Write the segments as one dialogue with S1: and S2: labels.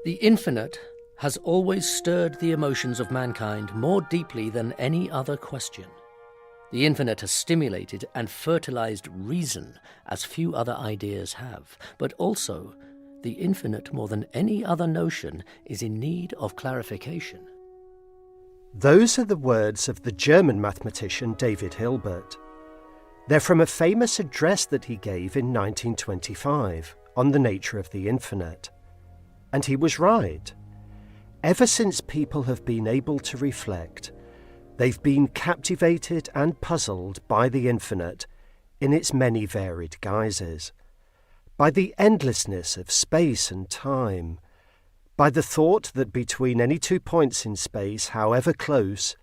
S1: The infinite has always stirred the emotions of mankind more deeply than any other question. The infinite has stimulated and fertilized reason as few other ideas have, but also the infinite, more than any other notion, is in need of clarification.
S2: Those are the words of the German mathematician David Hilbert. They're from a famous address that he gave in 1925 on the nature of the infinite. And he was right. Ever since people have been able to reflect, they've been captivated and puzzled by the infinite in its many varied guises, by the endlessness of space and time, by the thought that between any 2 points in space, however close,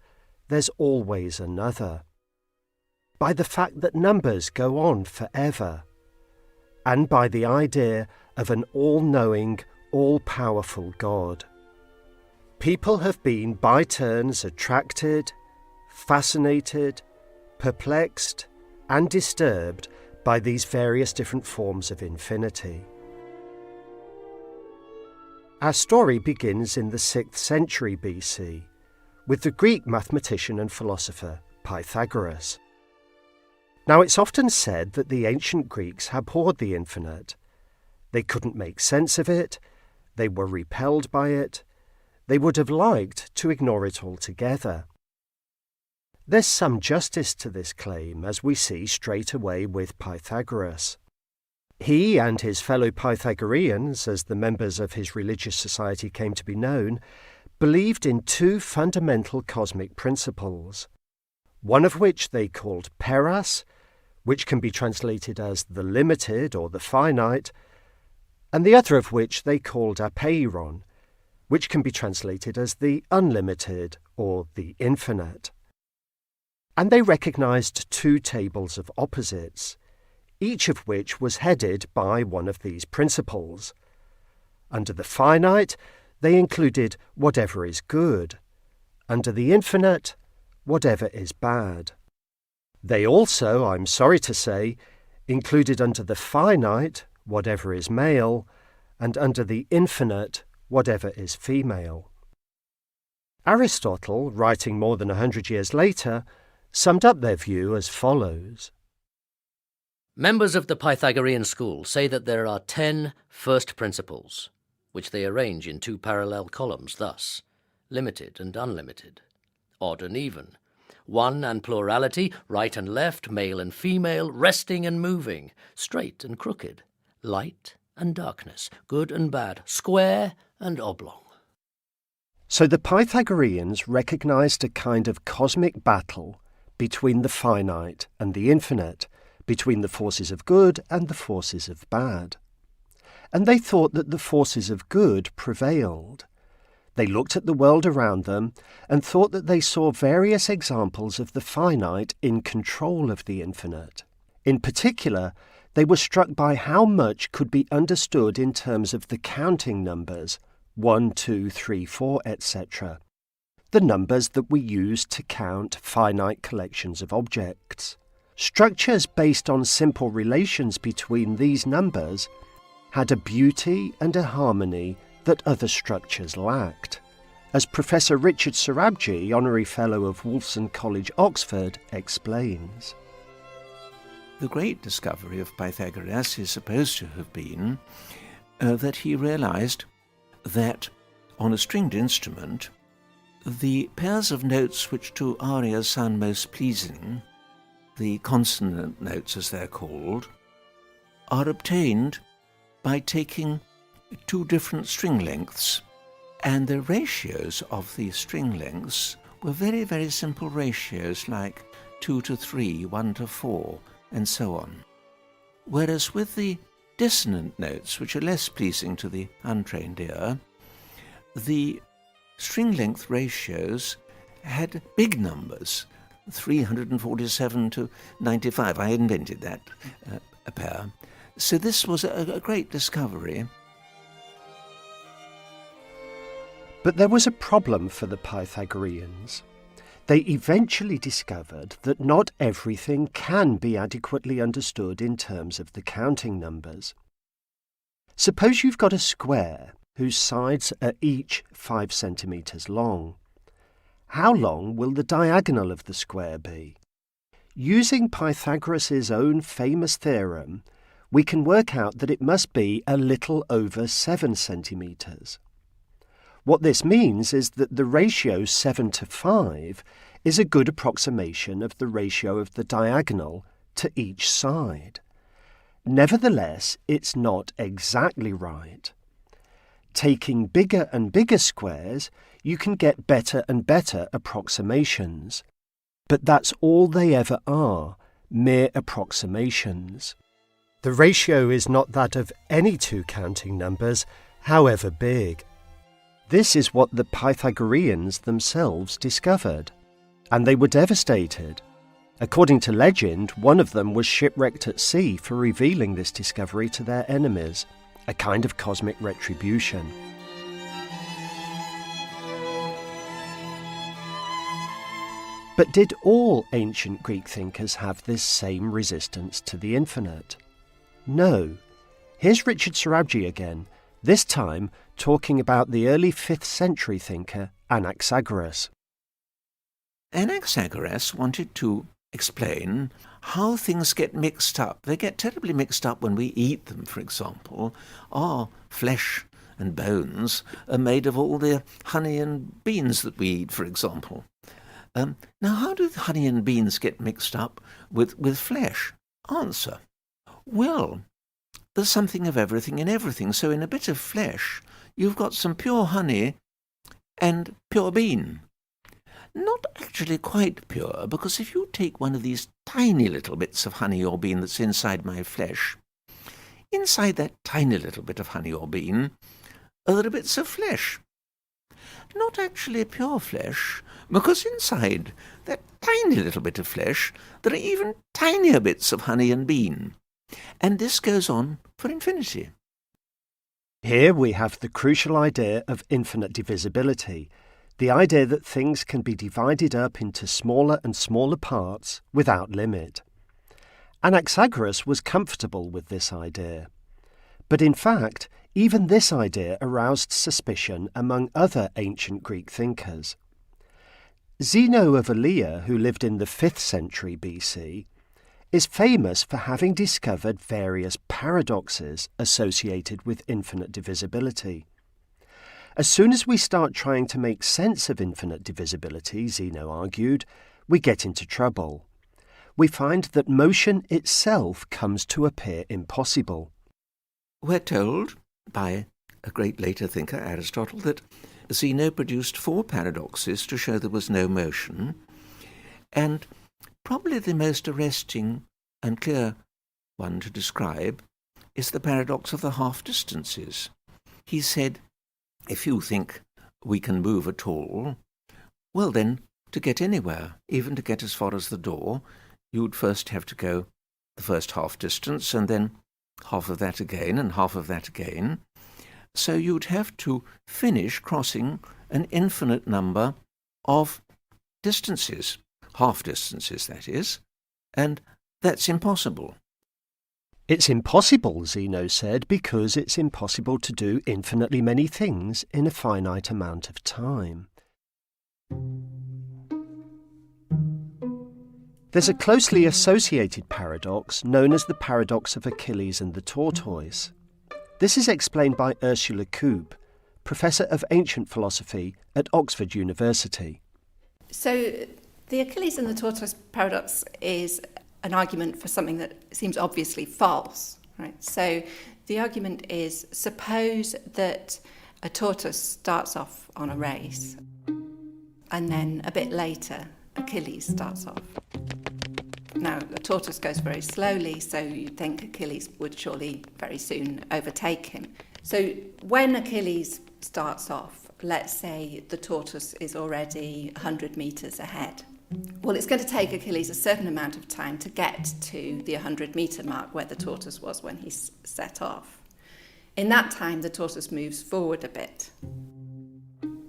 S2: there's always another, by the fact that numbers go on forever, and by the idea of an all-knowing, all-powerful God. People have been by turns attracted, fascinated, perplexed, and disturbed by these various different forms of infinity. Our story begins in the 6th century BC with the Greek mathematician and philosopher Pythagoras. Now, it's often said that the ancient Greeks abhorred the infinite. They couldn't make sense of it, they were repelled by it, they would have liked to ignore it altogether. There's some justice to this claim, as we see straight away with Pythagoras. He and his fellow Pythagoreans, as the members of his religious society came to be known, believed in 2 fundamental cosmic principles, one of which they called peras, which can be translated as the limited or the finite, and the other of which they called apeiron, which can be translated as the unlimited or the infinite. And they recognized 2 tables of opposites, each of which was headed by one of these principles. Under the finite, they included whatever is good. Under the infinite, whatever is bad. They also, I'm sorry to say, included under the finite whatever is male, and under the infinite whatever is female. Aristotle, writing more than 100 years later, summed up their view as follows.
S1: Members of the Pythagorean school say that there are 10 first principles, which they arrange in 2 parallel columns thus: limited and unlimited, odd and even, one and plurality, right and left, male and female, resting and moving, straight and crooked, light and darkness, good and bad, square and oblong.
S2: So the Pythagoreans recognized a kind of cosmic battle between the finite and the infinite, between the forces of good and the forces of bad. And they thought that the forces of good prevailed. They looked at the world around them and thought that they saw various examples of the finite in control of the infinite. In particular, they were struck by how much could be understood in terms of the counting numbers, 1, 2, 3, 4, etc., the numbers that we use to count finite collections of objects. Structures based on simple relations between these numbers had a beauty and a harmony that other structures lacked, as Professor Richard Sorabji, Honorary Fellow of Wolfson College, Oxford, explains.
S3: The great discovery of Pythagoras is supposed to have been that he realized that on a stringed instrument, the pairs of notes which to our ears sound most pleasing, the consonant notes as they're called, are obtained by taking 2 different string lengths, and the ratios of these string lengths were very, very simple ratios like 2 to 3, 1 to 4, and so on. Whereas with the dissonant notes, which are less pleasing to the untrained ear, the string length ratios had big numbers, 347 to 95. I invented that pair. So this was a great discovery.
S2: But there was a problem for the Pythagoreans. They eventually discovered that not everything can be adequately understood in terms of the counting numbers. Suppose you've got a square whose sides are each 5 centimetres long. How long will the diagonal of the square be? Using Pythagoras' own famous theorem, we can work out that it must be a little over 7 centimetres. What this means is that the ratio 7 to 5 is a good approximation of the ratio of the diagonal to each side. Nevertheless, it's not exactly right. Taking bigger and bigger squares, you can get better and better approximations. But that's all they ever are, mere approximations. The ratio is not that of any two counting numbers, however big. This is what the Pythagoreans themselves discovered, and they were devastated. According to legend, one of them was shipwrecked at sea for revealing this discovery to their enemies, a kind of cosmic retribution. But did all ancient Greek thinkers have this same resistance to the infinite? No. Here's Richard Sorabji again, this time talking about the early 5th century thinker Anaxagoras.
S3: Anaxagoras wanted to explain how things get mixed up. They get terribly mixed up when we eat them, for example. Our flesh and bones are made of all the honey and beans that we eat, for example. Now, how do the honey and beans get mixed up with flesh? Answer. Well, there's something of everything in everything. So in a bit of flesh, you've got some pure honey and pure bean. Not actually quite pure, because if you take one of these tiny little bits of honey or bean that's inside my flesh, inside that tiny little bit of honey or bean are there bits of flesh. Not actually pure flesh, because inside that tiny little bit of flesh there are even tinier bits of honey and bean. And this goes on for infinity.
S2: Here we have the crucial idea of infinite divisibility, the idea that things can be divided up into smaller and smaller parts without limit. Anaxagoras was comfortable with this idea. But in fact, even this idea aroused suspicion among other ancient Greek thinkers. Zeno of Elea, who lived in the 5th century BC, is famous for having discovered various paradoxes associated with infinite divisibility. As soon as we start trying to make sense of infinite divisibility, Zeno argued, we get into trouble. We find that motion itself comes to appear impossible.
S3: We're told by a great later thinker, Aristotle, that Zeno produced 4 paradoxes to show there was no motion, and probably the most arresting and clear one to describe is the paradox of the half-distances. He said, if you think we can move at all, well then, to get anywhere, even to get as far as the door, you would first have to go the first half-distance, and then half of that again, and half of that again. So you'd have to finish crossing an infinite number of distances, half-distances, that is, and that's impossible.
S2: It's impossible, Zeno said, because it's impossible to do infinitely many things in a finite amount of time. There's a closely associated paradox known as the paradox of Achilles and the tortoise. This is explained by Ursula Koob, Professor of Ancient Philosophy at Oxford University.
S4: So the Achilles and the tortoise paradox is an argument for something that seems obviously false, right? So the argument is, suppose that a tortoise starts off on a race and then a bit later Achilles starts off. Now, the tortoise goes very slowly, so you'd think Achilles would surely very soon overtake him. So when Achilles starts off, let's say the tortoise is already 100 metres ahead. Well, it's going to take Achilles a certain amount of time to get to the 100-metre mark where the tortoise was when he set off. In that time, the tortoise moves forward a bit.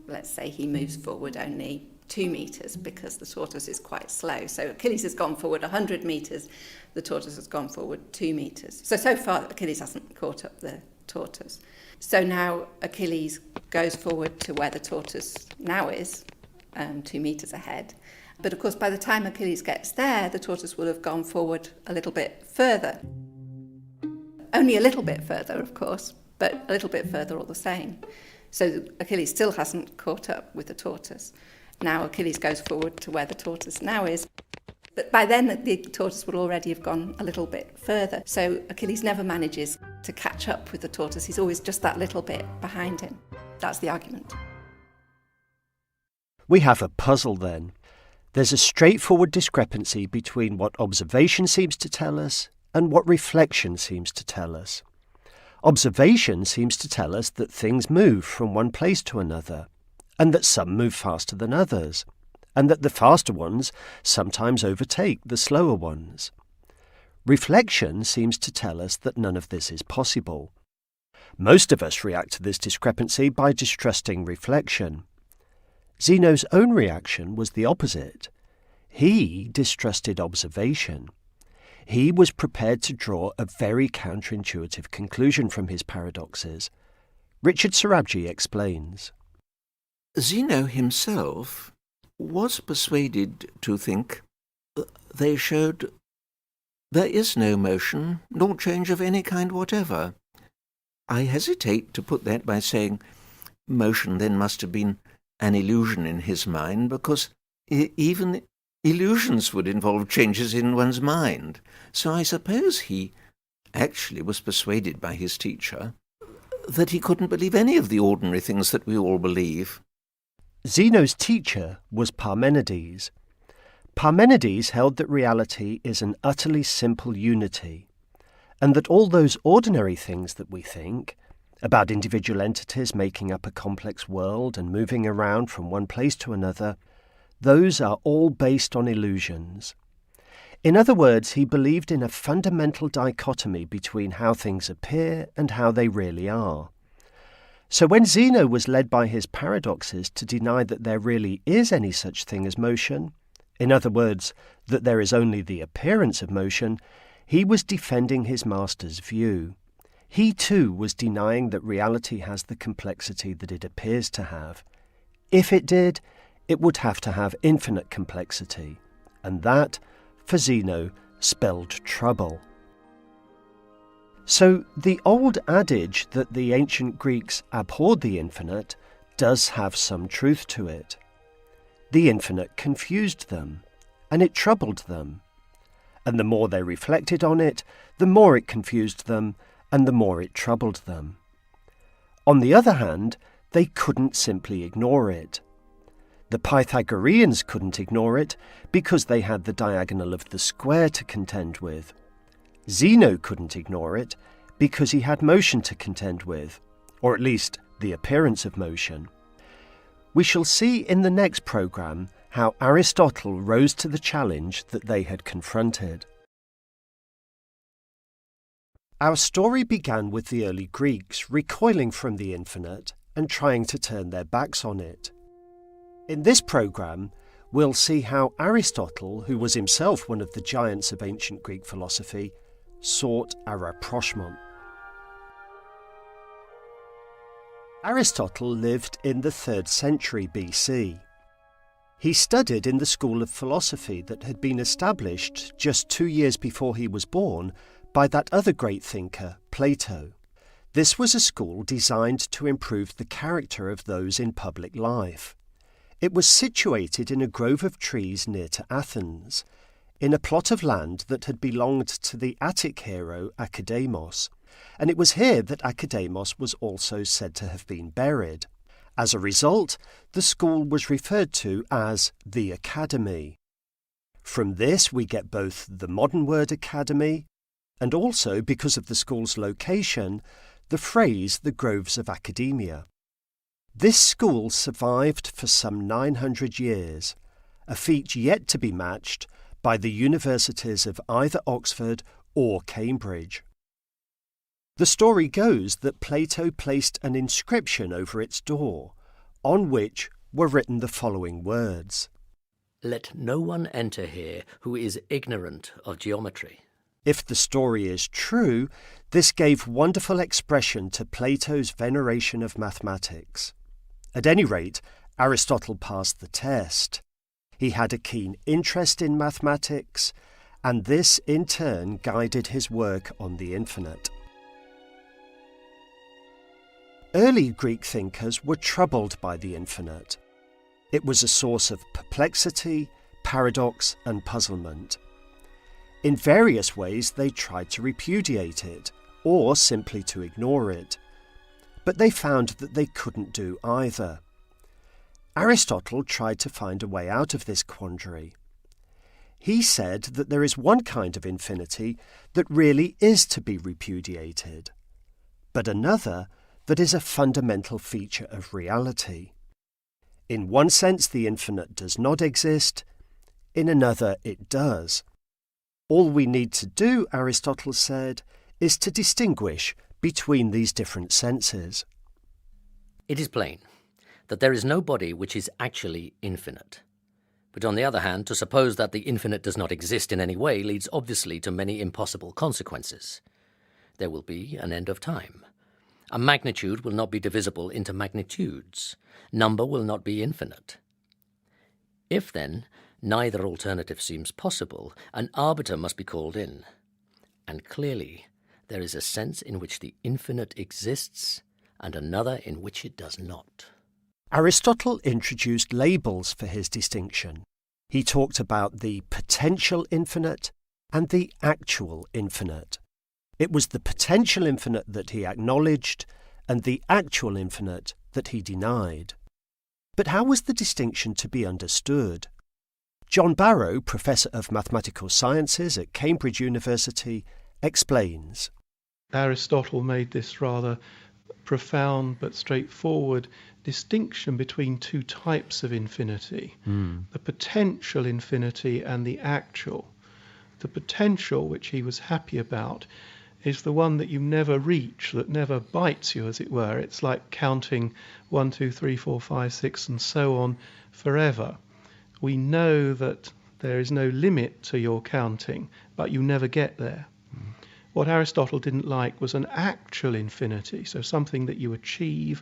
S4: Let's say he moves forward only 2 metres because the tortoise is quite slow. So Achilles has gone forward 100 metres, the tortoise has gone forward 2 metres. So far Achilles hasn't caught up the tortoise. So now Achilles goes forward to where the tortoise now is, 2 metres ahead. But of course, by the time Achilles gets there, the tortoise will have gone forward a little bit further. Only a little bit further, of course, but a little bit further all the same. So Achilles still hasn't caught up with the tortoise. Now Achilles goes forward to where the tortoise now is. But by then, the tortoise will already have gone a little bit further. So Achilles never manages to catch up with the tortoise. He's always just that little bit behind him. That's the argument.
S2: We have a puzzle then. There's a straightforward discrepancy between what observation seems to tell us and what reflection seems to tell us. Observation seems to tell us that things move from one place to another, and that some move faster than others, and that the faster ones sometimes overtake the slower ones. Reflection seems to tell us that none of this is possible. Most of us react to this discrepancy by distrusting reflection. Zeno's own reaction was the opposite. He distrusted observation. He was prepared to draw a very counterintuitive conclusion from his paradoxes. Richard Sorabji explains.
S3: Zeno himself was persuaded to think they showed there is no motion nor change of any kind whatever. I hesitate to put that by saying motion then must have been an illusion in his mind, because even illusions would involve changes in one's mind. So I suppose he actually was persuaded by his teacher that he couldn't believe any of the ordinary things that we all believe.
S2: Zeno's teacher was Parmenides. Parmenides held that reality is an utterly simple unity, and that all those ordinary things that we think, about individual entities making up a complex world and moving around from one place to another, those are all based on illusions. In other words, he believed in a fundamental dichotomy between how things appear and how they really are. So when Zeno was led by his paradoxes to deny that there really is any such thing as motion, in other words, that there is only the appearance of motion, he was defending his master's view. He too was denying that reality has the complexity that it appears to have. If it did, it would have to have infinite complexity, and that, for Zeno, spelled trouble. So the old adage that the ancient Greeks abhorred the infinite does have some truth to it. The infinite confused them, and it troubled them. And the more they reflected on it, the more it confused them, and the more it troubled them. On the other hand, they couldn't simply ignore it. The Pythagoreans couldn't ignore it because they had the diagonal of the square to contend with. Zeno couldn't ignore it because he had motion to contend with, or at least the appearance of motion. We shall see in the next programme how Aristotle rose to the challenge that they had confronted. Our story began with the early Greeks recoiling from the infinite and trying to turn their backs on it. In this programme, we'll see how Aristotle, who was himself one of the giants of ancient Greek philosophy, sought a rapprochement. Aristotle lived in the 3rd century BC. He studied in the school of philosophy that had been established just 2 years before he was born by that other great thinker, Plato. This was a school designed to improve the character of those in public life. It was situated in a grove of trees near to Athens, in a plot of land that had belonged to the Attic hero Academos, and it was here that Academos was also said to have been buried. As a result, the school was referred to as the Academy. From this we get both the modern word academy, and also, because of the school's location, the phrase the Groves of Academia. This school survived for some 900 years, a feat yet to be matched by the universities of either Oxford or Cambridge. The story goes that Plato placed an inscription over its door, on which were written the following words:
S1: "Let no one enter here who is ignorant of geometry."
S2: If the story is true, this gave wonderful expression to Plato's veneration of mathematics. At any rate, Aristotle passed the test. He had a keen interest in mathematics, and this in turn guided his work on the infinite. Early Greek thinkers were troubled by the infinite. It was a source of perplexity, paradox, and puzzlement. In various ways they tried to repudiate it, or simply to ignore it. But they found that they couldn't do either. Aristotle tried to find a way out of this quandary. He said that there is one kind of infinity that really is to be repudiated, but another that is a fundamental feature of reality. In one sense, the infinite does not exist. In another, it does. All we need to do, Aristotle said, is to distinguish between these different senses.
S1: It is plain that there is no body which is actually infinite. But on the other hand, to suppose that the infinite does not exist in any way leads obviously to many impossible consequences. There will be an end of time. A magnitude will not be divisible into magnitudes. Number will not be infinite. If, then, neither alternative seems possible, an arbiter must be called in. And clearly, there is a sense in which the infinite exists and another in which it does not.
S2: Aristotle introduced labels for his distinction. He talked about the potential infinite and the actual infinite. It was the potential infinite that he acknowledged and the actual infinite that he denied. But how was the distinction to be understood? John Barrow, Professor of Mathematical Sciences at Cambridge University, explains.
S5: Aristotle made this rather profound but straightforward distinction between two types of infinity, the potential infinity and the actual. The potential, which he was happy about, is the one that you never reach, that never bites you, as it were. It's like counting 1, 2, 3, 4, 5, 6 and so on forever. We know that there is no limit to your counting, but you never get there. What Aristotle didn't like was an actual infinity, so something that you achieve,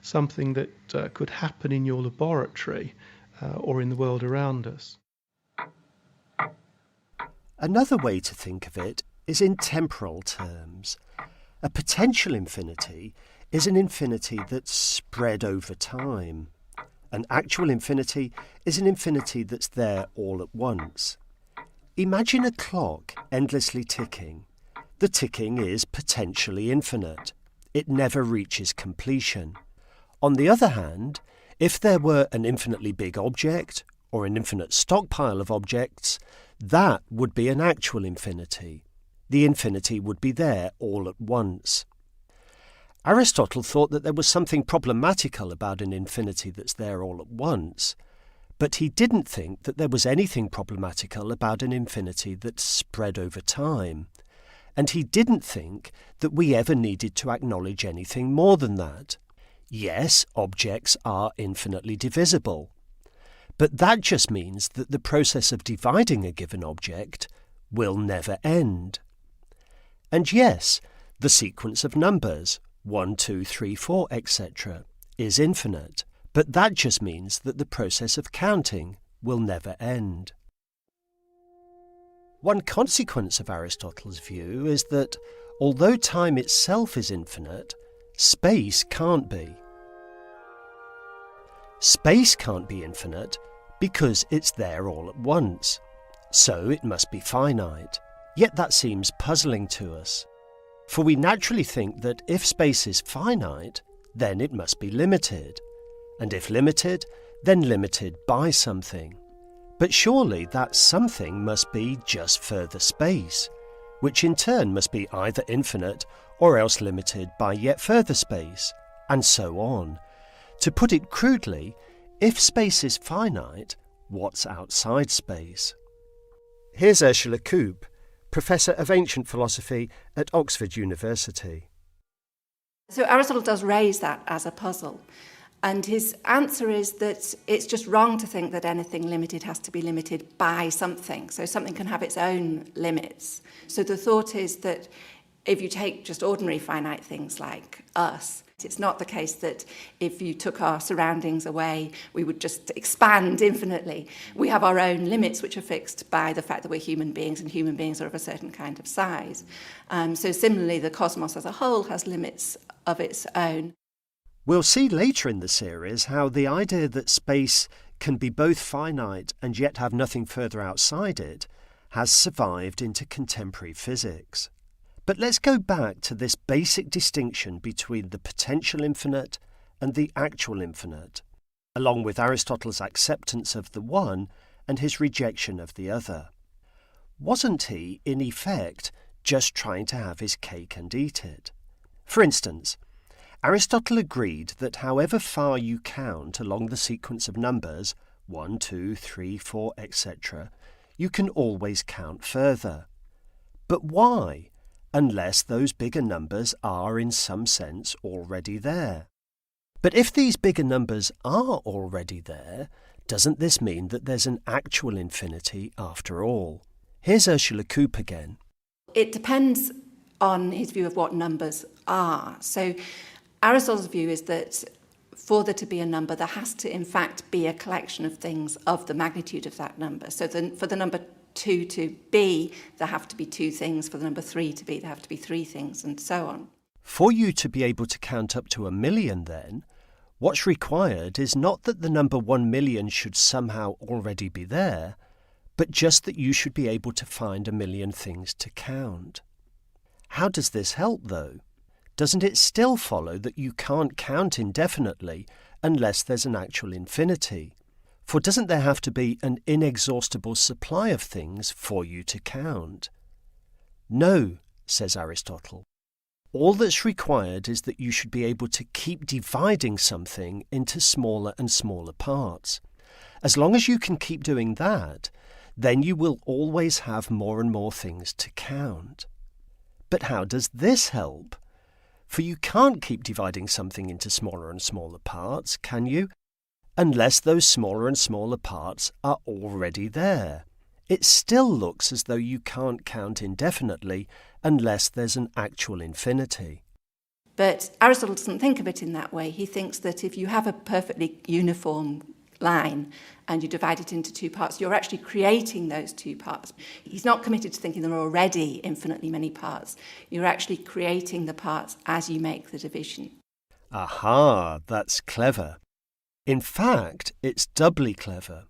S5: something that could happen in your laboratory or in the world around us.
S2: Another way to think of it is in temporal terms. A potential infinity is an infinity that's spread over time. An actual infinity is an infinity that's there all at once. Imagine a clock endlessly ticking. The ticking is potentially infinite. It never reaches completion. On the other hand, if there were an infinitely big object, or an infinite stockpile of objects, that would be an actual infinity. The infinity would be there all at once. Aristotle thought that there was something problematical about an infinity that's there all at once, but he didn't think that there was anything problematical about an infinity that's spread over time, and he didn't think that we ever needed to acknowledge anything more than that. Yes, objects are infinitely divisible, but that just means that the process of dividing a given object will never end. And yes, the sequence of numbers, 1, 2, 3, 4, etc., is infinite, but that just means that the process of counting will never end. One consequence of Aristotle's view is that, although time itself is infinite, space can't be. Space can't be infinite because it's there all at once, so it must be finite. Yet that seems puzzling to us. For we naturally think that if space is finite, then it must be limited. And if limited, then limited by something. But surely that something must be just further space, which in turn must be either infinite or else limited by yet further space, and so on. To put it crudely, if space is finite, what's outside space? Here's Ursula Koop, Professor of Ancient Philosophy at Oxford University.
S4: So Aristotle does raise that as a puzzle. And his answer is that it's just wrong to think that anything limited has to be limited by something. So something can have its own limits. So the thought is that if you take just ordinary finite things like us, it's not the case that if you took our surroundings away, we would just expand infinitely. We have our own limits, which are fixed by the fact that we're human beings, and human beings are of a certain kind of size. So similarly, the cosmos as a whole has limits of its own.
S2: We'll see later in the series how the idea that space can be both finite and yet have nothing further outside it has survived into contemporary physics. But let's go back to this basic distinction between the potential infinite and the actual infinite, along with Aristotle's acceptance of the one and his rejection of the other. Wasn't he, in effect, just trying to have his cake and eat it? For instance, Aristotle agreed that however far you count along the sequence of numbers, 1, 2, 3, 4, etc., you can always count further. But why? Unless those bigger numbers are in some sense already there. But if these bigger numbers are already there, doesn't this mean that there's an actual infinity after all? Here's Ursula Coupe again.
S4: It depends on his view of what numbers are. So Aristotle's view is that for there to be a number, there has to in fact be a collection of things of the magnitude of that number. So for the number 2 to be, there have to be 2 things. For the number 3 to be, there have to be 3 things, and so on.
S2: For you to be able to count up to 1,000,000 then, what's required is not that the number 1,000,000 should somehow already be there, but just that you should be able to find 1,000,000 things to count. How does this help, though? Doesn't it still follow that you can't count indefinitely unless there's an actual infinity? For doesn't there have to be an inexhaustible supply of things for you to count? No, says Aristotle. All that's required is that you should be able to keep dividing something into smaller and smaller parts. As long as you can keep doing that, then you will always have more and more things to count. But how does this help? For you can't keep dividing something into smaller and smaller parts, can you? Unless those smaller and smaller parts are already there. It still looks as though you can't count indefinitely unless there's an actual infinity.
S4: But Aristotle doesn't think of it in that way. He thinks that if you have a perfectly uniform line and you divide it into 2 parts, you're actually creating those 2 parts. He's not committed to thinking there are already infinitely many parts. You're actually creating the parts as you make the division.
S2: Aha, that's clever. In fact, it's doubly clever,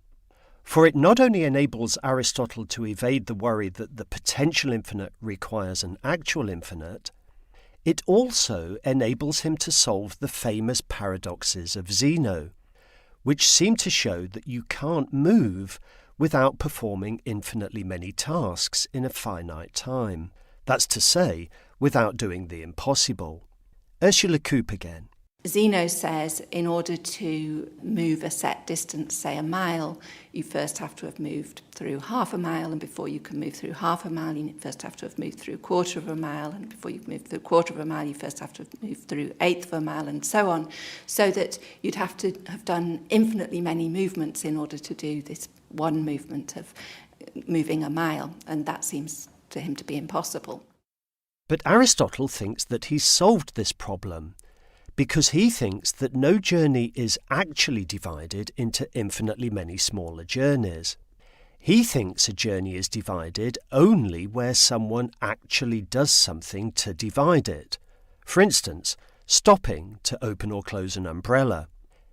S2: for it not only enables Aristotle to evade the worry that the potential infinite requires an actual infinite, it also enables him to solve the famous paradoxes of Zeno, which seem to show that you can't move without performing infinitely many tasks in a finite time. That's to say, without doing the impossible. Ursula Coupe again.
S4: Zeno says in order to move a set distance, say a mile, you first have to have moved through half a mile, and before you can move through half a mile, you first have to have moved through a quarter of a mile, and before you can move through a quarter of a mile, you first have to have moved through eighth of a mile, and so on, so that you'd have to have done infinitely many movements in order to do this one movement of moving a mile, and that seems to him to be impossible.
S2: But Aristotle thinks that he's solved this problem, because he thinks that no journey is actually divided into infinitely many smaller journeys. He thinks a journey is divided only where someone actually does something to divide it. For instance, stopping to open or close an umbrella.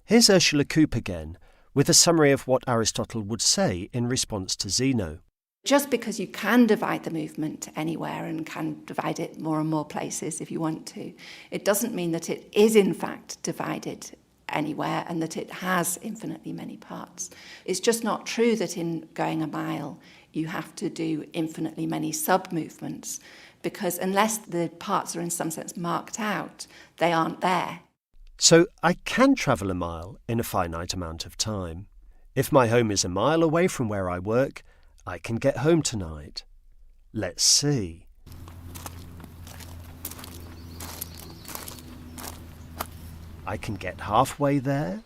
S2: Here's Ursula Coupe again, with a summary of what Aristotle would say in response to Zeno.
S4: Just because you can divide the movement anywhere and can divide it more and more places if you want to, it doesn't mean that it is in fact divided anywhere and that it has infinitely many parts. It's just not true that in going a mile you have to do infinitely many sub-movements, because unless the parts are in some sense marked out, they aren't there.
S2: So I can travel a mile in a finite amount of time. If my home is a mile away from where I work, I can get home tonight. Let's see. I can get halfway there.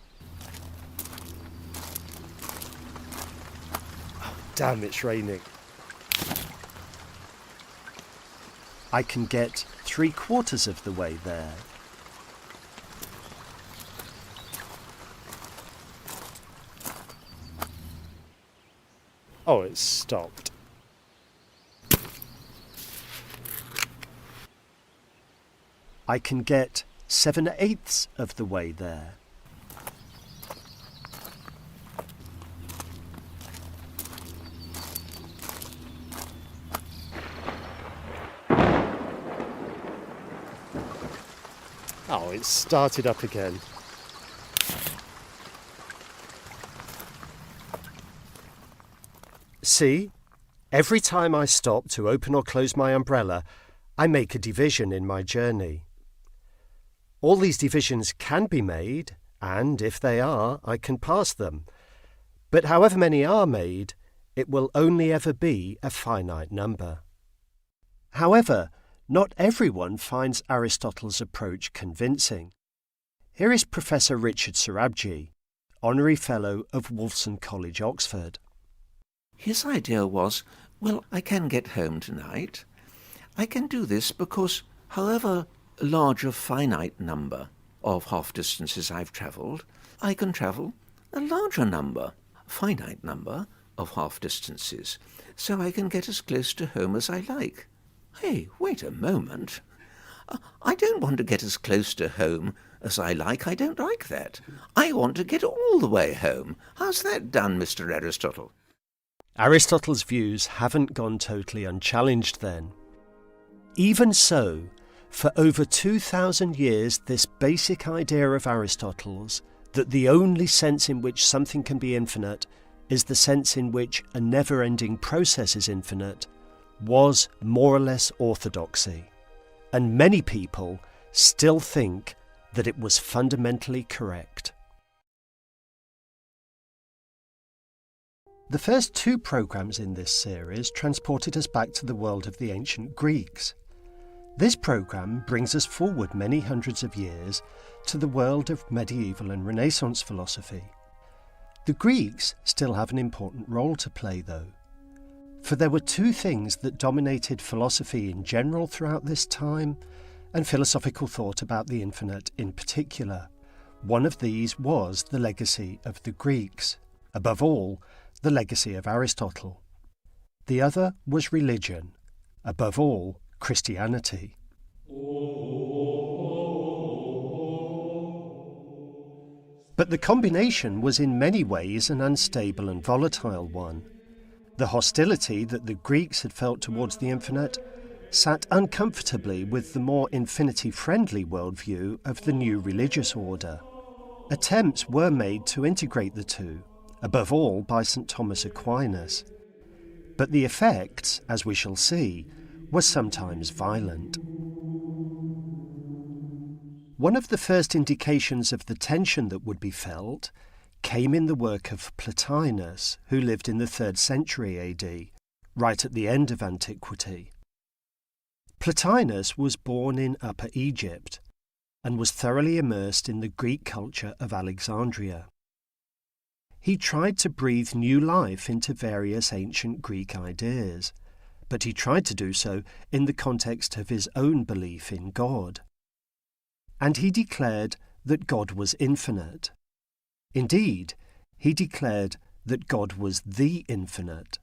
S2: Oh, damn, it's raining. I can get 3/4 of the way there. Oh, it's stopped. I can get 7/8 of the way there. Oh, it's started up again. See? Every time I stop to open or close my umbrella, I make a division in my journey. All these divisions can be made, and if they are, I can pass them. But however many are made, it will only ever be a finite number. However, not everyone finds Aristotle's approach convincing. Here is Professor Richard Sorabji, Honorary Fellow of Wolfson College, Oxford.
S3: His idea was, well, I can get home tonight. I can do this because however large a finite number of half-distances I've travelled, I can travel a larger number, finite number of half-distances, so I can get as close to home as I like. Hey, wait a moment. I don't want to get as close to home as I like. I don't like that. I want to get all the way home. How's that done, Mr. Aristotle?
S2: Aristotle's views haven't gone totally unchallenged then. Even so, for over 2,000 years, this basic idea of Aristotle's, that the only sense in which something can be infinite is the sense in which a never-ending process is infinite, was more or less orthodoxy. And many people still think that it was fundamentally correct. The first 2 programmes in this series transported us back to the world of the ancient Greeks. This programme brings us forward many hundreds of years to the world of medieval and Renaissance philosophy. The Greeks still have an important role to play, though. For there were 2 things that dominated philosophy in general throughout this time, and philosophical thought about the infinite in particular. One of these was the legacy of the Greeks, above all, the legacy of Aristotle. The other was religion, above all, Christianity. But the combination was in many ways an unstable and volatile one. The hostility that the Greeks had felt towards the infinite sat uncomfortably with the more infinity-friendly worldview of the new religious order. Attempts were made to integrate the two, above all by St. Thomas Aquinas. But the effects, as we shall see, were sometimes violent. One of the first indications of the tension that would be felt came in the work of Plotinus, who lived in the 3rd century AD, right at the end of antiquity. Plotinus was born in Upper Egypt and was thoroughly immersed in the Greek culture of Alexandria. He tried to breathe new life into various ancient Greek ideas, but he tried to do so in the context of his own belief in God. And he declared that God was infinite. Indeed, he declared that God was the infinite.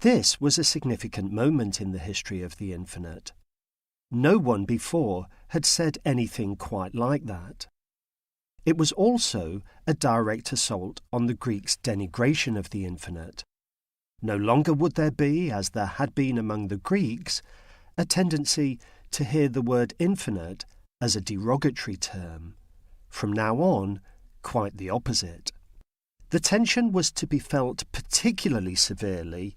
S2: This was a significant moment in the history of the infinite. No one before had said anything quite like that. It was also a direct assault on the Greeks' denigration of the infinite. No longer would there be, as there had been among the Greeks, a tendency to hear the word infinite as a derogatory term. From now on, quite the opposite. The tension was to be felt particularly severely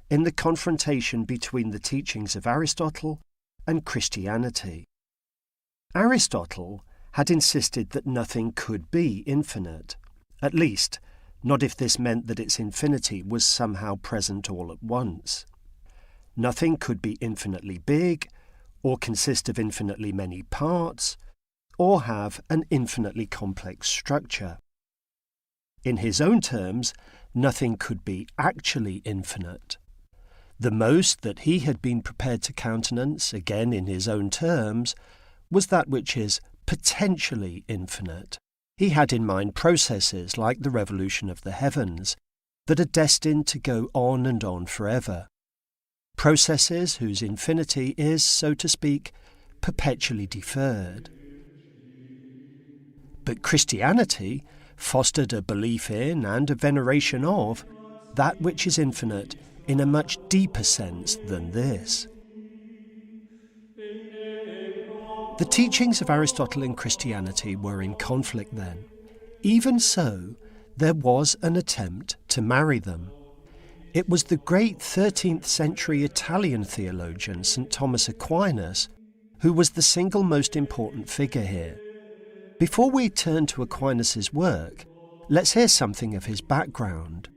S2: in the confrontation between the teachings of Aristotle and Christianity. Aristotle had insisted that nothing could be infinite, at least not if this meant that its infinity was somehow present all at once. Nothing could be infinitely big, or consist of infinitely many parts, or have an infinitely complex structure. In his own terms, nothing could be actually infinite. The most that he had been prepared to countenance, again in his own terms, was that which is potentially infinite. He had in mind processes like the revolution of the heavens that are destined to go on and on forever. Processes whose infinity is, so to speak, perpetually deferred. But Christianity fostered a belief in and a veneration of that which is infinite in a much deeper sense than this. The teachings of Aristotle in Christianity were in conflict then. Even so, there was an attempt to marry them. It was the great 13th century Italian theologian St. Thomas Aquinas who was the single most important figure here. Before we turn to Aquinas' work, let's hear something of his background.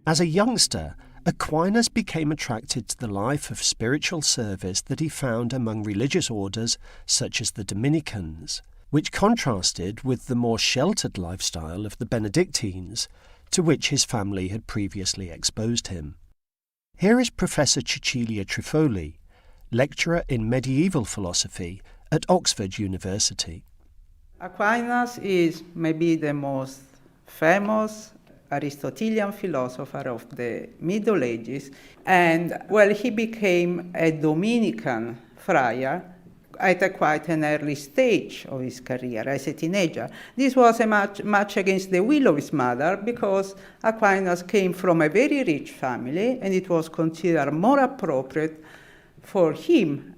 S2: As a youngster, Aquinas became attracted to the life of spiritual service that he found among religious orders such as the Dominicans, which contrasted with the more sheltered lifestyle of the Benedictines, to which his family had previously exposed him. Here is Professor Cecilia Trifoli, lecturer in medieval philosophy at Oxford University.
S6: Aquinas is maybe the most famous Aristotelian philosopher of the Middle Ages, and he became a Dominican friar at quite an early stage of his career, as a teenager. This was much against the will of his mother, because Aquinas came from a very rich family, and it was considered more appropriate for him,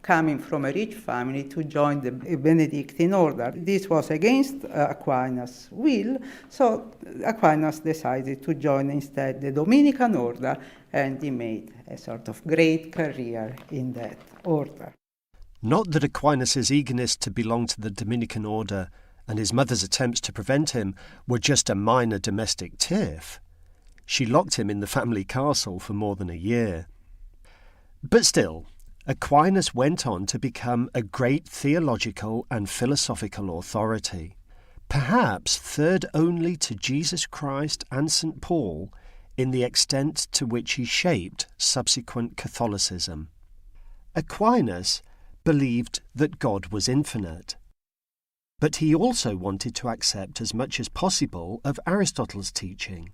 S6: coming from a rich family, to join the Benedictine order. This was against Aquinas' will, so Aquinas decided to join instead the Dominican order, and he made a sort of great career in that order.
S2: Not that Aquinas' eagerness to belong to the Dominican order and his mother's attempts to prevent him were just a minor domestic tiff. She locked him in the family castle for more than a year. But still, Aquinas went on to become a great theological and philosophical authority, perhaps third only to Jesus Christ and St. Paul in the extent to which he shaped subsequent Catholicism. Aquinas believed that God was infinite, but he also wanted to accept as much as possible of Aristotle's teaching.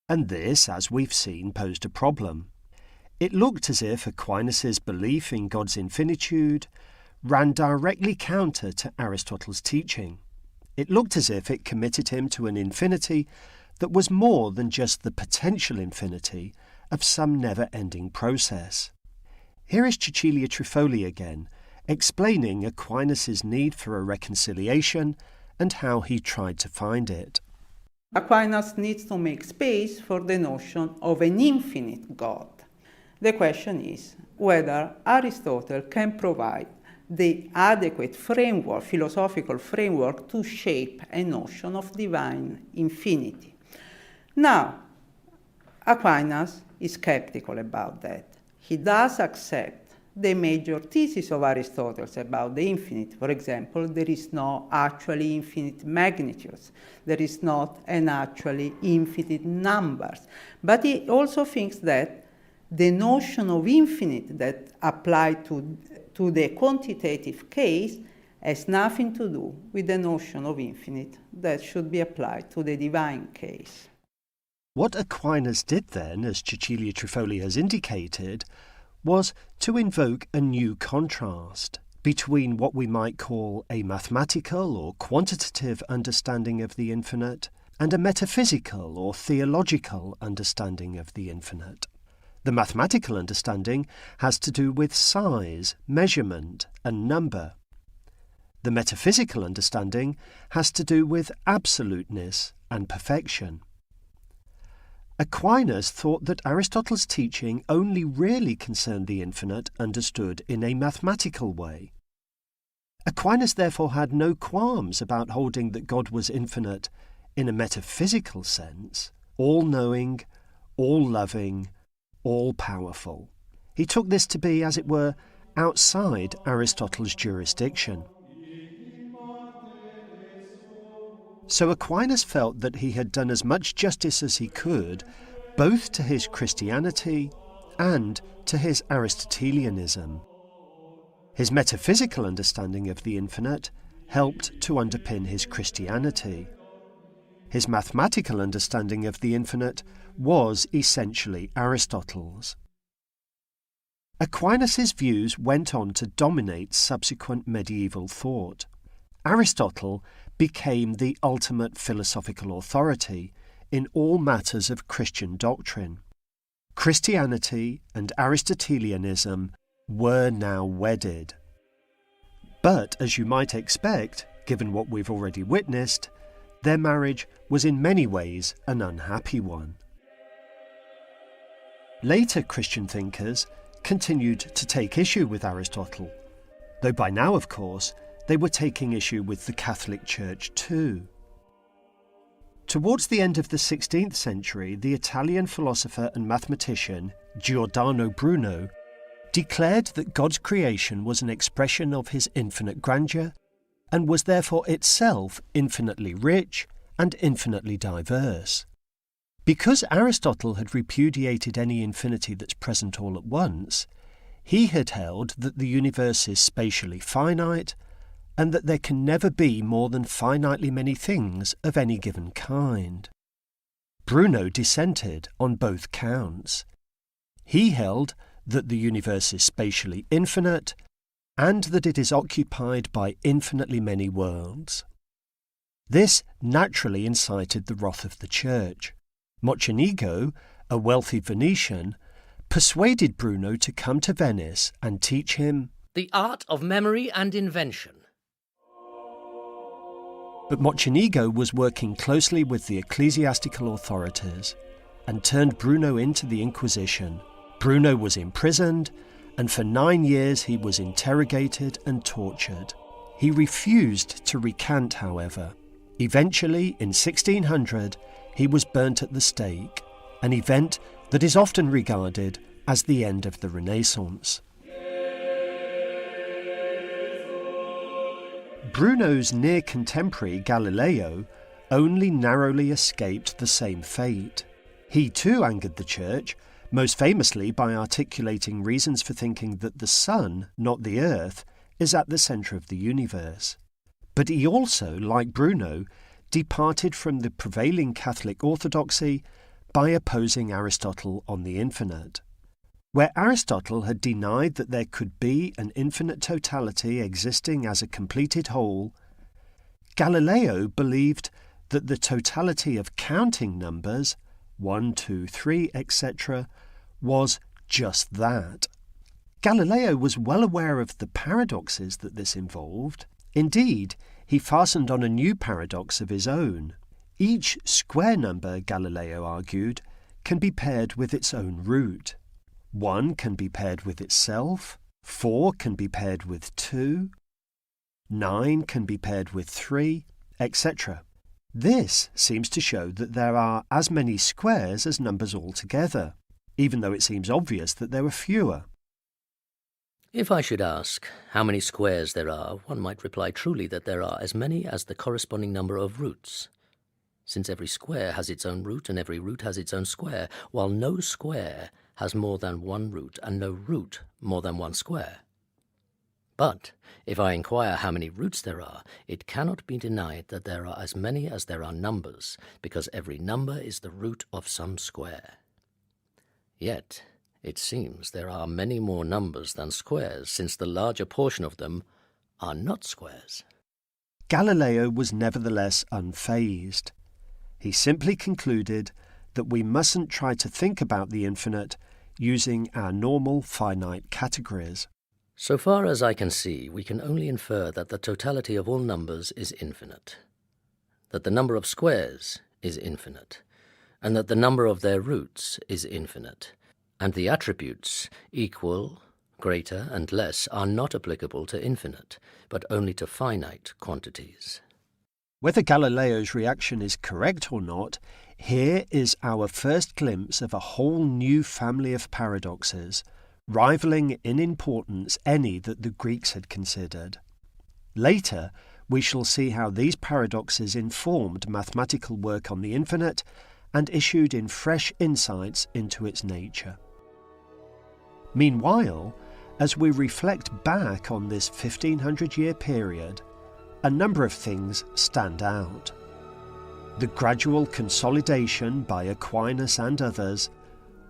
S2: And this, as we've seen, posed a problem. It looked as if Aquinas' belief in God's infinitude ran directly counter to Aristotle's teaching. It looked as if it committed him to an infinity that was more than just the potential infinity of some never-ending process. Here is Cecilia Trifoli again, explaining Aquinas' need for a reconciliation and how he tried to find it.
S6: Aquinas needs to make space for the notion of an infinite God. The question is whether Aristotle can provide the adequate framework, philosophical framework, to shape a notion of divine infinity. Now, Aquinas is skeptical about that. He does accept the major thesis of Aristotle about the infinite. For example, there is no actually infinite magnitudes. There is not an actually infinite numbers. But he also thinks that the notion of infinite that applied to the quantitative case has nothing to do with the notion of infinite that should be applied to the divine case.
S2: What Aquinas did then, as Cecilia Trifoli has indicated, was to invoke a new contrast between what we might call a mathematical or quantitative understanding of the infinite and a metaphysical or theological understanding of the infinite. The mathematical understanding has to do with size, measurement, and number. The metaphysical understanding has to do with absoluteness and perfection. Aquinas thought that Aristotle's teaching only really concerned the infinite understood in a mathematical way. Aquinas therefore had no qualms about holding that God was infinite in a metaphysical sense, all-knowing, all-loving, all-powerful. He took this to be, as it were, outside Aristotle's jurisdiction. So Aquinas felt that he had done as much justice as he could, both to his Christianity and to his Aristotelianism. His metaphysical understanding of the infinite helped to underpin his Christianity. His mathematical understanding of the infinite was essentially Aristotle's. Aquinas' views went on to dominate subsequent medieval thought. Aristotle became the ultimate philosophical authority in all matters of Christian doctrine. Christianity and Aristotelianism were now wedded. But, as you might expect, given what we've already witnessed, their marriage was in many ways an unhappy one. Later Christian thinkers continued to take issue with Aristotle, though by now, of course, they were taking issue with the Catholic Church too. Towards the end of the 16th century, the Italian philosopher and mathematician Giordano Bruno declared that God's creation was an expression of his infinite grandeur and was therefore itself infinitely rich and infinitely diverse. Because Aristotle had repudiated any infinity that's present all at once, he had held that the universe is spatially finite and that there can never be more than finitely many things of any given kind. Bruno dissented on both counts. He held that the universe is spatially infinite and that it is occupied by infinitely many worlds. This naturally incited the wrath of the Church. Mocenigo, a wealthy Venetian, persuaded Bruno to come to Venice and teach him
S1: the art of memory and invention.
S2: But Mocenigo was working closely with the ecclesiastical authorities and turned Bruno into the Inquisition. Bruno was imprisoned, and for 9 years he was interrogated and tortured. He refused to recant, however. Eventually, in 1600, he was burnt at the stake, an event that is often regarded as the end of the Renaissance. Bruno's near contemporary Galileo only narrowly escaped the same fate. He too angered the Church, most famously by articulating reasons for thinking that the sun, not the earth, is at the centre of the universe. But he also, like Bruno, departed from the prevailing Catholic orthodoxy by opposing Aristotle on the infinite. Where Aristotle had denied that there could be an infinite totality existing as a completed whole, Galileo believed that the totality of counting numbers, 1, 2, 3, etc., was just that. Galileo was well aware of the paradoxes that this involved. Indeed, he fastened on a new paradox of his own. Each square number, Galileo argued, can be paired with its own root. 1 can be paired with itself, 4 can be paired with 2, 9 can be paired with 3, etc. This seems to show that there are as many squares as numbers altogether, even though it seems obvious that there are fewer.
S1: If I should ask how many squares there are, one might reply truly that there are as many as the corresponding number of roots, since every square has its own root and every root has its own square, while no square has more than one root and no root more than one square. But if I inquire how many roots there are, it cannot be denied that there are as many as there are numbers, because every number is the root of some square. Yet it seems there are many more numbers than squares, since the larger portion of them are not squares.
S2: Galileo was nevertheless unfazed. He simply concluded that we mustn't try to think about the infinite using our normal finite categories.
S1: So far as I can see, we can only infer that the totality of all numbers is infinite, that the number of squares is infinite, and that the number of their roots is infinite, and the attributes equal, greater, and less are not applicable to infinite, but only to finite quantities.
S2: Whether Galileo's reaction is correct or not, here is our first glimpse of a whole new family of paradoxes, rivaling in importance any that the Greeks had considered. Later, we shall see how these paradoxes informed mathematical work on the infinite and issued in fresh insights into its nature. Meanwhile, as we reflect back on this 1500-year period, a number of things stand out. The gradual consolidation by Aquinas and others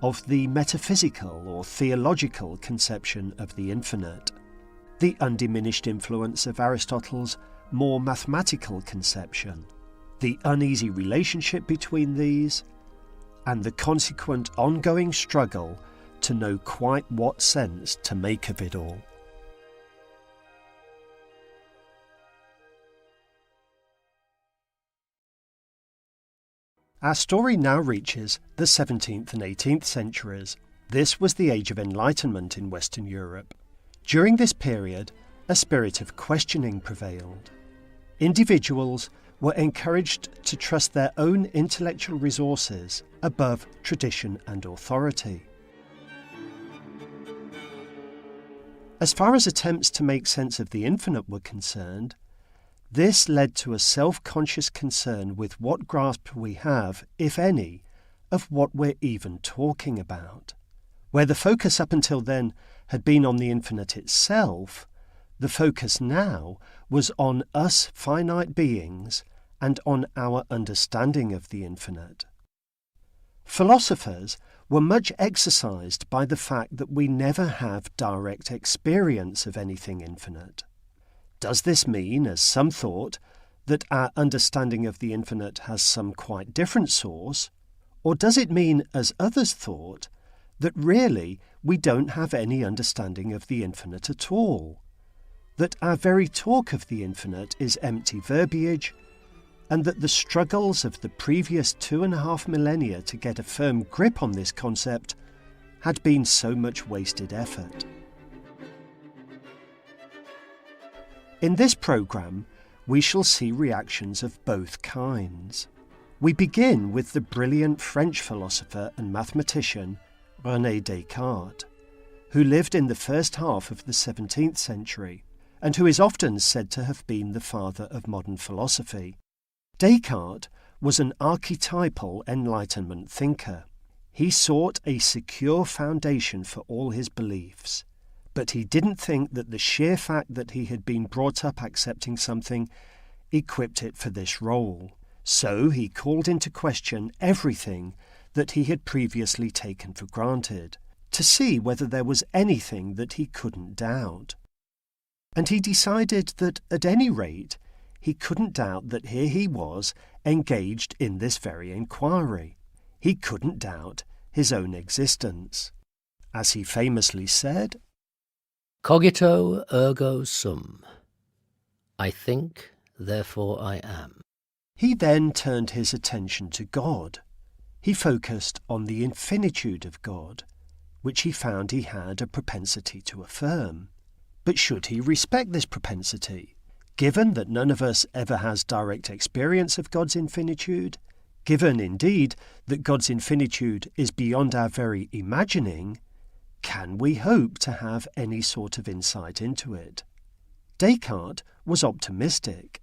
S2: of the metaphysical or theological conception of the infinite, the undiminished influence of Aristotle's more mathematical conception, the uneasy relationship between these, and the consequent ongoing struggle to know quite what sense to make of it all. Our story now reaches the 17th and 18th centuries. This was the Age of Enlightenment in Western Europe. During this period, a spirit of questioning prevailed. Individuals were encouraged to trust their own intellectual resources above tradition and authority. As far as attempts to make sense of the infinite were concerned, this led to a self-conscious concern with what grasp we have, if any, of what we're even talking about. Where the focus up until then had been on the infinite itself, the focus now was on us finite beings and on our understanding of the infinite. Philosophers were much exercised by the fact that we never have direct experience of anything infinite. Does this mean, as some thought, that our understanding of the infinite has some quite different source, or does it mean, as others thought, that really we don't have any understanding of the infinite at all? That our very talk of the infinite is empty verbiage, and that the struggles of the previous 2.5 millennia to get a firm grip on this concept had been so much wasted effort. In this programme, we shall see reactions of both kinds. We begin with the brilliant French philosopher and mathematician René Descartes, who lived in the first half of the 17th century, and who is often said to have been the father of modern philosophy. Descartes was an archetypal Enlightenment thinker. He sought a secure foundation for all his beliefs, but he didn't think that the sheer fact that he had been brought up accepting something equipped it for this role. So he called into question everything that he had previously taken for granted, to see whether there was anything that he couldn't doubt. And he decided that, at any rate, he couldn't doubt that here he was engaged in this very inquiry. He couldn't doubt his own existence. As he famously said,
S1: Cogito ergo sum. I think, therefore I am.
S2: He then turned his attention to God. He focused on the infinitude of God, which he found he had a propensity to affirm. But should he respect this propensity? Given that none of us ever has direct experience of God's infinitude, given, indeed, that God's infinitude is beyond our very imagining, can we hope to have any sort of insight into it? Descartes was optimistic.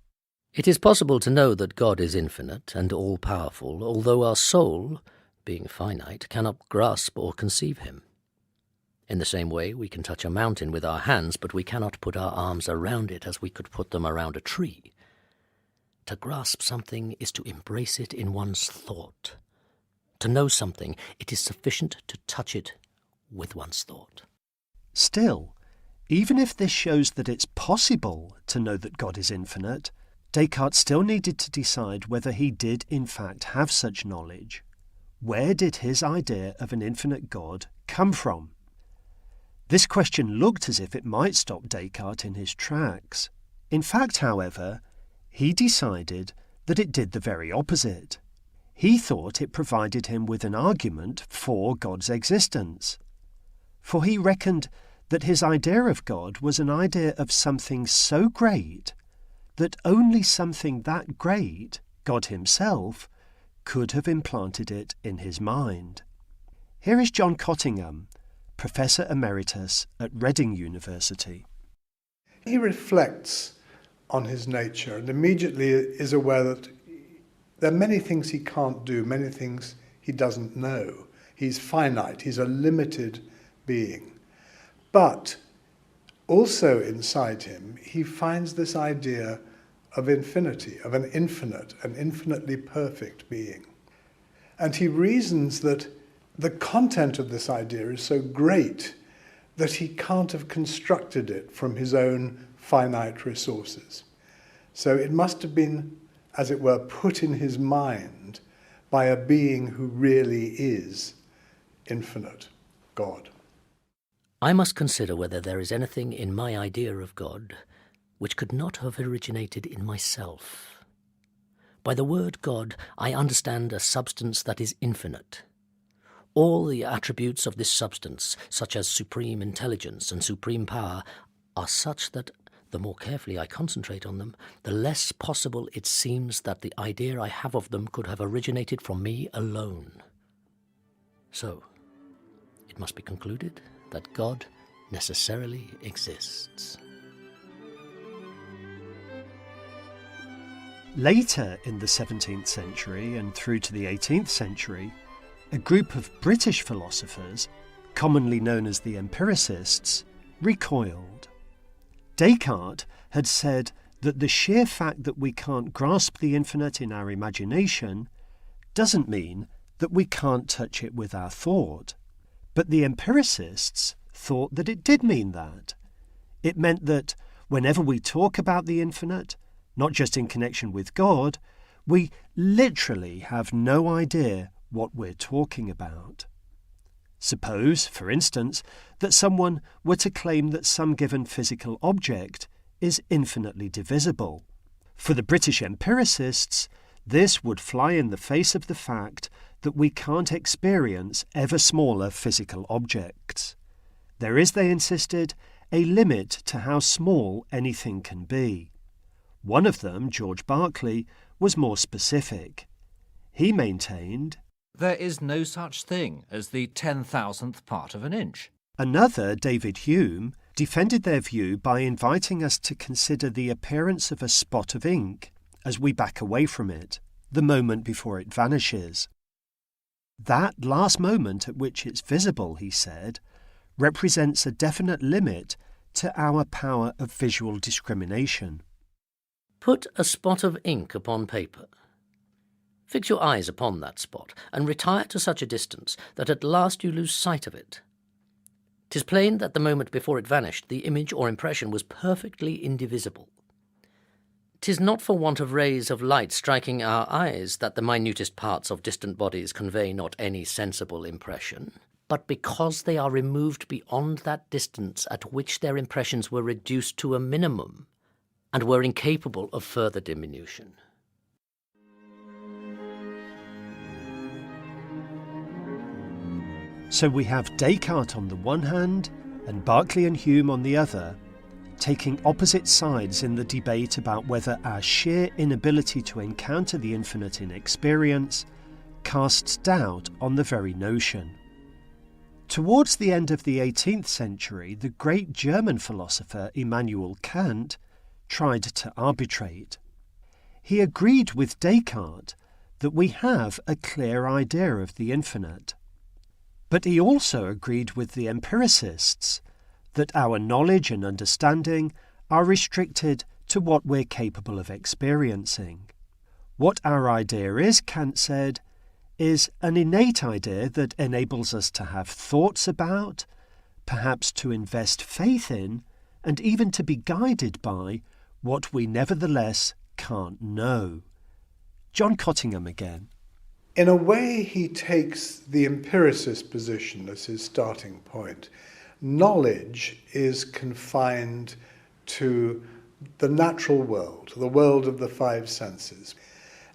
S1: It is possible to know that God is infinite and all-powerful, although our soul, being finite, cannot grasp or conceive him. In the same way, we can touch a mountain with our hands, but we cannot put our arms around it as we could put them around a tree. To grasp something is to embrace it in one's thought. To know something, it is sufficient to touch it with one's thought.
S2: Still, even if this shows that it's possible to know that God is infinite, Descartes still needed to decide whether he did in fact have such knowledge. Where did his idea of an infinite God come from? This question looked as if it might stop Descartes in his tracks. In fact, however, he decided that it did the very opposite. He thought it provided him with an argument for God's existence. For he reckoned that his idea of God was an idea of something so great that only something that great, God himself, could have implanted it in his mind. Here is John Cottingham, Professor Emeritus at Reading University.
S7: He reflects on his nature and immediately is aware that there are many things he can't do, many things he doesn't know. He's finite, he's a limited being. But also inside him, he finds this idea of infinity, of an infinitely perfect being. And he reasons that the content of this idea is so great that he can't have constructed it from his own finite resources. So it must have been, as it were, put in his mind by a being who really is infinite, God.
S1: I must consider whether there is anything in my idea of God which could not have originated in myself. By the word God, I understand a substance that is infinite. All the attributes of this substance, such as supreme intelligence and supreme power, are such that the more carefully I concentrate on them, the less possible it seems that the idea I have of them could have originated from me alone. So, it must be concluded that God necessarily exists.
S2: Later in the 17th century and through to the 18th century, a group of British philosophers, commonly known as the empiricists, recoiled. Descartes had said that the sheer fact that we can't grasp the infinite in our imagination doesn't mean that we can't touch it with our thought. But the empiricists thought that it did mean that. It meant that whenever we talk about the infinite, not just in connection with God, we literally have no idea what we're talking about. Suppose, for instance, that someone were to claim that some given physical object is infinitely divisible. For the British empiricists, this would fly in the face of the fact that we can't experience ever smaller physical objects. There is, they insisted, a limit to how small anything can be. One of them, George Berkeley, was more specific. He maintained,
S8: "There is no such thing as the 10,000th part of an inch."
S2: Another, David Hume, defended their view by inviting us to consider the appearance of a spot of ink as we back away from it, the moment before it vanishes. That last moment at which it's visible, he said, represents a definite limit to our power of visual discrimination.
S1: Put a spot of ink upon paper. Fix your eyes upon that spot, and retire to such a distance that at last you lose sight of it. 'Tis plain that the moment before it vanished, the image or impression was perfectly indivisible. 'Tis not for want of rays of light striking our eyes that the minutest parts of distant bodies convey not any sensible impression, but because they are removed beyond that distance at which their impressions were reduced to a minimum, and were incapable of further diminution.
S2: So we have Descartes on the one hand and Berkeley and Hume on the other, taking opposite sides in the debate about whether our sheer inability to encounter the infinite in experience casts doubt on the very notion. Towards the end of the 18th century, the great German philosopher Immanuel Kant tried to arbitrate. He agreed with Descartes that we have a clear idea of the infinite. But he also agreed with the empiricists that our knowledge and understanding are restricted to what we're capable of experiencing. What our idea is, Kant said, is an innate idea that enables us to have thoughts about, perhaps to invest faith in, and even to be guided by what we nevertheless can't know. John Cottingham again.
S7: In a way, he takes the empiricist position as his starting point. Knowledge is confined to the natural world, the world of the five senses.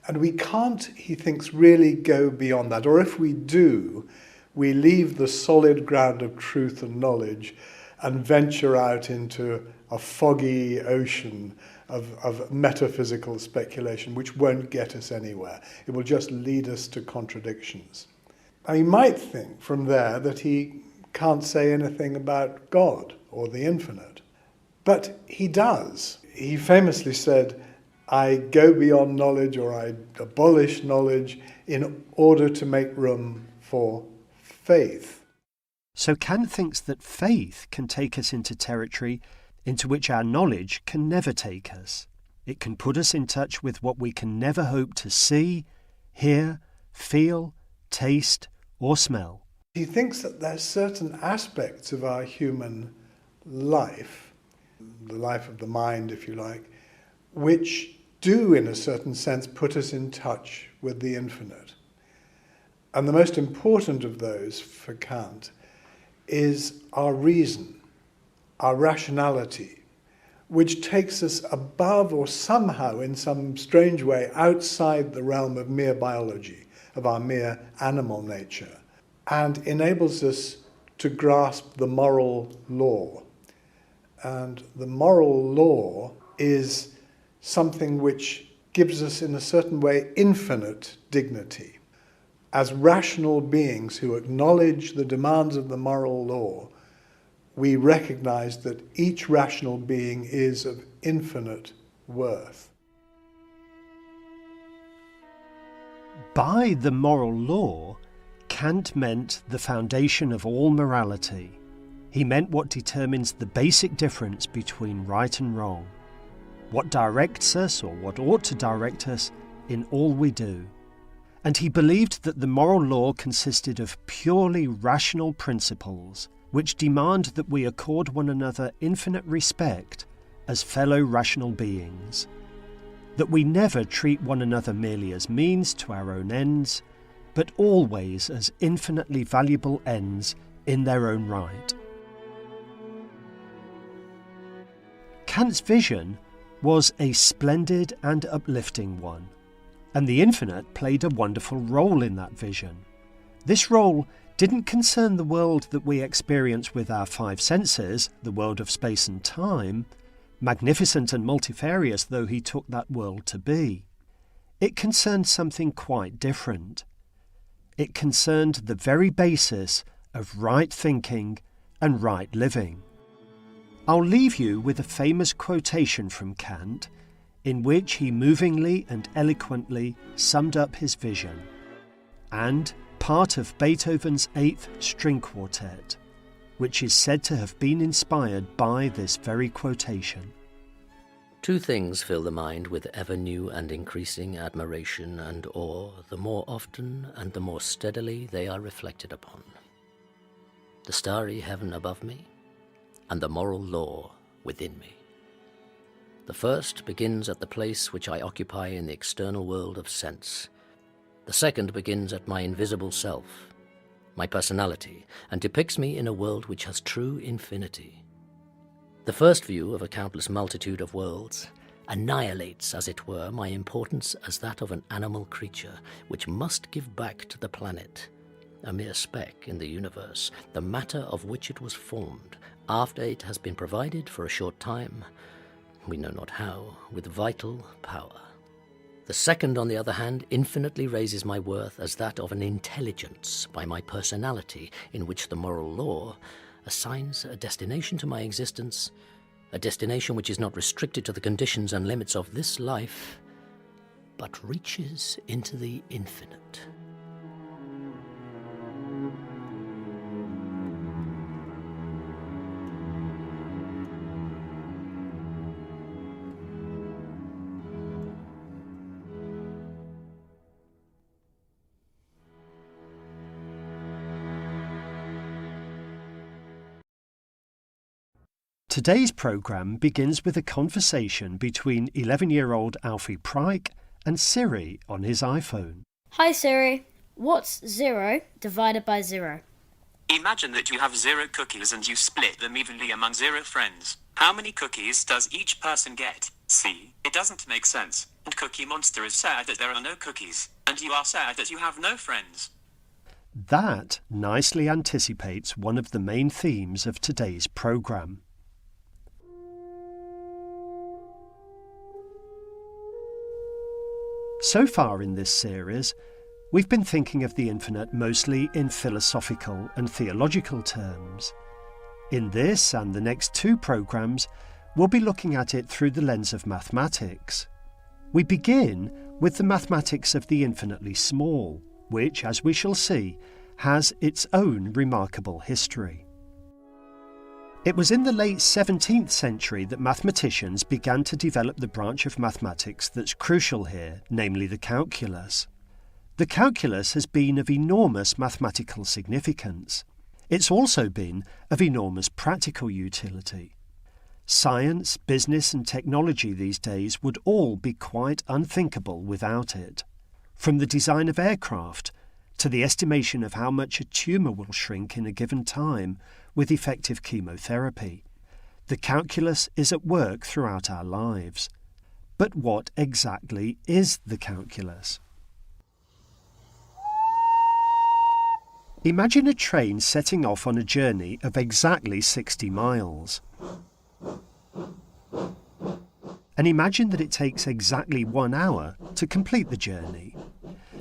S7: And we can't, he thinks, really go beyond that. Or if we do, we leave the solid ground of truth and knowledge and venture out into a foggy ocean of metaphysical speculation, which won't get us anywhere. It will just lead us to contradictions. And you might think from there that he can't say anything about God or the infinite. But he does. he famously said, I go beyond knowledge, or I abolish knowledge in order to make room for faith.
S2: So Kant thinks that faith can take us into territory into which our knowledge can never take us. It can put us in touch with what we can never hope to see, hear, feel, taste, or smell.
S7: He thinks that there's certain aspects of our human life, the life of the mind, if you like, which do, in a certain sense, put us in touch with the infinite. And the most important of those, for Kant, is our reason, our rationality, which takes us above, or somehow in some strange way outside the realm of mere biology, of our mere animal nature, and enables us to grasp the moral law. And the moral law is something which gives us, in a certain way, infinite dignity. As rational beings who acknowledge the demands of the moral law, we recognize that each rational being is of infinite worth.
S2: By the moral law, Kant meant the foundation of all morality. He meant what determines the basic difference between right and wrong, what directs us, or what ought to direct us, in all we do. And he believed that the moral law consisted of purely rational principles which demand that we accord one another infinite respect as fellow rational beings, that we never treat one another merely as means to our own ends, but always as infinitely valuable ends in their own right. Kant's vision was a splendid and uplifting one, and the infinite played a wonderful role in that vision. This role didn't concern the world that we experience with our five senses, the world of space and time, magnificent and multifarious though he took that world to be. It concerned something quite different. It concerned the very basis of right thinking and right living. I'll leave you with a famous quotation from Kant, in which he movingly and eloquently summed up his vision, and part of Beethoven's 8th String Quartet, which is said to have been inspired by this very quotation.
S1: Two things fill the mind with ever new and increasing admiration and awe, the more often and the more steadily they are reflected upon: the starry heaven above me, and the moral law within me. The first begins at the place which I occupy in the external world of sense. The second begins at my invisible self, my personality, and depicts me in a world which has true infinity. The first view of a countless multitude of worlds annihilates, as it were, my importance as that of an animal creature, which must give back to the planet, a mere speck in the universe, the matter of which it was formed, after it has been provided for a short time, we know not how, with vital power. The second, on the other hand, infinitely raises my worth as that of an intelligence by my personality, in which the moral law assigns a destination to my existence, a destination which is not restricted to the conditions and limits of this life, but reaches into the infinite.
S2: Today's programme begins with a conversation between 11-year-old Alfie Pryke and Siri on his iPhone.
S9: Hi Siri, what's 0 divided by 0?
S10: Imagine that you have 0 cookies and you split them evenly among 0 friends. How many cookies does each person get? See, it doesn't make sense. And Cookie Monster is sad that there are no cookies, and you are sad that you have no friends.
S2: That nicely anticipates one of the main themes of today's programme. So far in this series, we've been thinking of the infinite mostly in philosophical and theological terms. In this and the next two programmes, we'll be looking at it through the lens of mathematics. We begin with the mathematics of the infinitely small, which, as we shall see, has its own remarkable history. It was in the late 17th century that mathematicians began to develop the branch of mathematics that's crucial here, namely the calculus. The calculus has been of enormous mathematical significance. It's also been of enormous practical utility. Science, business and technology these days would all be quite unthinkable without it. From the design of aircraft to the estimation of how much a tumour will shrink in a given time with effective chemotherapy, the calculus is at work throughout our lives. But what exactly is the calculus? Imagine a train setting off on a journey of exactly 60 miles. And imagine that it takes exactly 1 hour to complete the journey.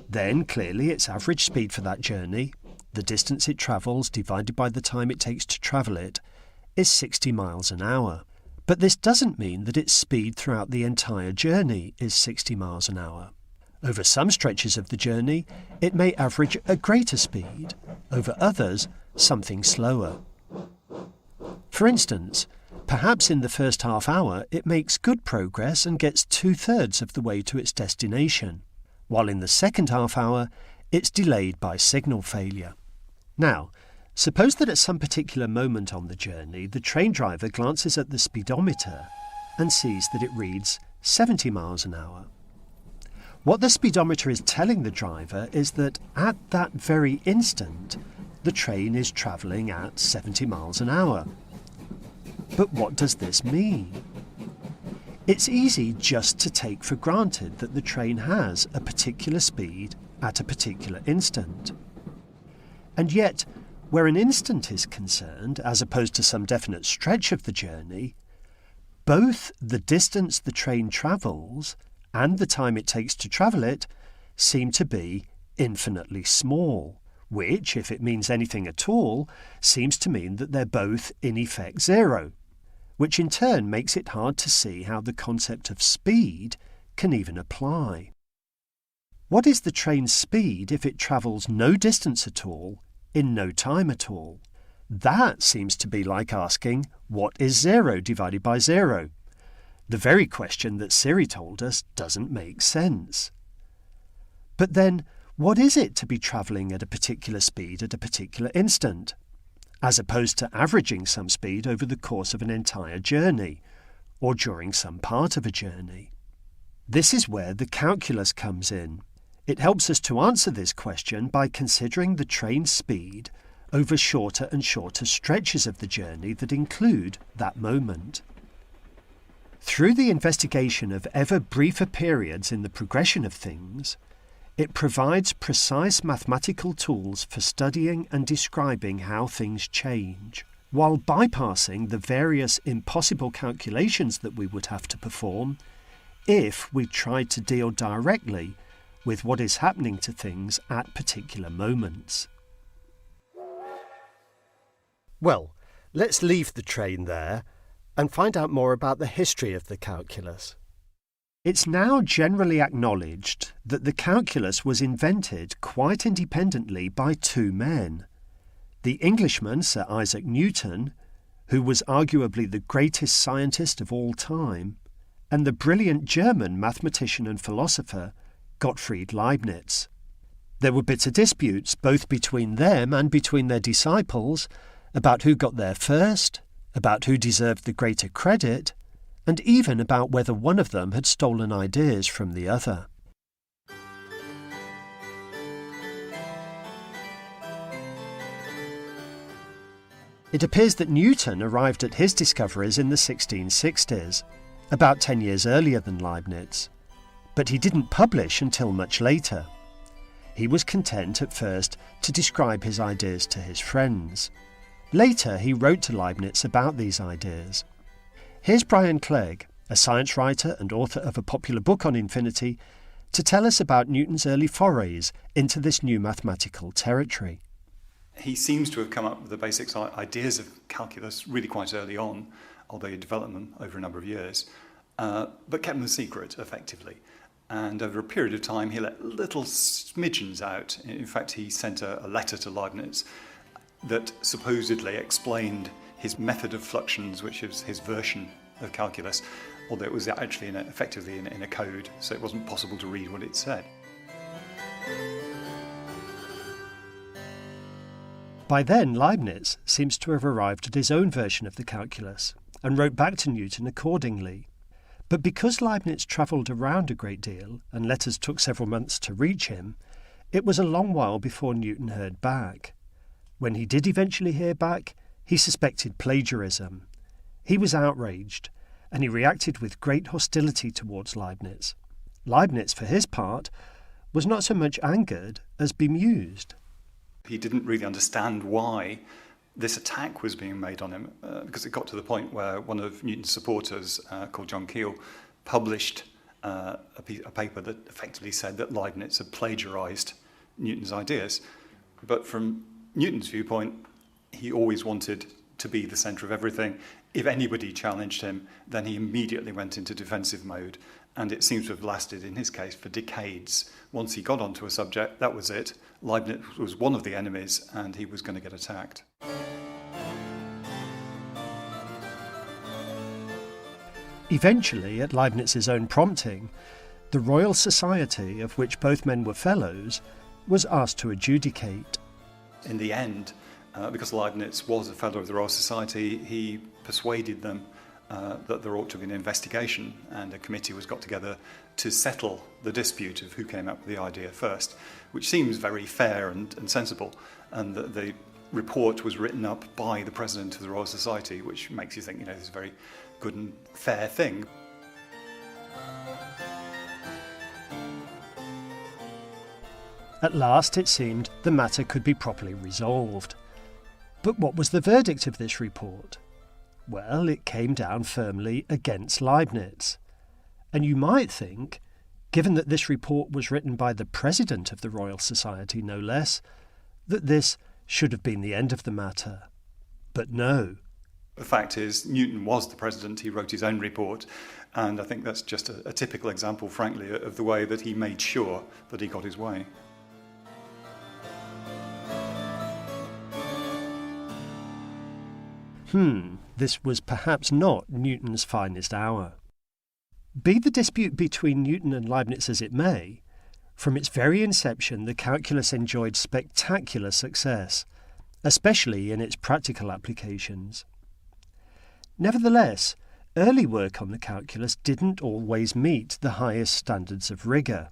S2: Then, clearly, its average speed for that journey, the distance it travels divided by the time it takes to travel it, is 60 miles an hour. But this doesn't mean that its speed throughout the entire journey is 60 miles an hour. Over some stretches of the journey, it may average a greater speed, over others, something slower. For instance, perhaps in the first half hour it makes good progress and gets 2/3 of the way to its destination, while in the second half hour it's delayed by signal failure. Now, suppose that at some particular moment on the journey the train driver glances at the speedometer and sees that it reads 70 miles an hour. What the speedometer is telling the driver is that at that very instant the train is travelling at 70 miles an hour. But what does this mean? It's easy just to take for granted that the train has a particular speed at a particular instant. And yet, where an instant is concerned, as opposed to some definite stretch of the journey, both the distance the train travels and the time it takes to travel it seem to be infinitely small, which, if it means anything at all, seems to mean that they're both in effect zero, which in turn makes it hard to see how the concept of speed can even apply. What is the train's speed if it travels no distance at all, in no time at all? That seems to be like asking, what is 0 divided by 0? The very question that Siri told us doesn't make sense. But then, what is it to be travelling at a particular speed at a particular instant, as opposed to averaging some speed over the course of an entire journey, or during some part of a journey? This is where the calculus comes in. It helps us to answer this question by considering the train's speed over shorter and shorter stretches of the journey that include that moment. Through the investigation of ever briefer periods in the progression of things, it provides precise mathematical tools for studying and describing how things change, while bypassing the various impossible calculations that we would have to perform if we tried to deal directly with what is happening to things at particular moments. Well, let's leave the train there and find out more about the history of the calculus. It's now generally acknowledged that the calculus was invented quite independently by two men. The Englishman Sir Isaac Newton, who was arguably the greatest scientist of all time, and the brilliant German mathematician and philosopher Gottfried Leibniz. There were bitter disputes both between them and between their disciples about who got there first, about who deserved the greater credit, and even about whether one of them had stolen ideas from the other. It appears that Newton arrived at his discoveries in the 1660s, about 10 years earlier than Leibniz, but he didn't publish until much later. He was content at first to describe his ideas to his friends. Later he wrote to Leibniz about these ideas. Here's Brian Clegg, a science writer and author of a popular book on infinity, to tell us about Newton's early forays into this new mathematical territory.
S11: He seems to have come up with the basic ideas of calculus really quite early on, although he developed them over a number of years, but kept them a secret, effectively. And over a period of time, he let little smidgens out. In fact, he sent a letter to Leibniz that supposedly explained his method of fluxions, which is his version of calculus, although it was actually effectively in a code, so it wasn't possible to read what it said.
S2: By then, Leibniz seems to have arrived at his own version of the calculus and wrote back to Newton accordingly. But because Leibniz travelled around a great deal and letters took several months to reach him, it was a long while before Newton heard back. When he did eventually hear back, he suspected plagiarism. He was outraged, and he reacted with great hostility towards Leibniz. Leibniz, for his part, was not so much angered as bemused.
S11: He didn't really understand why this attack was being made on him, because it got to the point where one of Newton's supporters, called John Keill, published a paper that effectively said that Leibniz had plagiarized Newton's ideas. But from Newton's viewpoint, he always wanted to be the centre of everything. If anybody challenged him, then he immediately went into defensive mode, and it seems to have lasted, in his case, for decades. Once he got onto a subject, that was it. Leibniz was one of the enemies, and he was going to get attacked.
S2: Eventually, at Leibniz's own prompting, the Royal Society, of which both men were fellows, was asked to adjudicate.
S11: In the end, because Leibniz was a fellow of the Royal Society, he persuaded them that there ought to be an investigation, and a committee was got together to settle the dispute of who came up with the idea first, which seems very fair and sensible, and the report was written up by the president of the Royal Society, which makes you think, this is a very good and fair thing.
S2: At last, it seemed, the matter could be properly resolved. But what was the verdict of this report? Well, it came down firmly against Leibniz. And you might think, given that this report was written by the president of the Royal Society, no less, that this should have been the end of the matter. But no.
S11: The fact is, Newton was the president, he wrote his own report, and I think that's just a typical example, frankly, of the way that he made sure that he got his way.
S2: This was perhaps not Newton's finest hour. Be the dispute between Newton and Leibniz as it may, from its very inception the calculus enjoyed spectacular success, especially in its practical applications. Nevertheless, early work on the calculus didn't always meet the highest standards of rigour.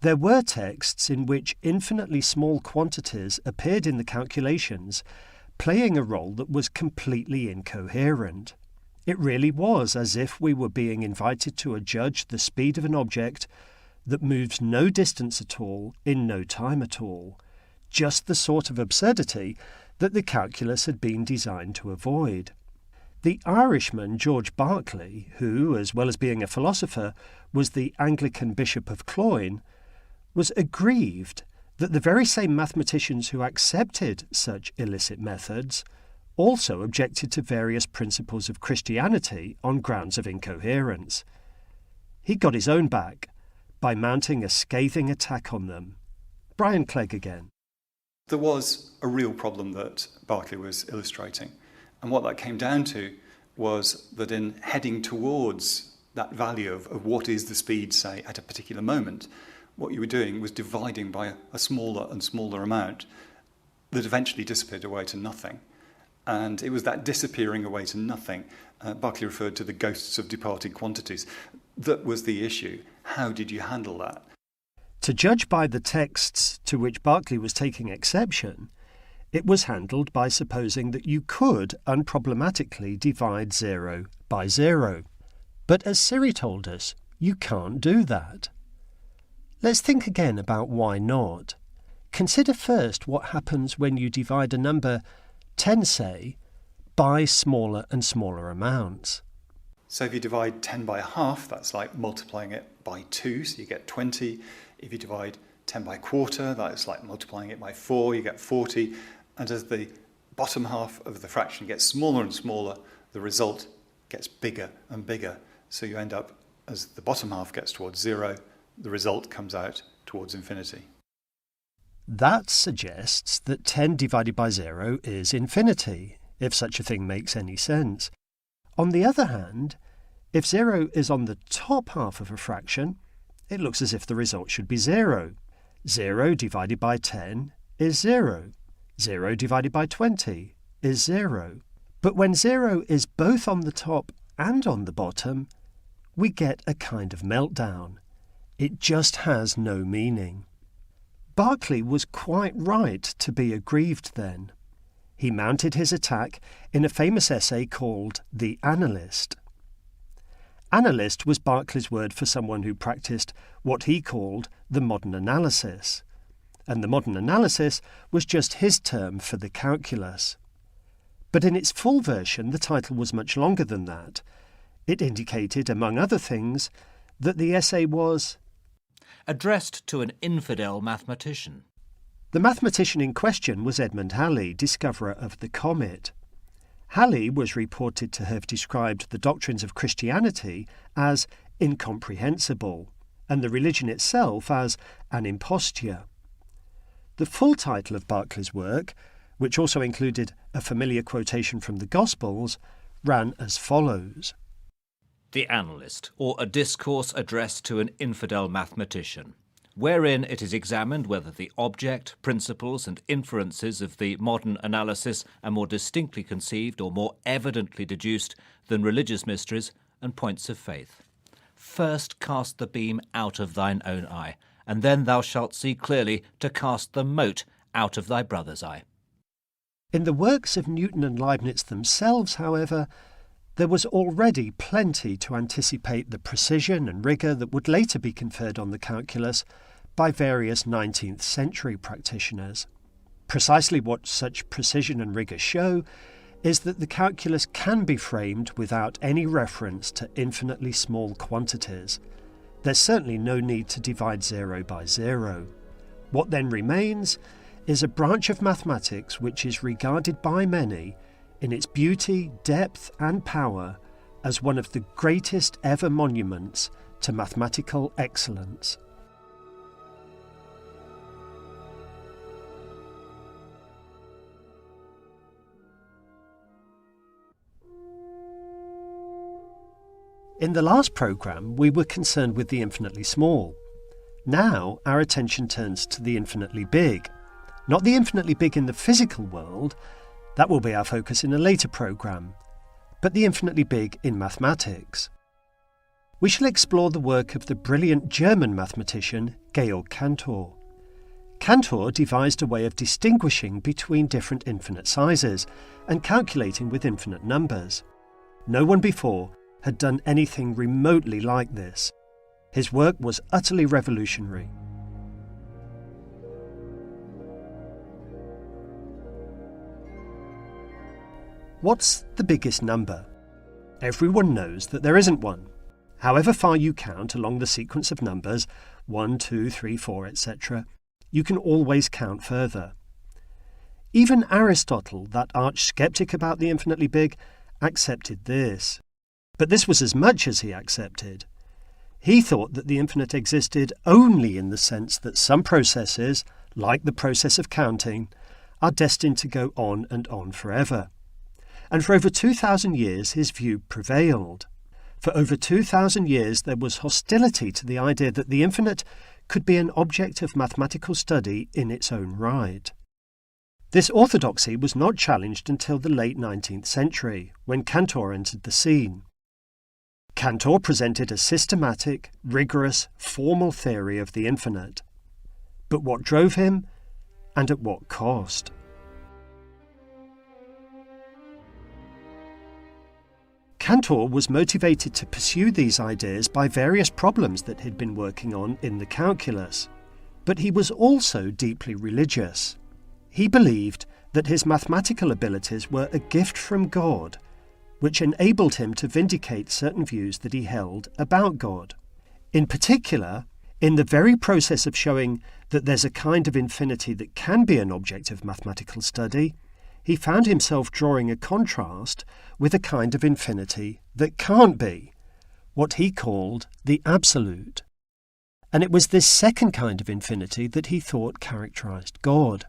S2: There were texts in which infinitely small quantities appeared in the calculations, playing a role that was completely incoherent. It really was as if we were being invited to adjudge the speed of an object that moves no distance at all in no time at all, just the sort of absurdity that the calculus had been designed to avoid. The Irishman George Berkeley, who, as well as being a philosopher, was the Anglican Bishop of Cloyne, was aggrieved that the very same mathematicians who accepted such illicit methods also objected to various principles of Christianity on grounds of incoherence. He got his own back by mounting a scathing attack on them. Brian Clegg again.
S11: There was a real problem that Berkeley was illustrating, and what that came down to was that in heading towards that value of what is the speed, say, at a particular moment, what you were doing was dividing by a smaller and smaller amount that eventually disappeared away to nothing. And it was that disappearing away to nothing, Berkeley referred to the ghosts of departed quantities, that was the issue. How did you handle that?
S2: To judge by the texts to which Berkeley was taking exception, it was handled by supposing that you could unproblematically divide 0 by 0. But as Siri told us, you can't do that. Let's think again about why not. Consider first what happens when you divide a number, 10 say, by smaller and smaller amounts.
S11: So if you divide 10 by half, that's like multiplying it by 2, so you get 20. If you divide 10 by a quarter, that's like multiplying it by 4, you get 40. And as the bottom half of the fraction gets smaller and smaller, the result gets bigger and bigger. So you end up, as the bottom half gets towards 0, the result comes out towards infinity.
S2: That suggests that 10 divided by 0 is infinity, if such a thing makes any sense. On the other hand, if 0 is on the top half of a fraction, it looks as if the result should be 0. 0 divided by 10 is 0. 0 divided by 20 is 0. But when 0 is both on the top and on the bottom, we get a kind of meltdown. It just has no meaning. Berkeley was quite right to be aggrieved then. He mounted his attack in a famous essay called The Analyst. Analyst was Berkeley's word for someone who practiced what he called the modern analysis, and the modern analysis was just his term for the calculus. But in its full version, the title was much longer than that. It indicated, among other things, that the essay was
S8: addressed to an infidel mathematician.
S2: The mathematician in question was Edmund Halley, discoverer of the comet. Halley was reported to have described the doctrines of Christianity as incomprehensible, and the religion itself as an imposture. The full title of Berkeley's work, which also included a familiar quotation from the Gospels, ran as follows.
S8: The Analyst, or a discourse addressed to an infidel mathematician, wherein it is examined whether the object, principles, and inferences of the modern analysis are more distinctly conceived or more evidently deduced than religious mysteries and points of faith. First cast the beam out of thine own eye, and then thou shalt see clearly to cast the mote out of thy brother's eye.
S2: In the works of Newton and Leibniz themselves, however, there was already plenty to anticipate the precision and rigour that would later be conferred on the calculus by various 19th century practitioners. Precisely what such precision and rigour show is that the calculus can be framed without any reference to infinitely small quantities. There's certainly no need to divide 0 by 0. What then remains is a branch of mathematics which is regarded by many in its beauty, depth and power as one of the greatest ever monuments to mathematical excellence. In the last programme, we were concerned with the infinitely small. Now our attention turns to the infinitely big. Not the infinitely big in the physical world, that will be our focus in a later programme, but the infinitely big in mathematics. We shall explore the work of the brilliant German mathematician Georg Cantor. Cantor devised a way of distinguishing between different infinite sizes and calculating with infinite numbers. No one before had done anything remotely like this. His work was utterly revolutionary. What's the biggest number? Everyone knows that there isn't one. However far you count along the sequence of numbers, 1, 2, 3, 4, etc., you can always count further. Even Aristotle, that arch-skeptic about the infinitely big, accepted this. But this was as much as he accepted. He thought that the infinite existed only in the sense that some processes, like the process of counting, are destined to go on and on forever. And for over 2,000 years his view prevailed. For over 2,000 years there was hostility to the idea that the infinite could be an object of mathematical study in its own right. This orthodoxy was not challenged until the late 19th century, when Cantor entered the scene. Cantor presented a systematic, rigorous, formal theory of the infinite. But what drove him, and at what cost? Cantor was motivated to pursue these ideas by various problems that he'd been working on in the calculus. But he was also deeply religious. He believed that his mathematical abilities were a gift from God, which enabled him to vindicate certain views that he held about God. In particular, in the very process of showing that there's a kind of infinity that can be an object of mathematical study, he found himself drawing a contrast with a kind of infinity that can't be, what he called the absolute. And it was this second kind of infinity that he thought characterized God.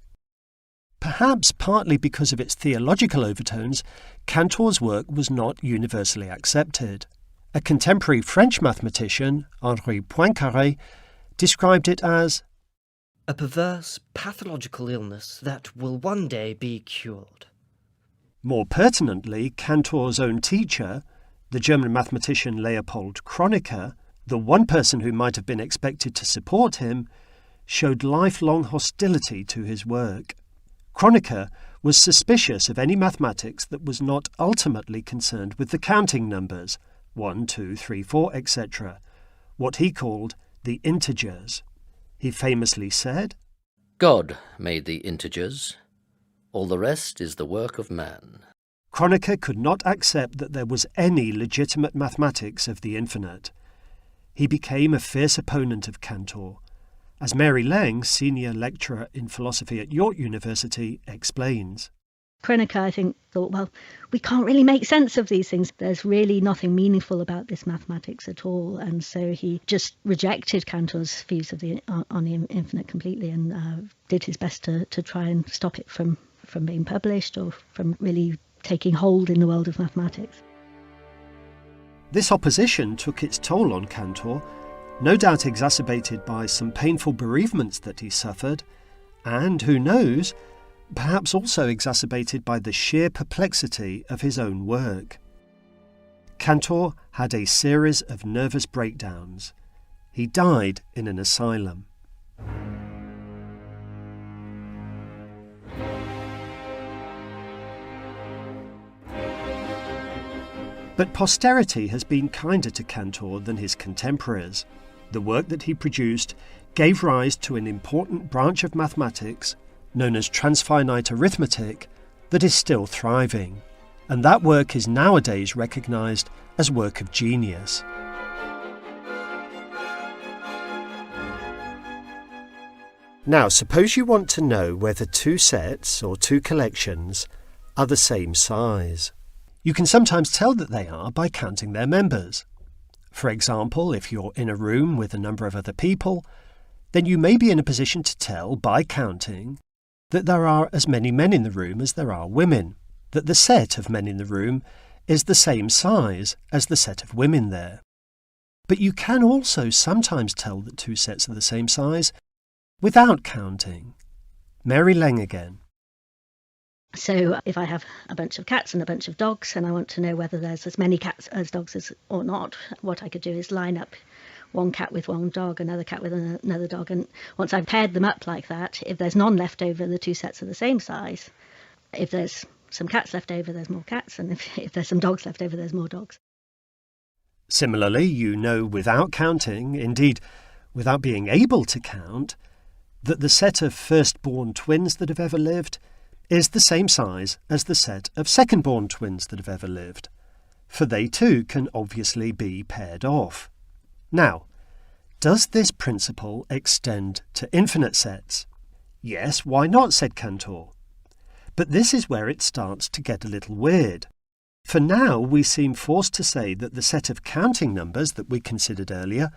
S2: Perhaps partly because of its theological overtones, Cantor's work was not universally accepted. A contemporary French mathematician, Henri Poincaré, described it as
S12: a perverse, pathological illness that will one day be cured.
S2: More pertinently, Cantor's own teacher, the German mathematician Leopold Kronecker, the one person who might have been expected to support him, showed lifelong hostility to his work. Kronecker was suspicious of any mathematics that was not ultimately concerned with the counting numbers, 1, 2, 3, 4, etc., what he called the integers. He famously said,
S1: God made the integers. All the rest is the work of man.
S2: Kronecker could not accept that there was any legitimate mathematics of the infinite. He became a fierce opponent of Cantor, as Mary Leng, senior lecturer in philosophy at York University, explains.
S13: Kronecker, I think, thought, well, we can't really make sense of these things. There's really nothing meaningful about this mathematics at all. And so he just rejected Cantor's views of on the infinite completely and did his best to try and stop it from being published or from really taking hold in the world of mathematics.
S2: This opposition took its toll on Cantor, no doubt exacerbated by some painful bereavements that he suffered, and, who knows, perhaps also exacerbated by the sheer perplexity of his own work. Cantor had a series of nervous breakdowns. He died in an asylum. But posterity has been kinder to Cantor than his contemporaries. The work that he produced gave rise to an important branch of mathematics known as transfinite arithmetic that is still thriving, and that work is nowadays recognised as work of genius. Now, suppose you want to know whether two sets or two collections are the same size. You can sometimes tell that they are by counting their members. For example, if you're in a room with a number of other people, then you may be in a position to tell by counting that there are as many men in the room as there are women, that the set of men in the room is the same size as the set of women there. But you can also sometimes tell that two sets are the same size without counting. Mary Leng again.
S13: So if I have a bunch of cats and a bunch of dogs and I want to know whether there's as many cats as dogs as or not, what I could do is line up one cat with one dog, another cat with another dog, and once I've paired them up like that, if there's none left over, the two sets are the same size. If there's some cats left over, there's more cats, and if there's some dogs left over, there's more dogs.
S2: Similarly, you know without counting, indeed without being able to count, that the set of firstborn twins that have ever lived is the same size as the set of second-born twins that have ever lived, for they too can obviously be paired off. Now, does this principle extend to infinite sets? Yes, why not, said Cantor. But this is where it starts to get a little weird. For now, we seem forced to say that the set of counting numbers that we considered earlier,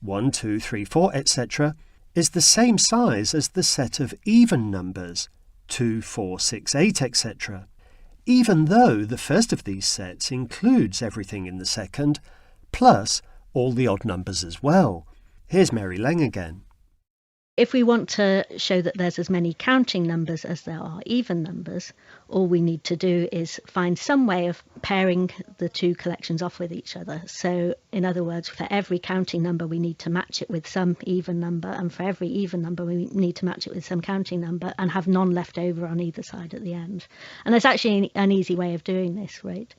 S2: 1, 2, 3, 4, etc., is the same size as the set of even numbers, 2, 4, 6, 8, etc., even though the first of these sets includes everything in the second, plus all the odd numbers as well. Here's Mary Leng again.
S13: If we want to show that there's as many counting numbers as there are even numbers, all we need to do is find some way of pairing the two collections off with each other. So, in other words, for every counting number, we need to match it with some even number, and for every even number, we need to match it with some counting number and have none left over on either side at the end. And there's actually an easy way of doing this, right?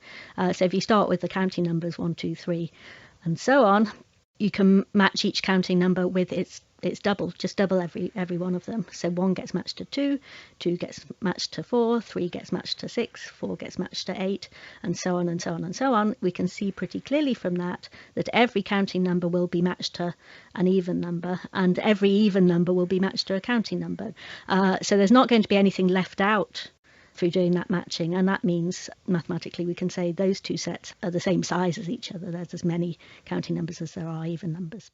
S13: So if you start with the counting numbers 1, 2, 3, and so on, you can match each counting number with its double, just double every one of them. So 1 gets matched to 2, 2 gets matched to 4, 3 gets matched to 6, 4 gets matched to 8, and so on and so on and so on. We can see pretty clearly from that every counting number will be matched to an even number, and every even number will be matched to a counting number. So there's not going to be anything left out through doing that matching, and that means mathematically we can say those two sets are the same size as each other. There's as many counting numbers as there are even numbers.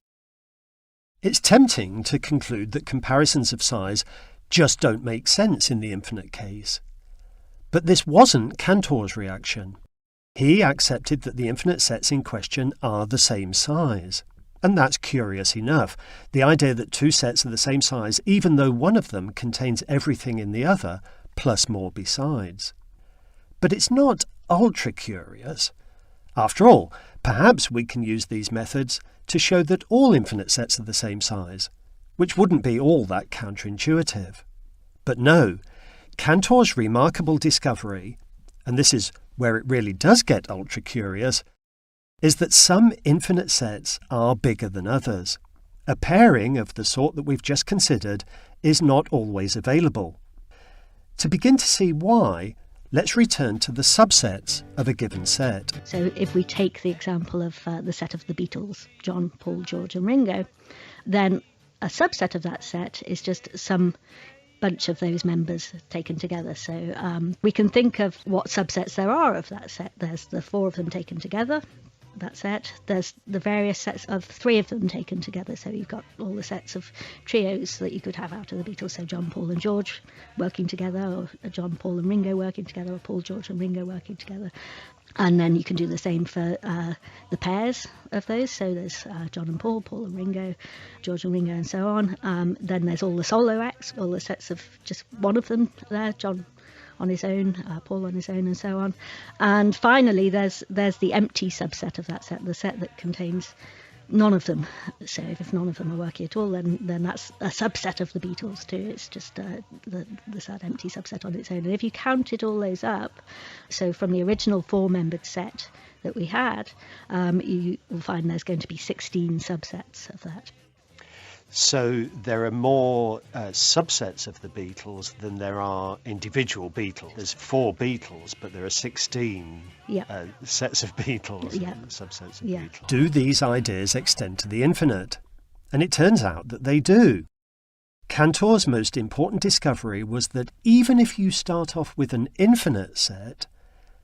S2: It's tempting to conclude that comparisons of size just don't make sense in the infinite case. But this wasn't Cantor's reaction. He accepted that the infinite sets in question are the same size. And that's curious enough. The idea that two sets are the same size, even though one of them contains everything in the other, plus more besides. But it's not ultra curious. After all, perhaps we can use these methods to show that all infinite sets are the same size, which wouldn't be all that counterintuitive. But no, Cantor's remarkable discovery, and this is where it really does get ultra curious, is that some infinite sets are bigger than others. A pairing of the sort that we've just considered is not always available. To begin to see why, let's return to the subsets of a given set.
S13: So if we take the example of the set of the Beatles, John, Paul, George and Ringo, then a subset of that set is just some bunch of those members taken together. So we can think of what subsets there are of that set. There's the four of them taken together, that set. There's the various sets of three of them taken together. So you've got all the sets of trios that you could have out of the Beatles. So John, Paul and George working together, or John, Paul and Ringo working together, or Paul, George and Ringo working together. And then you can do the same for the pairs of those. So there's John and Paul, Paul and Ringo, George and Ringo, and so on. Then there's all the solo acts, all the sets of just one of them there, John on his own, Paul on his own, and so on. And finally, there's the empty subset of that set, the set that contains none of them. So if none of them are working at all, then that's a subset of the Beatles too. It's just the sad empty subset on its own. And if you counted all those up, so from the original four-membered set that we had, you will find there's going to be 16 subsets of that.
S2: So there are more subsets of the Beatles than there are individual Beatles. There's 4 Beatles, but there are 16 sets of Beatles, and subsets of Beatles. Do these ideas extend to the infinite? And it turns out that they do. Cantor's most important discovery was that even if you start off with an infinite set,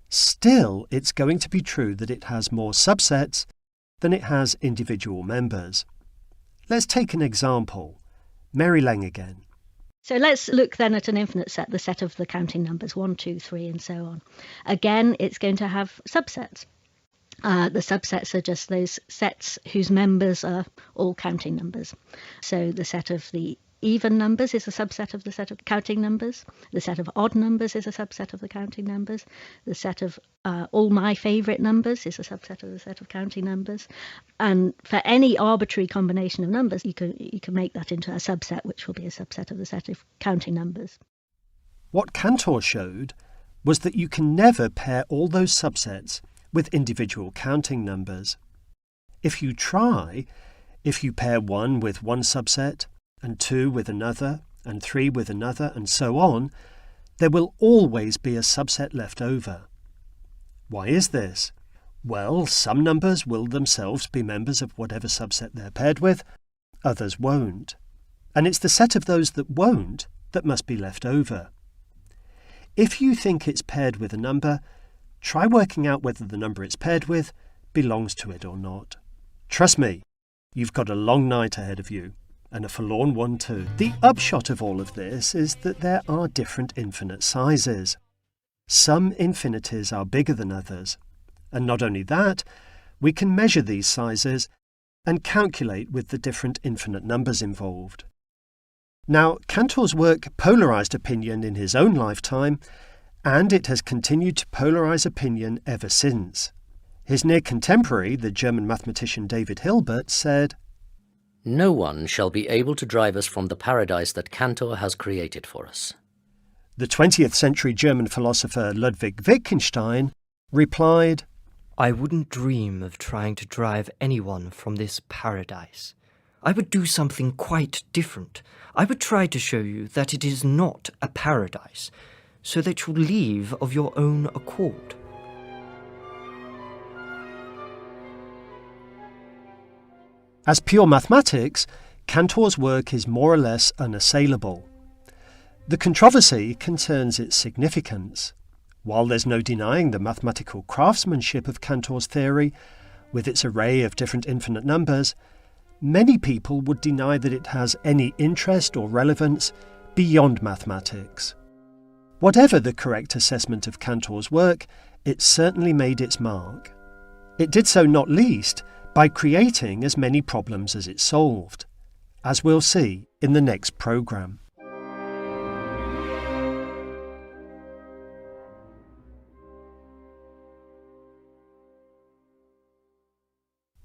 S2: still it's going to be true that it has more subsets than it has individual members. Let's take an example. Mary Lang again.
S13: So let's look then at an infinite set, the set of the counting numbers 1, 2, 3 and so on. Again, it's going to have subsets. The subsets are just those sets whose members are all counting numbers. So the set of the even numbers is a subset of the set of counting numbers. The set of odd numbers is a subset of the counting numbers. The set of all my favourite numbers is a subset of the set of counting numbers. And for any arbitrary combination of numbers, you can make that into a subset, which will be a subset of the set of counting numbers.
S2: What Cantor showed was that you can never pair all those subsets with individual counting numbers. If you try, if you pair 1 with one subset, and 2 with another, and 3 with another, and so on, there will always be a subset left over. Why is this? Well, some numbers will themselves be members of whatever subset they're paired with, others won't. And it's the set of those that won't that must be left over. If you think it's paired with a number, try working out whether the number it's paired with belongs to it or not. Trust me, you've got a long night ahead of you. And a forlorn one too. The upshot of all of this is that there are different infinite sizes. Some infinities are bigger than others. And not only that, we can measure these sizes and calculate with the different infinite numbers involved. Now, Cantor's work polarised opinion in his own lifetime, and it has continued to polarise opinion ever since. His near contemporary, the German mathematician David Hilbert, said,
S1: "No one shall be able to drive us from the paradise that Cantor has created for us."
S2: The 20th century German philosopher Ludwig Wittgenstein replied,
S12: "I wouldn't dream of trying to drive anyone from this paradise. I would do something quite different. I would try to show you that it is not a paradise, so that you'll leave of your own accord."
S2: As pure mathematics, Cantor's work is more or less unassailable. The controversy concerns its significance. While there's no denying the mathematical craftsmanship of Cantor's theory, with its array of different infinite numbers, many people would deny that it has any interest or relevance beyond mathematics. Whatever the correct assessment of Cantor's work, it certainly made its mark. It did so not least by creating as many problems as it solved, as we'll see in the next programme.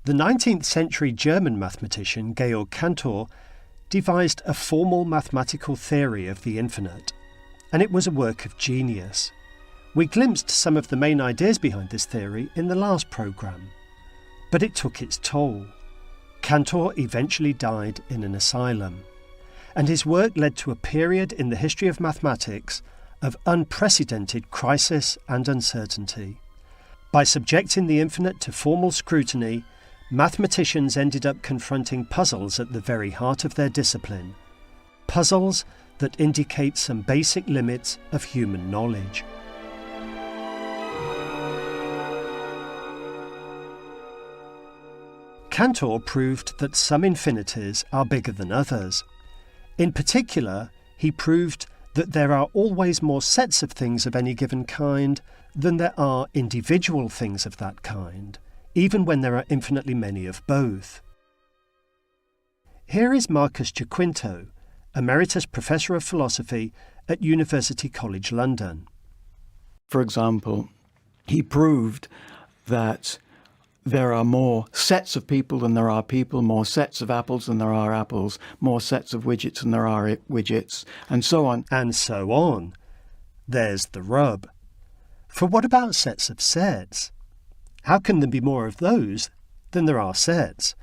S2: The 19th century German mathematician Georg Cantor devised a formal mathematical theory of the infinite, and it was a work of genius. We glimpsed some of the main ideas behind this theory in the last programme, but it took its toll. Cantor eventually died in an asylum, and his work led to a period in the history of mathematics of unprecedented crisis and uncertainty. By subjecting the infinite to formal scrutiny, mathematicians ended up confronting puzzles at the very heart of their discipline, puzzles that indicate some basic limits of human knowledge. Cantor proved that some infinities are bigger than others. In particular, he proved that there are always more sets of things of any given kind than there are individual things of that kind, even when there are infinitely many of both. Here is Marcus Jaquinto, Emeritus Professor of Philosophy at University College London.
S3: For example, he proved that there are more sets of people than there are people, more sets of apples than there are apples, more sets of widgets than there are widgets, and so on.
S2: And so on. There's the rub. For what about sets of sets? How can there be more of those than there are sets?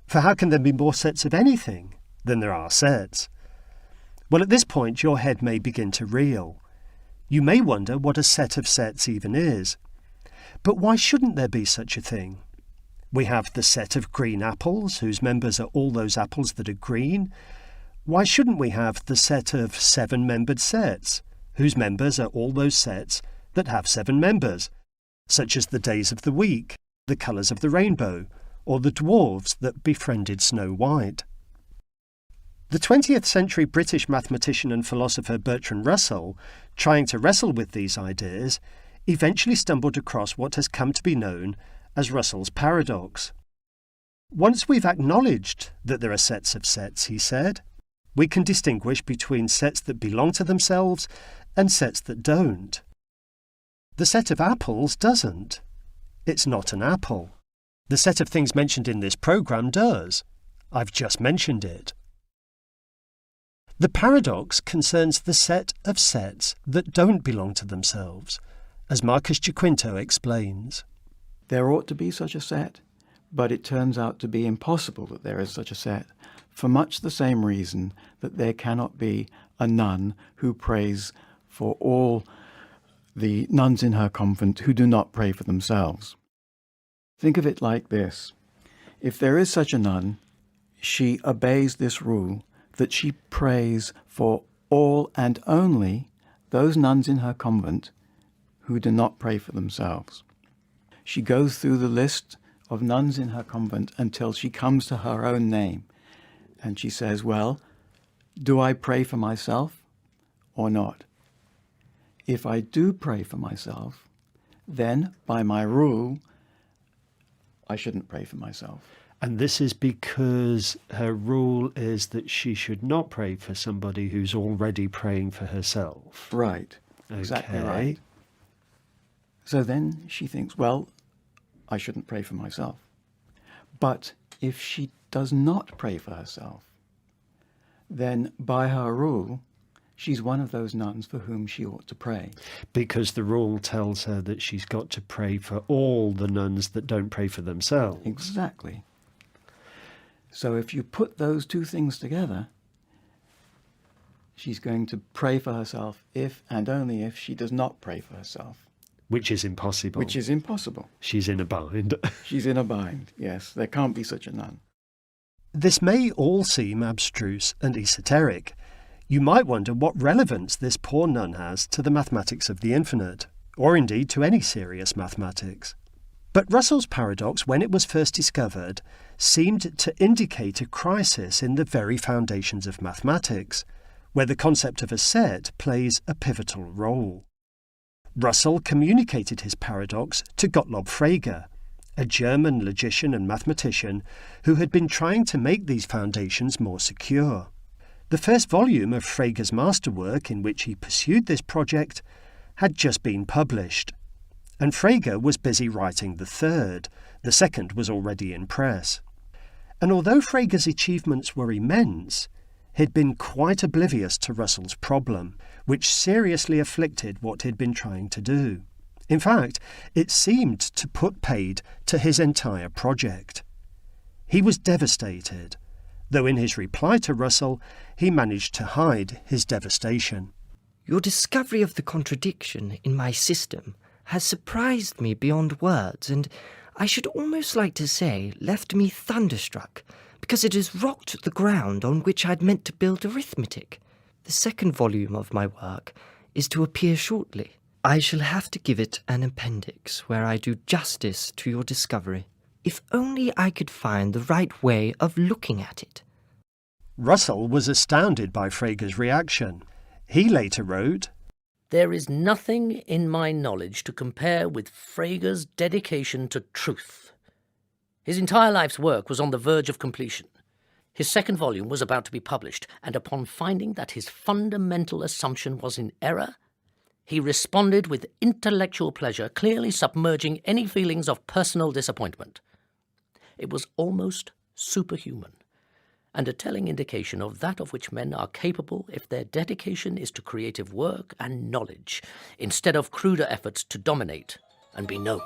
S2: For how can there be more sets of anything than there are sets? Well, at this point your head may begin to reel. You may wonder what a set of sets even is. But why shouldn't there be such a thing? We have the set of green apples, whose members are all those apples that are green. Why shouldn't we have the set of 7-membered sets, whose members are all those sets that have 7 members, such as the days of the week, the colours of the rainbow, or the dwarves that befriended Snow White? The 20th century British mathematician and philosopher Bertrand Russell, trying to wrestle with these ideas, eventually stumbled across what has come to be known as Russell's paradox. Once we've acknowledged that there are sets of sets, he said, we can distinguish between sets that belong to themselves and sets that don't. The set of apples doesn't. It's not an apple. The set of things mentioned in this programme does. I've just mentioned it. The paradox concerns the set of sets that don't belong to themselves, as Marcus Jaquinto explains.
S3: There ought to be such a set, but it turns out to be impossible that there is such a set, for much the same reason that there cannot be a nun who prays for all the nuns in her convent who do not pray for themselves. Think of it like this. If there is such a nun, she obeys this rule that she prays for all and only those nuns in her convent who do not pray for themselves. She goes through the list of nuns in her convent until she comes to her own name, and she says, well, do I pray for myself or not? If I do pray for myself, then, by my rule, I shouldn't pray for myself.
S2: And this is because her rule is that she should not pray for somebody who's already praying for herself.
S3: Right.
S2: Okay.
S3: Exactly right. So then she thinks, well, I shouldn't pray for myself. But if she does not pray for herself, then by her rule, she's one of those nuns for whom she ought to pray.
S2: Because the rule tells her that she's got to pray for all the nuns that don't pray for themselves.
S3: Exactly. So if you put those two things together, she's going to pray for herself if and only if she does not pray for herself.
S2: Which is impossible.
S3: Which is impossible.
S2: She's in a bind.
S3: She's in a bind, yes. There can't be such a nun.
S2: This may all seem abstruse and esoteric, You might wonder what relevance this poor nun has to the mathematics of the infinite, or indeed to any serious mathematics. But Russell's paradox, when it was first discovered, seemed to indicate a crisis in the very foundations of mathematics, where the concept of a set plays a pivotal role. Russell communicated his paradox to Gottlob Frege, a German logician and mathematician who had been trying to make these foundations more secure. The first volume of Frege's masterwork, in which he pursued this project, had just been published, and Frege was busy writing the third. The second was already in press. And although Frege's achievements were immense, he'd been quite oblivious to Russell's problem, which seriously afflicted what he'd been trying to do. In fact, it seemed to put paid to his entire project. He was devastated, though in his reply to Russell, he managed to hide his devastation.
S12: Your discovery of the contradiction in my system has surprised me beyond words, and I should almost like to say left me thunderstruck, because it has rocked the ground on which I'd meant to build arithmetic. The second volume of my work is to appear shortly. I shall have to give it an appendix where I do justice to your discovery. If only I could find the right way of looking at it.
S2: Russell was astounded by Frege's reaction. He later wrote,
S1: "There is nothing in my knowledge to compare with Frege's dedication to truth. His entire life's work was on the verge of completion. His second volume was about to be published, and upon finding that his fundamental assumption was in error, he responded with intellectual pleasure, clearly submerging any feelings of personal disappointment. It was almost superhuman, and a telling indication of that of which men are capable if their dedication is to creative work and knowledge, instead of cruder efforts to dominate and be known."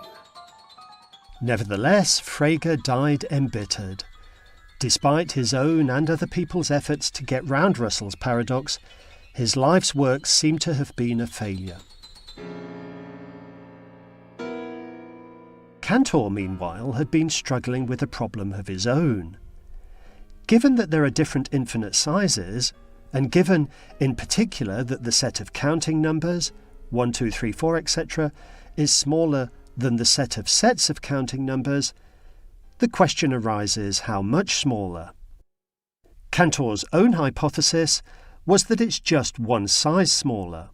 S2: Nevertheless, Frege died embittered. Despite his own and other people's efforts to get round Russell's paradox, his life's work seemed to have been a failure. Cantor, meanwhile, had been struggling with a problem of his own. Given that there are different infinite sizes, and given, in particular, that the set of counting numbers, 1, 2, 3, 4, etc., is smaller than the set of sets of counting numbers, the question arises how much smaller. Cantor's own hypothesis was that it's just one size smaller.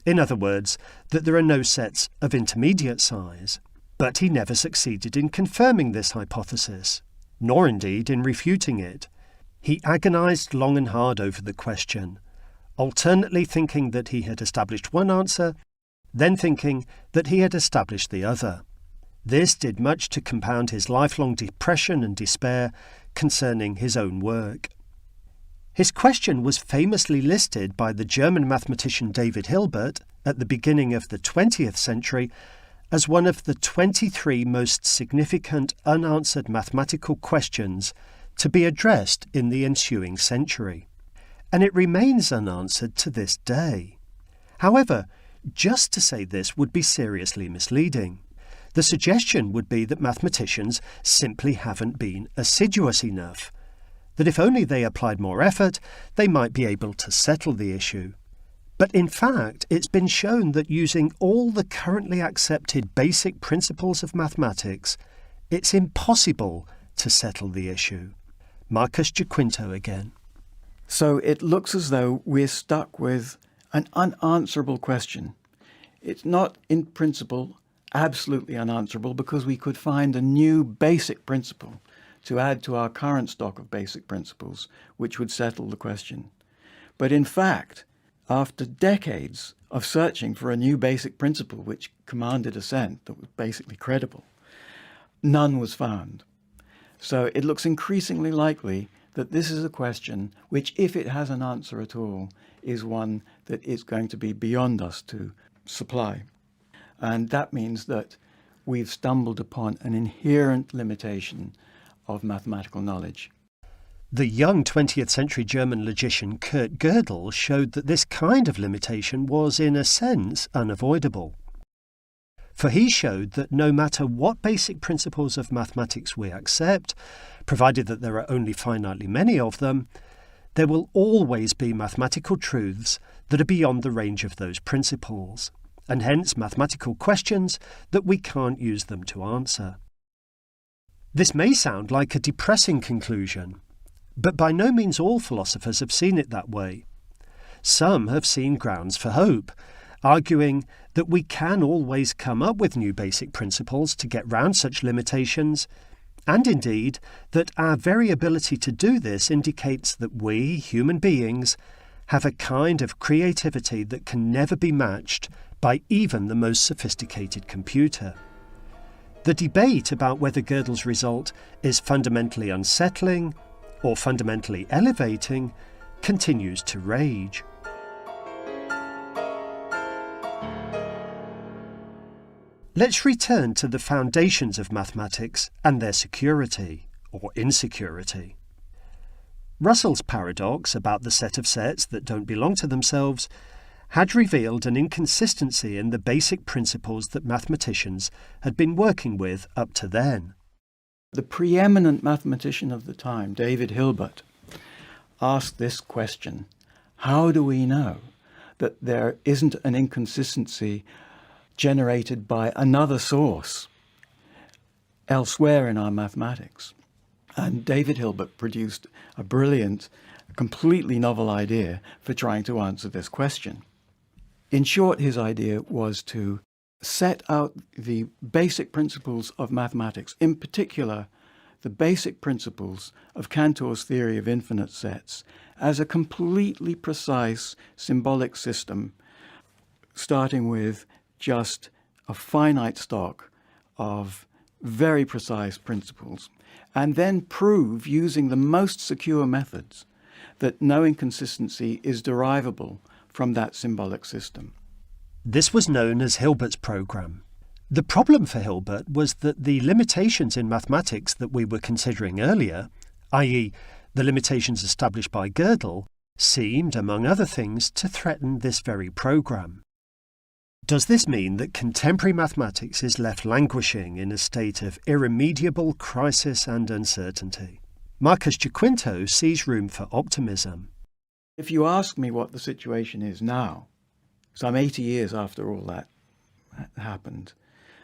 S2: In other words, that there are no sets of intermediate size. But he never succeeded in confirming this hypothesis, nor indeed in refuting it. He agonized long and hard over the question, alternately thinking that he had established one answer, then thinking that he had established the other. This did much to compound his lifelong depression and despair concerning his own work. His question was famously listed by the German mathematician David Hilbert at the beginning of the 20th century as one of the 23 most significant unanswered mathematical questions to be addressed in the ensuing century, and it remains unanswered to this day. However, just to say this would be seriously misleading. The suggestion would be that mathematicians simply haven't been assiduous enough, that if only they applied more effort, they might be able to settle the issue. But in fact, it's been shown that using all the currently accepted basic principles of mathematics, it's impossible to settle the issue. Marcus Jaquinto again.
S14: So it looks as though we're stuck with an unanswerable question. It's not, in principle, absolutely unanswerable because we could find a new basic principle to add to our current stock of basic principles, which would settle the question. But in fact, after decades of searching for a new basic principle which commanded assent, that was basically credible, none was found. So it looks increasingly likely that this is a question which, if it has an answer at all, is one that is going to be beyond us to supply. And that means that we've stumbled upon an inherent limitation of mathematical knowledge.
S2: The young 20th century German logician Kurt Gödel showed that this kind of limitation was, in a sense, unavoidable. For he showed that no matter what basic principles of mathematics we accept, provided that there are only finitely many of them, there will always be mathematical truths that are beyond the range of those principles, and hence mathematical questions that we can't use them to answer. This may sound like a depressing conclusion, but by no means all philosophers have seen it that way. Some have seen grounds for hope, arguing that we can always come up with new basic principles to get round such limitations, and indeed that our very ability to do this indicates that we, human beings, have a kind of creativity that can never be matched by even the most sophisticated computer. The debate about whether Gödel's result is fundamentally unsettling or fundamentally elevating continues to rage. Let's return to the foundations of mathematics and their security, or insecurity. Russell's paradox about the set of sets that don't belong to themselves had revealed an inconsistency in the basic principles that mathematicians had been working with up to then.
S14: The preeminent mathematician of the time, David Hilbert, asked this question: how do we know that there isn't an inconsistency generated by another source elsewhere in our mathematics? And David Hilbert produced a brilliant, completely novel idea for trying to answer this question. In short, his idea was to set out the basic principles of mathematics, in particular the basic principles of Cantor's theory of infinite sets, as a completely precise symbolic system, starting with just a finite stock of very precise principles, and then prove, using the most secure methods, that no inconsistency is derivable from that symbolic system.
S2: This was known as Hilbert's program. The problem for Hilbert was that the limitations in mathematics that we were considering earlier, i.e. the limitations established by Gödel, seemed, among other things, to threaten this very program. Does this mean that contemporary mathematics is left languishing in a state of irremediable crisis and uncertainty? Marcus Jaquinto sees room for optimism.
S14: If you ask me what the situation is now, some 80 years after all that happened,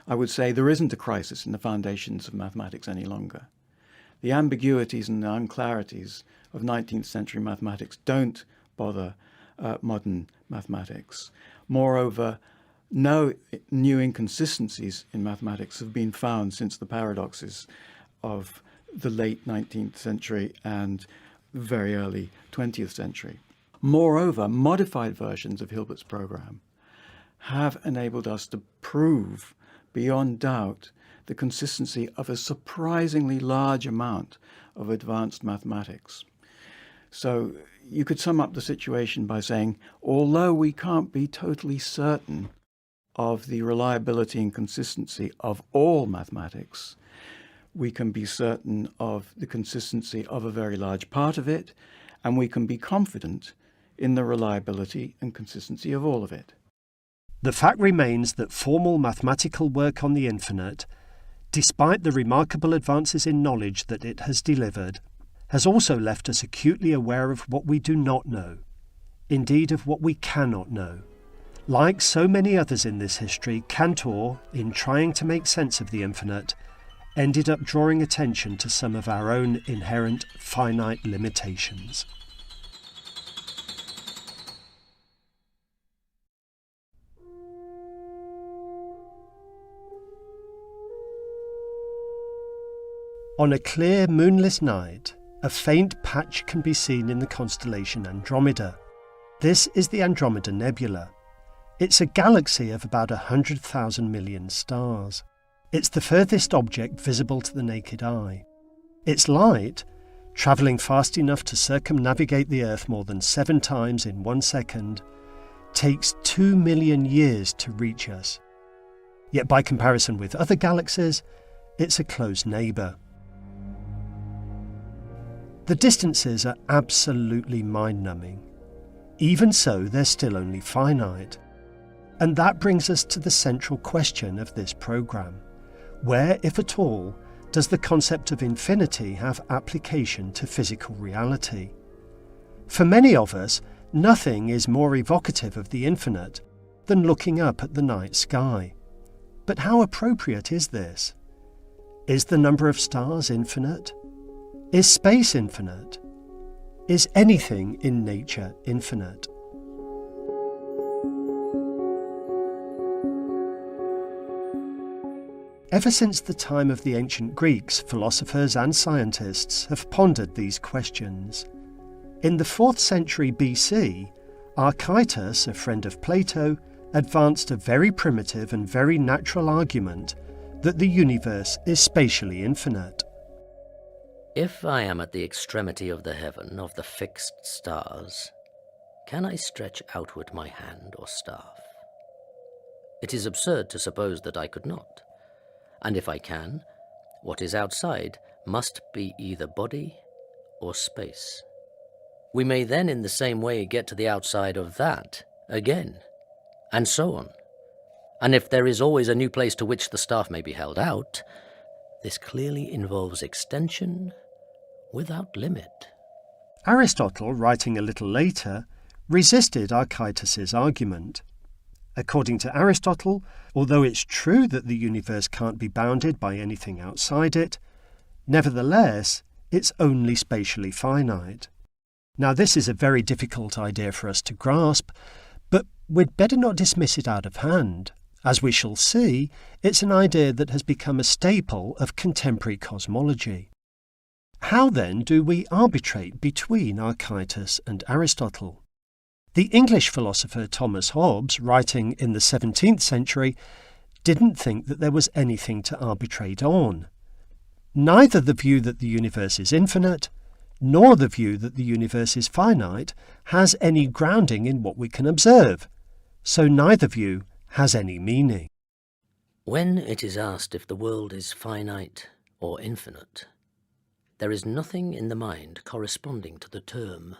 S14: I would say there isn't a crisis in the foundations of mathematics any longer. The ambiguities and the unclarities of 19th century mathematics don't bother modern mathematics. Moreover, no new inconsistencies in mathematics have been found since the paradoxes of the late 19th century and very early 20th century. Moreover, modified versions of Hilbert's program have enabled us to prove beyond doubt the consistency of a surprisingly large amount of advanced mathematics. So you could sum up the situation by saying, although we can't be totally certain of the reliability and consistency of all mathematics, we can be certain of the consistency of a very large part of it, and we can be confident in the reliability and consistency of all of it.
S2: The fact remains that formal mathematical work on the infinite, despite the remarkable advances in knowledge that it has delivered, has also left us acutely aware of what we do not know, indeed of what we cannot know. Like so many others in this history, Cantor, in trying to make sense of the infinite, ended up drawing attention to some of our own inherent finite limitations. On a clear moonless night, a faint patch can be seen in the constellation Andromeda. This is the Andromeda Nebula. It's a galaxy of about 100,000 million stars. It's the furthest object visible to the naked eye. Its light, travelling fast enough to circumnavigate the Earth more than 7 times in 1 second, takes 2 million years to reach us. Yet by comparison with other galaxies, it's a close neighbour. The distances are absolutely mind-numbing. Even so, they're still only finite. And that brings us to the central question of this programme. Where, if at all, does the concept of infinity have application to physical reality? For many of us, nothing is more evocative of the infinite than looking up at the night sky. But how appropriate is this? Is the number of stars infinite? Is space infinite? Is anything in nature infinite? Ever since the time of the ancient Greeks, philosophers and scientists have pondered these questions. In the 4th century BC, Archytas, a friend of Plato, advanced a very primitive and very natural argument that the universe is spatially infinite.
S1: If I am at the extremity of the heaven of the fixed stars, can I stretch outward my hand or staff? It is absurd to suppose that I could not. And if I can, what is outside must be either body or space. We may then in the same way get to the outside of that again, and so on. And if there is always a new place to which the staff may be held out, this clearly involves extension without limit.
S2: Aristotle, writing a little later, resisted Archytas's argument. According to Aristotle, although it's true that the universe can't be bounded by anything outside it, nevertheless, it's only spatially finite. Now, this is a very difficult idea for us to grasp, but we'd better not dismiss it out of hand. As we shall see, it's an idea that has become a staple of contemporary cosmology. How then do we arbitrate between Archytas and Aristotle? The English philosopher Thomas Hobbes, writing in the 17th century, didn't think that there was anything to arbitrate on. Neither the view that the universe is infinite, nor the view that the universe is finite has any grounding in what we can observe, so neither view has any meaning.
S1: When it is asked if the world is finite or infinite, there is nothing in the mind corresponding to the term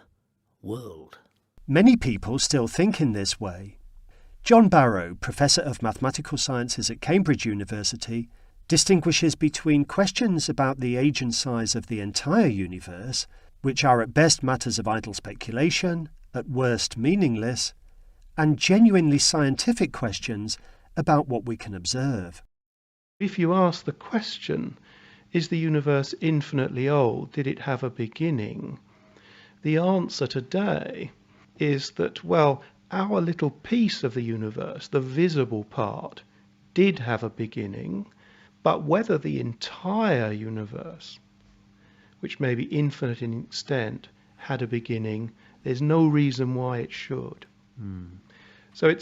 S1: world.
S2: Many people still think in this way. John Barrow, Professor of Mathematical Sciences at Cambridge University, distinguishes between questions about the age and size of the entire universe, which are at best matters of idle speculation, at worst meaningless, and genuinely scientific questions about what we can observe.
S5: If you ask the question, is the universe infinitely old? Did it have a beginning? The answer today is that, well, our little piece of the universe, the visible part, did have a beginning, but whether the entire universe, which may be infinite in extent, had a beginning, there's no reason why it should. So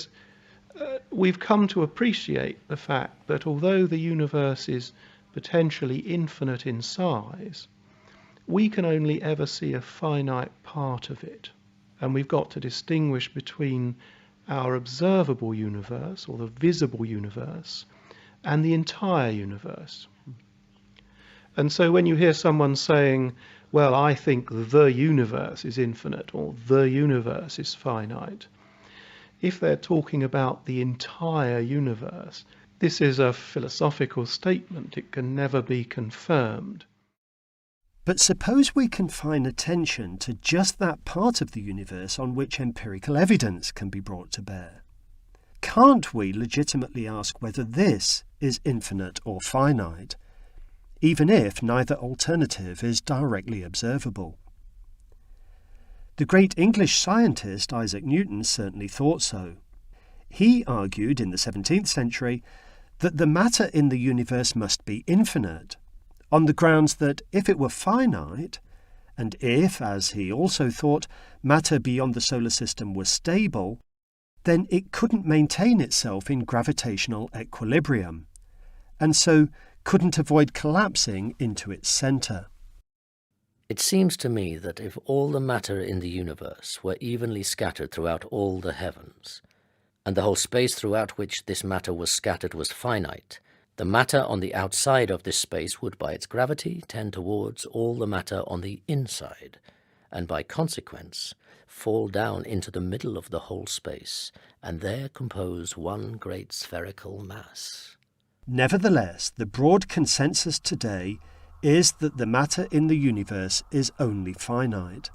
S5: we've come to appreciate the fact that although the universe is potentially infinite in size, we can only ever see a finite part of it. And we've got to distinguish between our observable universe, or the visible universe, and the entire universe. And so when you hear someone saying, well, I think the universe is infinite, or the universe is finite, if they're talking about the entire universe, this is a philosophical statement. It can never be confirmed.
S2: But suppose we confine attention to just that part of the universe on which empirical evidence can be brought to bear. Can't we legitimately ask whether this is infinite or finite, even if neither alternative is directly observable? The great English scientist Isaac Newton certainly thought so. He argued in the 17th century that the matter in the universe must be infinite, on the grounds that if it were finite, and if, as he also thought, matter beyond the solar system was stable, then it couldn't maintain itself in gravitational equilibrium, and so couldn't avoid collapsing into its centre.
S1: It seems to me that if all the matter in the universe were evenly scattered throughout all the heavens, and the whole space throughout which this matter was scattered was finite, the matter on the outside of this space would by its gravity tend towards all the matter on the inside, and by consequence fall down into the middle of the whole space, and there compose one great spherical mass.
S2: Nevertheless, the broad consensus today is that the matter in the universe is only finite.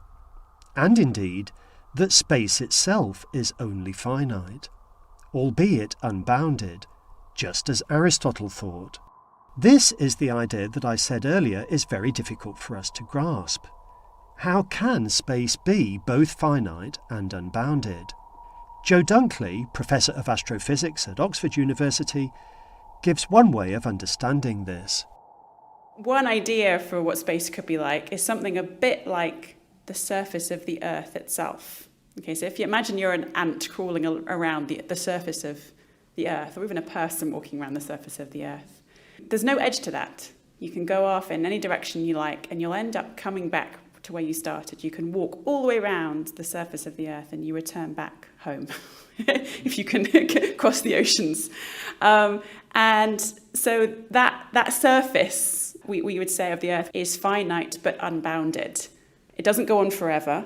S2: and indeed that space itself is only finite, albeit unbounded, just as Aristotle thought. This is the idea that I said earlier is very difficult for us to grasp. How can space be both finite and unbounded? Joe Dunkley, Professor of Astrophysics at Oxford University, gives one way of understanding this.
S15: One idea for what space could be like is something a bit like the surface of the Earth itself. Okay, so if you imagine you're an ant crawling around the surface of the Earth, or even a person walking around the surface of the Earth, there's no edge to that. You can go off in any direction you like, and you'll end up coming back to where you started. You can walk all the way around the surface of the Earth, and you return back home, if you can cross the oceans. And so that surface, we would say, of the Earth is finite but unbounded. It doesn't go on forever.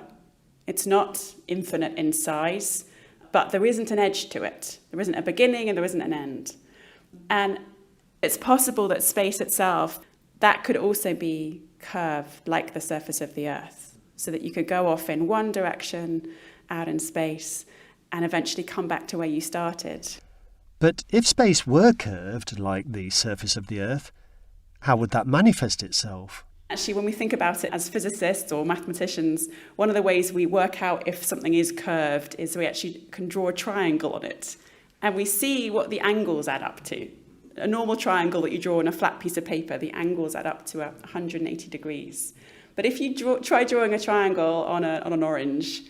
S15: It's not infinite in size, but there isn't an edge to it. There isn't a beginning and there isn't an end. And it's possible that space itself, that could also be curved like the surface of the Earth, so that you could go off in one direction out in space and eventually come back to where you started.
S2: But if space were curved like the surface of the Earth, how would that manifest itself?
S15: Actually, when we think about it as physicists or mathematicians, one of the ways we work out if something is curved is we actually can draw a triangle on it. And we see what the angles add up to. A normal triangle that you draw on a flat piece of paper, the angles add up to 180 degrees. But if you try drawing a triangle on an orange,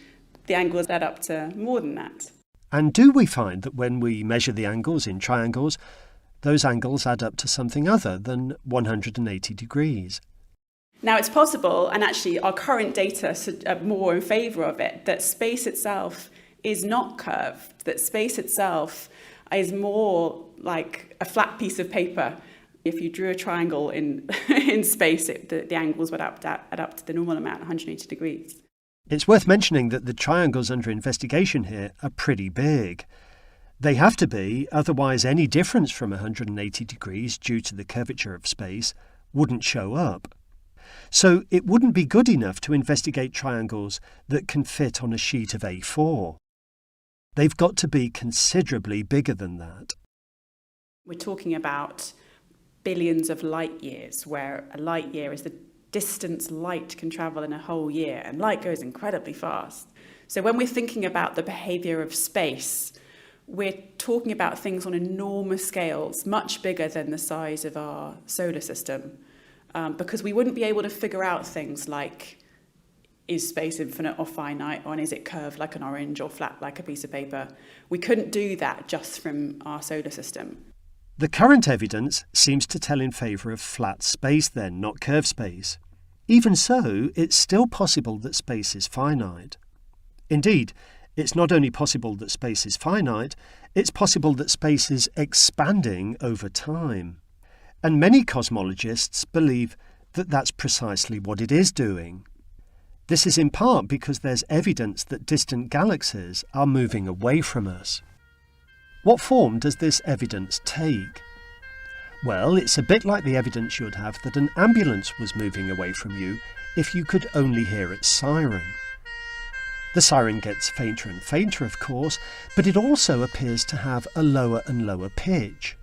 S15: the angles add up to more than that.
S2: And do we find that when we measure the angles in triangles, those angles add up to something other than 180 degrees?
S15: Now, it's possible, and actually our current data are more in favour of it, that space itself is not curved, that space itself is more like a flat piece of paper. If you drew a triangle in space, the angles would add up to the normal amount, 180 degrees.
S2: It's worth mentioning that the triangles under investigation here are pretty big. They have to be, otherwise any difference from 180 degrees due to the curvature of space wouldn't show up. So it wouldn't be good enough to investigate triangles that can fit on a sheet of A4. They've got to be considerably bigger than that.
S15: We're talking about billions of light years, where a light year is the distance light can travel in a whole year, and light goes incredibly fast. So when we're thinking about the behaviour of space, we're talking about things on enormous scales, much bigger than the size of our solar system, because we wouldn't be able to figure out things like, is space infinite or finite, or is it curved like an orange or flat like a piece of paper? We couldn't do that just from our solar system.
S2: The current evidence seems to tell in favour of flat space then, not curved space. Even so, it's still possible that space is finite. Indeed, it's not only possible that space is finite, it's possible that space is expanding over time. And many cosmologists believe that that's precisely what it is doing. This is in part because there's evidence that distant galaxies are moving away from us. What form does this evidence take? Well, it's a bit like the evidence you'd have that an ambulance was moving away from you if you could only hear its siren. The siren gets fainter and fainter, of course, but it also appears to have a lower and lower pitch.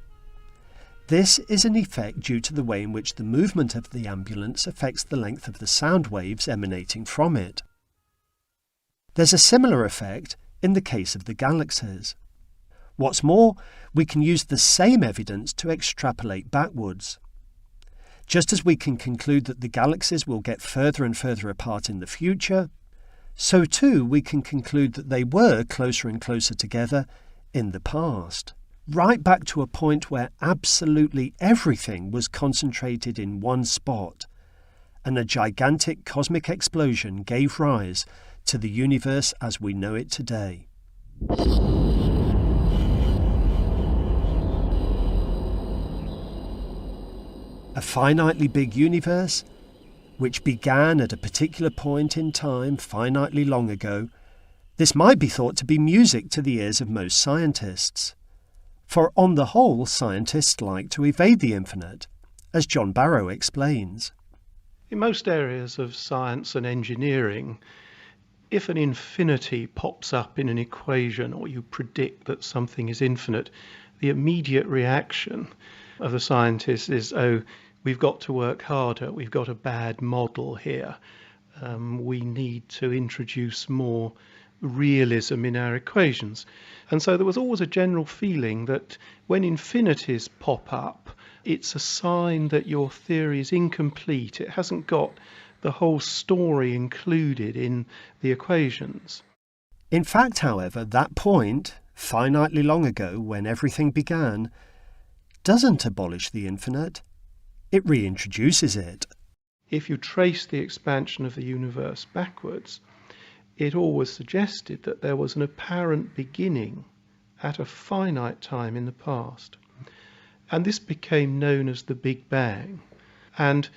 S2: This is an effect due to the way in which the movement of the ambulance affects the length of the sound waves emanating from it. There's a similar effect in the case of the galaxies. What's more, we can use the same evidence to extrapolate backwards. Just as we can conclude that the galaxies will get further and further apart in the future, so too we can conclude that they were closer and closer together in the past, right back to a point where absolutely everything was concentrated in one spot, and a gigantic cosmic explosion gave rise to the universe as we know it today. A finitely big universe, which began at a particular point in time finitely long ago, this might be thought to be music to the ears of most scientists. For on the whole, scientists like to evade the infinite, as John Barrow explains.
S5: In most areas of science and engineering, if an infinity pops up in an equation, or you predict that something is infinite, the immediate reaction of the scientist is, oh, we've got to work harder, we've got a bad model here. We need to introduce more realism in our equations. And so there was always a general feeling that when infinities pop up, it's a sign that your theory is incomplete. It hasn't got the whole story included in the equations.
S2: In fact, however, that point, finitely long ago when everything began, doesn't abolish the infinite. It reintroduces it.
S5: If you trace the expansion of the universe backwards, it always suggested that there was an apparent beginning at a finite time in the past. And this became known as the Big Bang. And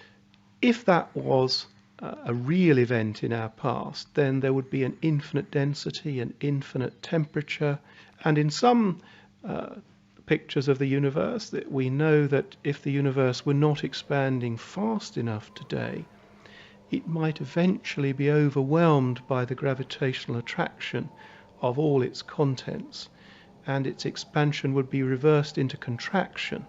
S5: if that was a real event in our past, then there would be an infinite density, an infinite temperature. And in some pictures of the universe, that we know that if the universe were not expanding fast enough today, it might eventually be overwhelmed by the gravitational attraction of all its contents, and its expansion would be reversed into contraction,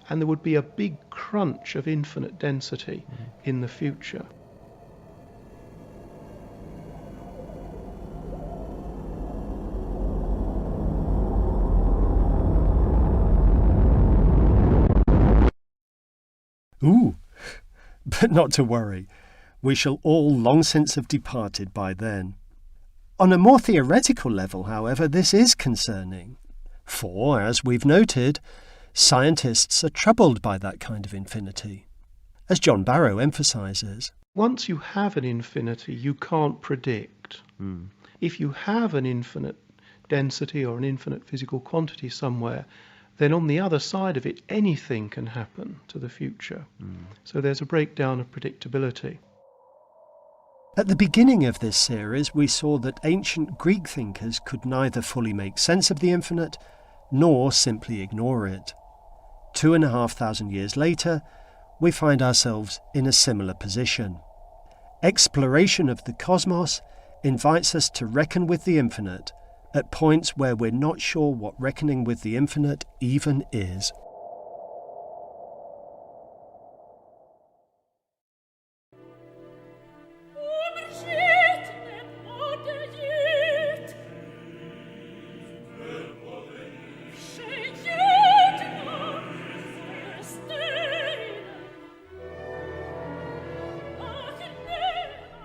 S5: and there would be a big crunch of infinite density in the future.
S2: Ooh, but not to worry. We shall all long since have departed by then. On a more theoretical level, however, this is concerning. For, as we've noted, scientists are troubled by that kind of infinity, as John Barrow emphasises.
S5: Once you have an infinity, you can't predict. If you have an infinite density or an infinite physical quantity somewhere, then on the other side of it, anything can happen to the future. So there's a breakdown of predictability.
S2: At the beginning of this series, we saw that ancient Greek thinkers could neither fully make sense of the infinite, nor simply ignore it. 2,500 years later, we find ourselves in a similar position. Exploration of the cosmos invites us to reckon with the infinite at points where we're not sure what reckoning with the infinite even is.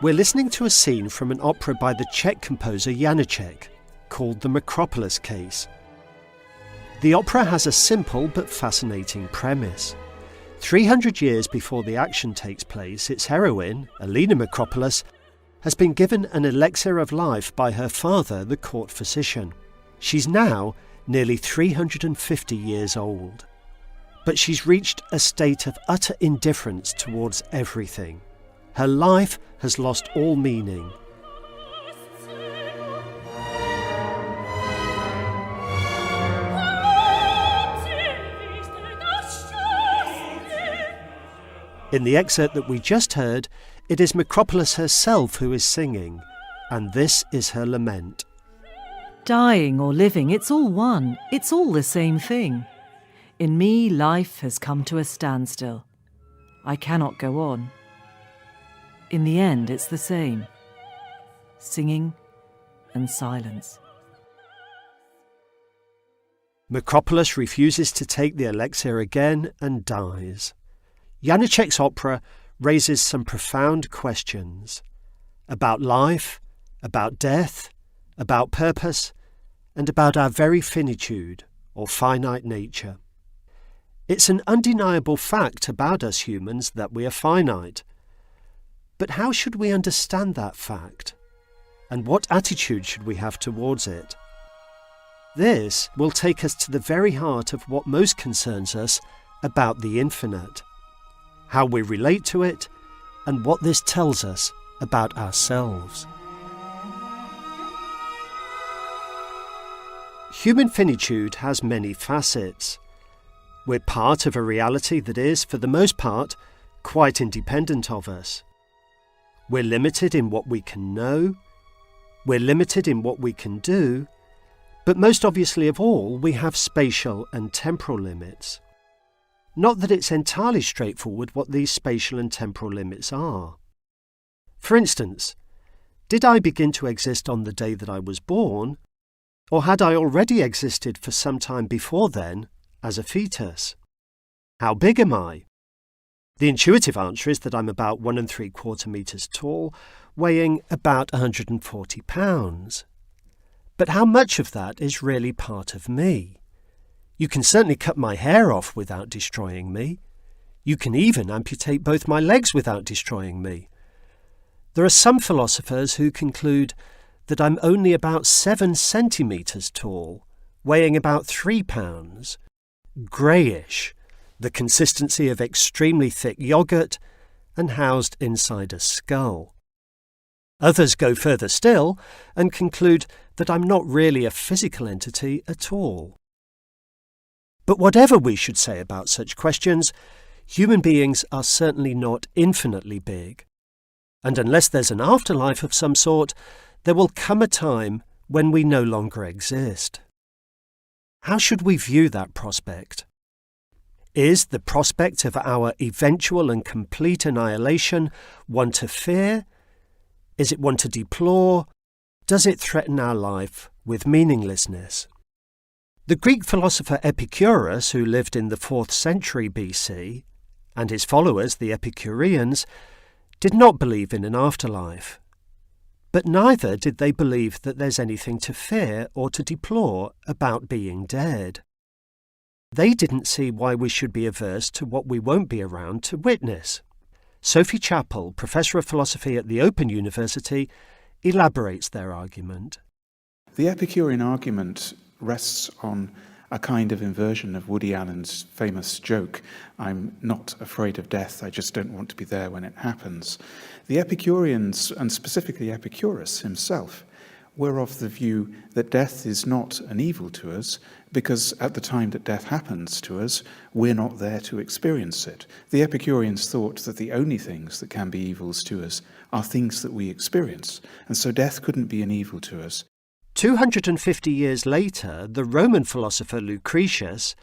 S2: We're listening to a scene from an opera by the Czech composer Janacek, called The Macropolis Case. The opera has a simple but fascinating premise. 300 years before the action takes place, its heroine, Alina Macropolis, has been given an elixir of life by her father, the court physician. She's now nearly 350 years old. But she's reached a state of utter indifference towards everything. Her life has lost all meaning. In the excerpt that we just heard, it is Macropolis herself who is singing, and this is her lament.
S16: Dying or living, it's all one. It's all the same thing. In me, life has come to a standstill. I cannot go on. In the end, it's the same. Singing and silence.
S2: Macropolis refuses to take the elixir again and dies. Janacek's opera raises some profound questions about life, about death, about purpose, and about our very finitude, or finite nature. It's an undeniable fact about us humans that we are finite. But how should we understand that fact? And what attitude should we have towards it? This will take us to the very heart of what most concerns us about the infinite, how we relate to it, and what this tells us about ourselves. Human finitude has many facets. We're part of a reality that is, for the most part, quite independent of us. We're limited in what we can know, We're limited in what we can do, but most obviously of all, we have spatial and temporal limits. Not that it's entirely straightforward what these spatial and temporal limits are. For instance, did I begin to exist on the day that I was born, or had I already existed for some time before then as a fetus? How big am I? The intuitive answer is that I'm about 1 3/4 meters tall, weighing about 140 pounds. But how much of that is really part of me? You can certainly cut my hair off without destroying me. You can even amputate both my legs without destroying me. There are some philosophers who conclude that I'm only about 7 centimetres tall, weighing about 3 pounds, greyish, the consistency of extremely thick yoghurt, and housed inside a skull. Others go further still and conclude that I'm not really a physical entity at all. But whatever we should say about such questions, human beings are certainly not infinitely big. And unless there's an afterlife of some sort, there will come a time when we no longer exist. How should we view that prospect? Is the prospect of our eventual and complete annihilation one to fear? Is it one to deplore? Does it threaten our life with meaninglessness? The Greek philosopher Epicurus, who lived in the 4th century BC, and his followers, the Epicureans, did not believe in an afterlife. But neither did they believe that there's anything to fear or to deplore about being dead. They didn't see why we should be averse to what we won't be around to witness. Sophie Chappell, Professor of Philosophy at the Open University, elaborates their argument.
S17: The Epicurean argument rests on a kind of inversion of Woody Allen's famous joke, "I'm not afraid of death, I just don't want to be there when it happens." The Epicureans, and specifically Epicurus himself, were of the view that death is not an evil to us, because at the time that death happens to us, we're not there to experience it. The Epicureans thought that the only things that can be evils to us are things that we experience, and so death couldn't be an evil to us.
S2: 250 years later, the Roman philosopher Lucretius,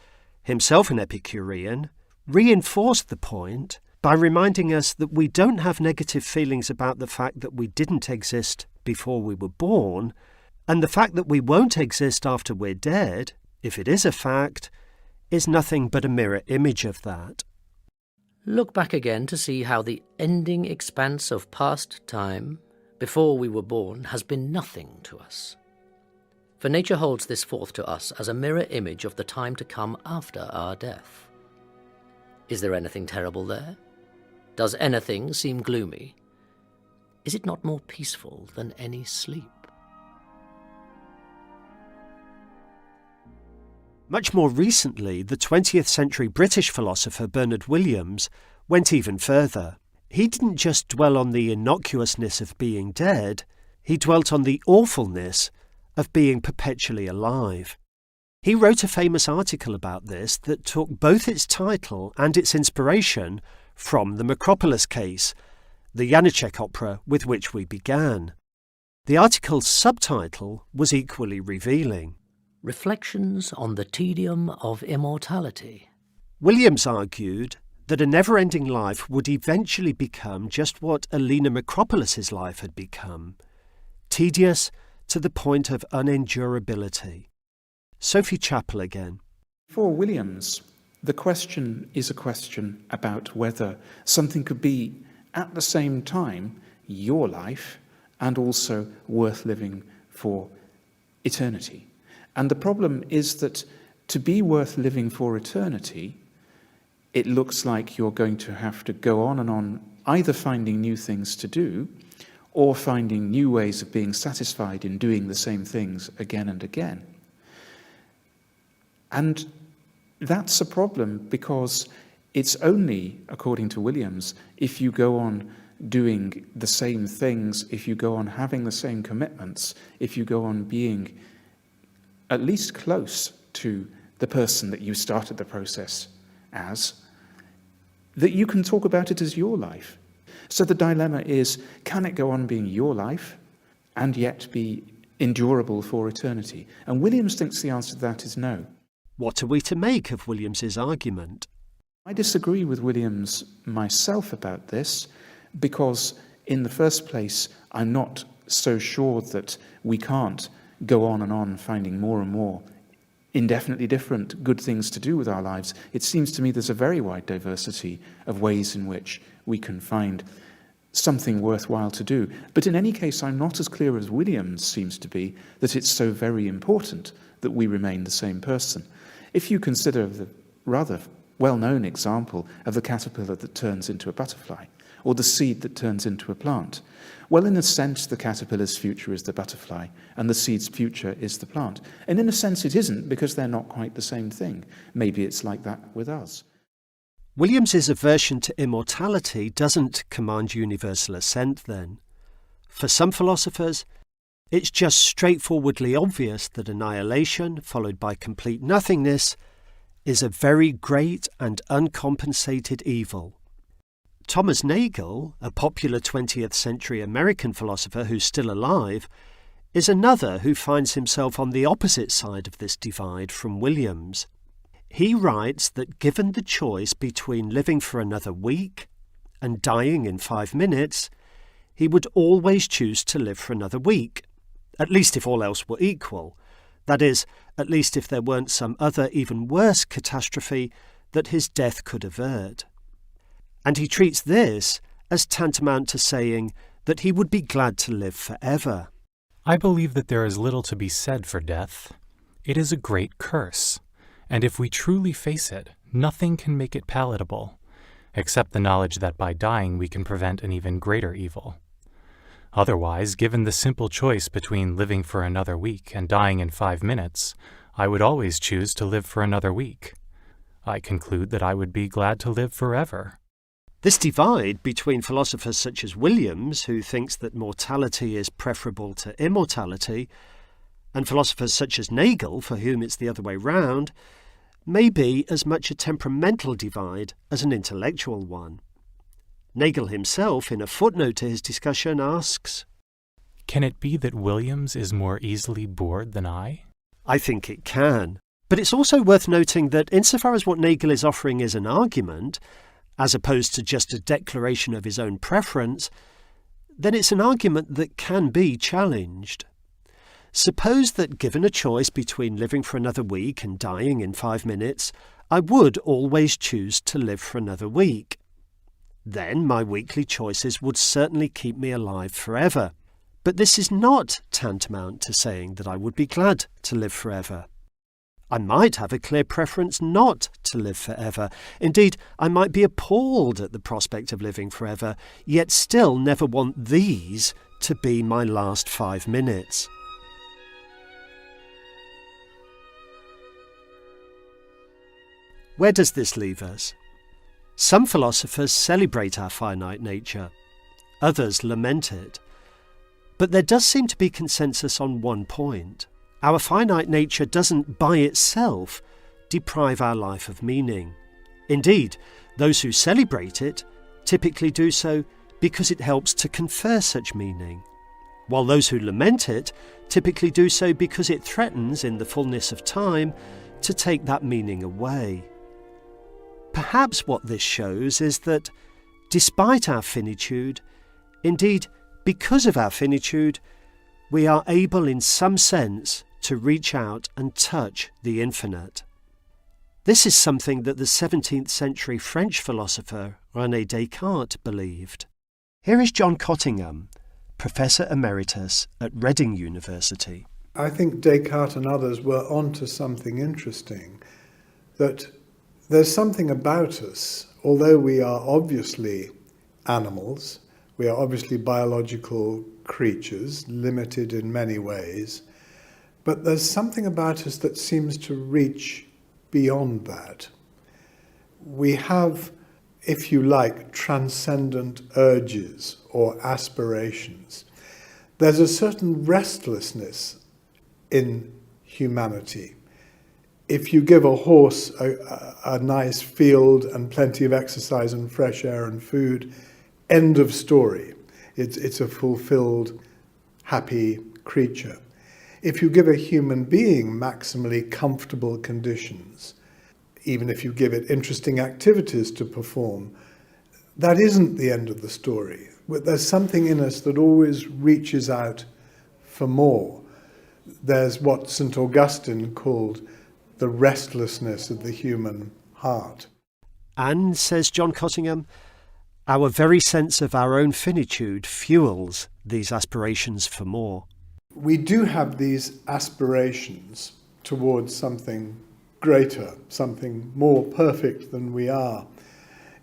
S2: himself an Epicurean, reinforced the point by reminding us that we don't have negative feelings about the fact that we didn't exist before we were born, and the fact that we won't exist after we're dead, if it is a fact, is nothing but a mirror image of that.
S1: Look back again to see how the ending expanse of past time, before we were born, has been nothing to us. For nature holds this forth to us as a mirror image of the time to come after our death. Is there anything terrible there? Does anything seem gloomy? Is it not more peaceful than any sleep?
S2: Much more recently, the 20th century British philosopher Bernard Williams went even further. He didn't just dwell on the innocuousness of being dead, he dwelt on the awfulness of being perpetually alive. He wrote a famous article about this that took both its title and its inspiration from the Macropolis case, the Janacek opera with which we began. The article's subtitle was equally revealing.
S1: Reflections on the Tedium of Immortality.
S2: Williams argued that a never-ending life would eventually become just what Alina Macropolis's life had become, tedious to the point of unendurability. Sophie Chappell again.
S17: For Williams, the question is a question about whether something could be, at the same time, your life and also worth living for eternity. And the problem is that to be worth living for eternity, it looks like you're going to have to go on, either finding new things to do or finding new ways of being satisfied in doing the same things again and again. And that's a problem because it's only, according to Williams, if you go on doing the same things, if you go on having the same commitments, if you go on being at least close to the person that you started the process as, that you can talk about it as your life. So the dilemma is, can it go on being your life and yet be endurable for eternity? And Williams thinks the answer to that is no.
S2: What are we to make of Williams's argument?
S17: I disagree with Williams myself about this because, in the first place, I'm not so sure that we can't go on and on finding more and more indefinitely different good things to do with our lives. It seems to me there's a very wide diversity of ways in which we can find something worthwhile to do. But in any case, I'm not as clear as Williams seems to be that it's so very important that we remain the same person. If you consider the rather well-known example of the caterpillar that turns into a butterfly, or the seed that turns into a plant, well, in a sense, the caterpillar's future is the butterfly, and the seed's future is the plant. And in a sense, it isn't, because they're not quite the same thing. Maybe it's like that with us.
S2: Williams's aversion to immortality doesn't command universal assent, then. For some philosophers, it's just straightforwardly obvious that annihilation, followed by complete nothingness, is a very great and uncompensated evil. Thomas Nagel, a popular 20th century American philosopher who's still alive, is another who finds himself on the opposite side of this divide from Williams. He writes that given the choice between living for another week and dying in 5 minutes, he would always choose to live for another week, at least if all else were equal. That is, at least if there weren't some other even worse catastrophe that his death could avert. And he treats this as tantamount to saying that he would be glad to live forever.
S18: I believe that there is little to be said for death. It is a great curse, and if we truly face it, nothing can make it palatable, except the knowledge that by dying we can prevent an even greater evil. Otherwise, given the simple choice between living for another week and dying in 5 minutes, I would always choose to live for another week. I conclude that I would be glad to live forever.
S2: This divide between philosophers such as Williams, who thinks that mortality is preferable to immortality, and philosophers such as Nagel, for whom it's the other way round, may be as much a temperamental divide as an intellectual one. Nagel himself, in a footnote to his discussion, asks,
S18: "Can it be that Williams is more easily bored than I?"
S2: I think it can. But it's also worth noting that insofar as what Nagel is offering is an argument, as opposed to just a declaration of his own preference, then it's an argument that can be challenged. Suppose that given a choice between living for another week and dying in 5 minutes, I would always choose to live for another week. Then my weekly choices would certainly keep me alive forever. But this is not tantamount to saying that I would be glad to live forever. I might have a clear preference not to live forever. Indeed, I might be appalled at the prospect of living forever, yet still never want these to be my last 5 minutes. Where does this leave us? Some philosophers celebrate our finite nature. Others lament it. But there does seem to be consensus on one point. Our finite nature doesn't by itself deprive our life of meaning. Indeed, those who celebrate it typically do so because it helps to confer such meaning, while those who lament it typically do so because it threatens, in the fullness of time, to take that meaning away. Perhaps what this shows is that, despite our finitude, indeed because of our finitude, we are able in some sense to reach out and touch the infinite. This is something that the 17th century French philosopher René Descartes believed. Here is John Cottingham, Professor Emeritus at Reading University.
S7: I think Descartes and others were onto something interesting, that there's something about us, although we are obviously animals, we are obviously biological creatures, limited in many ways, but there's something about us that seems to reach beyond that. We have, if you like, transcendent urges or aspirations. There's a certain restlessness in humanity. If you give a horse a nice field and plenty of exercise and fresh air and food, end of story. It's a fulfilled happy creature. If you give a human being maximally comfortable conditions, even if you give it interesting activities to perform, that isn't the end of the story. There's something in us that always reaches out for more. There's what St. Augustine called the restlessness of the human heart.
S2: And, says John Cottingham, our very sense of our own finitude fuels these aspirations for more.
S7: We do have these aspirations towards something greater, something more perfect than we are.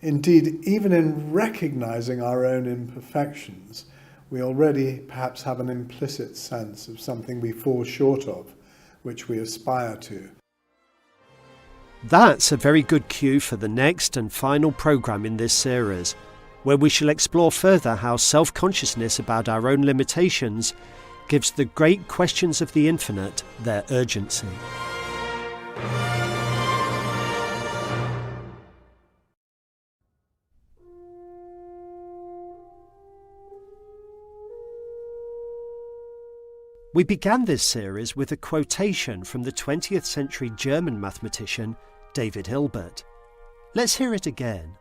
S7: Indeed, even in recognizing our own imperfections, we already perhaps have an implicit sense of something we fall short of, which we aspire to.
S2: That's a very good cue for the next and final programme in this series, where we shall explore further how self-consciousness about our own limitations gives the great questions of the infinite their urgency. We began this series with a quotation from the 20th century German mathematician David Hilbert. Let's hear it again.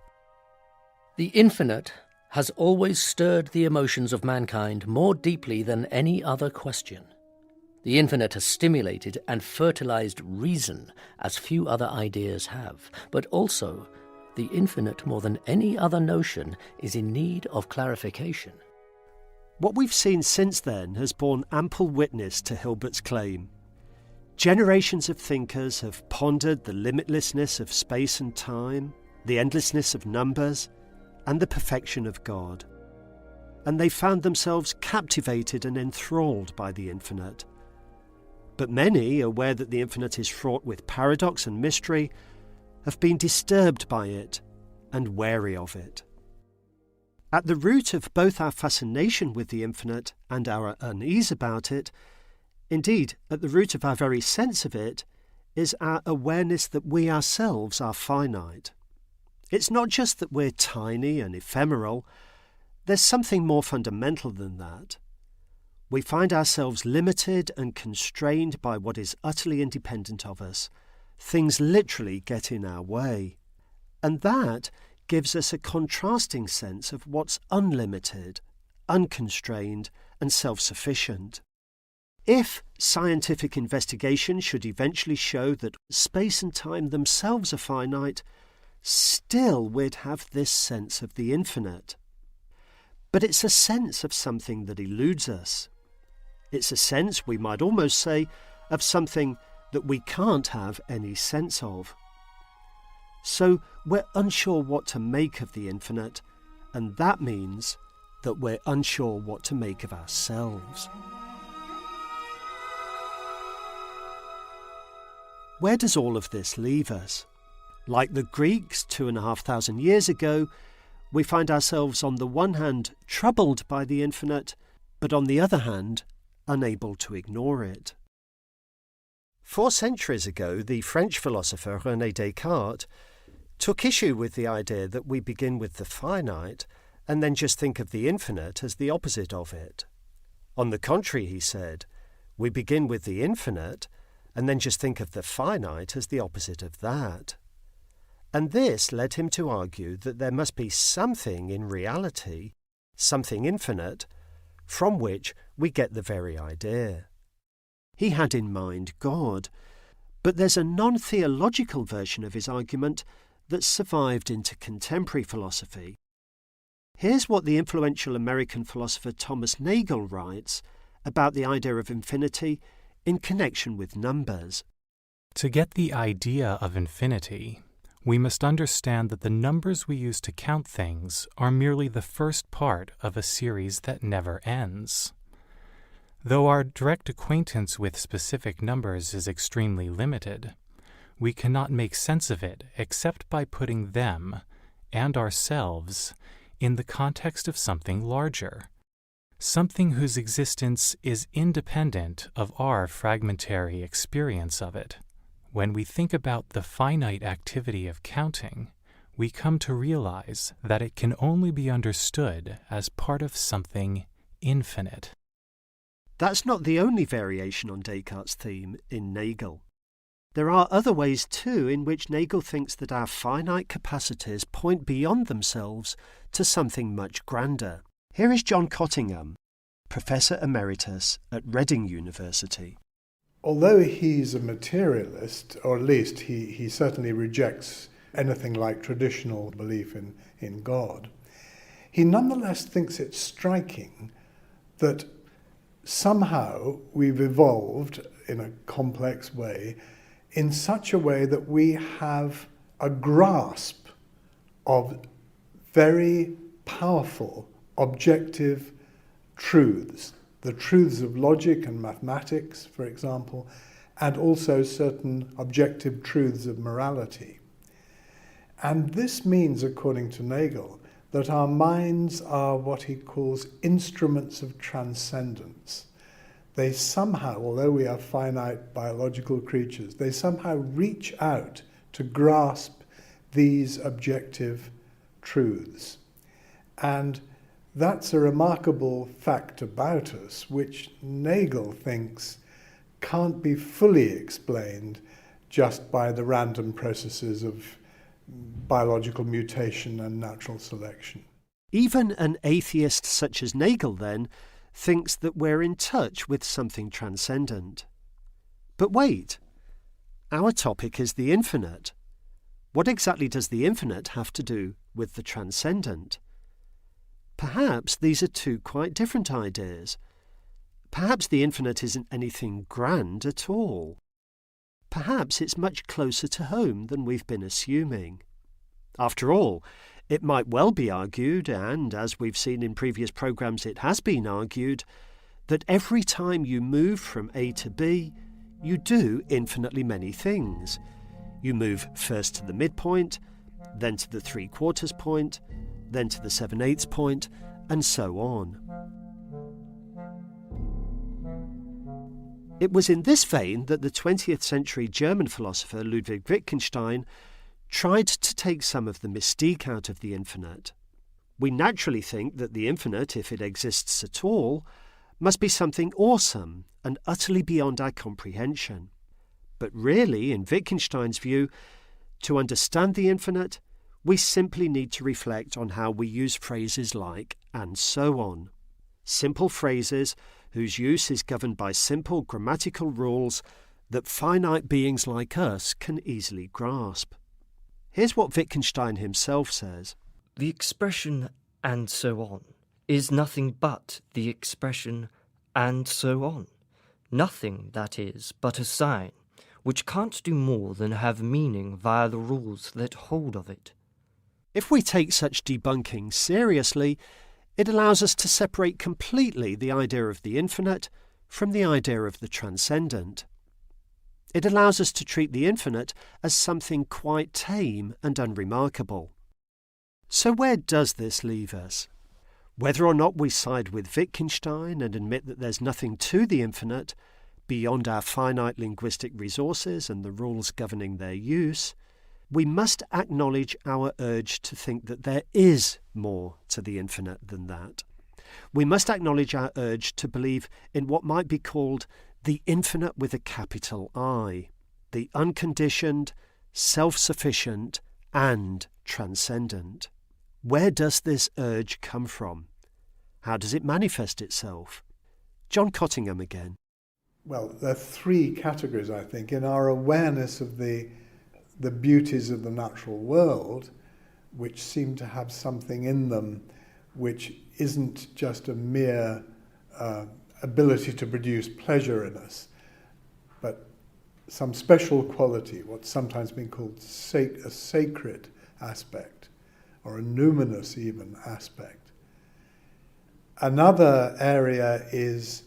S1: The infinite has always stirred the emotions of mankind more deeply than any other question. The infinite has stimulated and fertilized reason as few other ideas have, but also the infinite, more than any other notion, is in need of clarification.
S2: What we've seen since then has borne ample witness to Hilbert's claim. Generations of thinkers have pondered the limitlessness of space and time, the endlessness of numbers, and the perfection of God. And they found themselves captivated and enthralled by the infinite. But many, aware that the infinite is fraught with paradox and mystery, have been disturbed by it and wary of it. At the root of both our fascination with the infinite and our unease about it, indeed, at the root of our very sense of it, is our awareness that we ourselves are finite. It's not just that we're tiny and ephemeral, there's something more fundamental than that. We find ourselves limited and constrained by what is utterly independent of us. Things literally get in our way. And that gives us a contrasting sense of what's unlimited, unconstrained, and self-sufficient. If scientific investigation should eventually show that space and time themselves are finite, still we'd have this sense of the infinite. But it's a sense of something that eludes us. It's a sense, we might almost say, of something that we can't have any sense of. So we're unsure what to make of the infinite, and that means that we're unsure what to make of ourselves. Where does all of this leave us? Like the Greeks 2,500 years ago, we find ourselves on the one hand troubled by the infinite, but on the other hand unable to ignore it. 4 centuries ago, the French philosopher René Descartes took issue with the idea that we begin with the finite and then just think of the infinite as the opposite of it. On the contrary, he said, we begin with the infinite and then just think of the finite as the opposite of that. And this led him to argue that there must be something in reality, something infinite, from which we get the very idea. He had in mind God, but there's a non-theological version of his argument that survived into contemporary philosophy. Here's what the influential American philosopher Thomas Nagel writes about the idea of infinity in connection with numbers.
S18: To get the idea of infinity, we must understand that the numbers we use to count things are merely the first part of a series that never ends. Though our direct acquaintance with specific numbers is extremely limited, we cannot make sense of it except by putting them and ourselves in the context of something larger, something whose existence is independent of our fragmentary experience of it. When we think about the finite activity of counting, we come to realize that it can only be understood as part of something infinite.
S2: That's not the only variation on Descartes' theme in Nagel. There are other ways too in which Nagel thinks that our finite capacities point beyond themselves to something much grander. Here is John Cottingham, Professor Emeritus at Reading University.
S7: Although he's a materialist, or at least he certainly rejects anything like traditional belief in God, he nonetheless thinks it striking that somehow we've evolved in a complex way in such a way that we have a grasp of very powerful objective truths, the truths of logic and mathematics, for example, and also certain objective truths of morality. And this means, according to Nagel, that our minds are what he calls instruments of transcendence. They somehow, although we are finite biological creatures, they somehow reach out to grasp these objective truths. And that's a remarkable fact about us, which Nagel thinks can't be fully explained just by the random processes of biological mutation and natural selection.
S2: Even an atheist such as Nagel, then, thinks that we're in touch with something transcendent. But wait, our topic is the infinite. What exactly does the infinite have to do with the transcendent? Perhaps these are two quite different ideas. Perhaps the infinite isn't anything grand at all. Perhaps it's much closer to home than we've been assuming. After all, it might well be argued, and as we've seen in previous programmes it has been argued, that every time you move from A to B, you do infinitely many things. You move first to the midpoint, then to the 3/4 point, then to the 7/8 point, and so on. It was in this vein that the 20th century German philosopher Ludwig Wittgenstein tried to take some of the mystique out of the infinite. We naturally think that the infinite, if it exists at all, must be something awesome and utterly beyond our comprehension. But really, in Wittgenstein's view, to understand the infinite, we simply need to reflect on how we use phrases like "and so on." Simple phrases whose use is governed by simple grammatical rules that finite beings like us can easily grasp. Here's what Wittgenstein himself says.
S12: The expression "and so on" is nothing but the expression "and so on." Nothing, that is, but a sign, which can't do more than have meaning via the rules that hold of it.
S2: If we take such debunking seriously, it allows us to separate completely the idea of the infinite from the idea of the transcendent. It allows us to treat the infinite as something quite tame and unremarkable. So where does this leave us? Whether or not we side with Wittgenstein and admit that there's nothing to the infinite beyond our finite linguistic resources and the rules governing their use, we must acknowledge our urge to think that there is more to the infinite than that. We must acknowledge our urge to believe in what might be called the infinite with a capital I, the unconditioned, self-sufficient, and transcendent. Where does this urge come from? How does it manifest itself? John Cottingham again.
S7: Well, there are three categories, I think, in our awareness of the beauties of the natural world, which seem to have something in them which isn't just a mere ability to produce pleasure in us, but some special quality, what's sometimes been called a sacred aspect, or a numinous even aspect. Another area is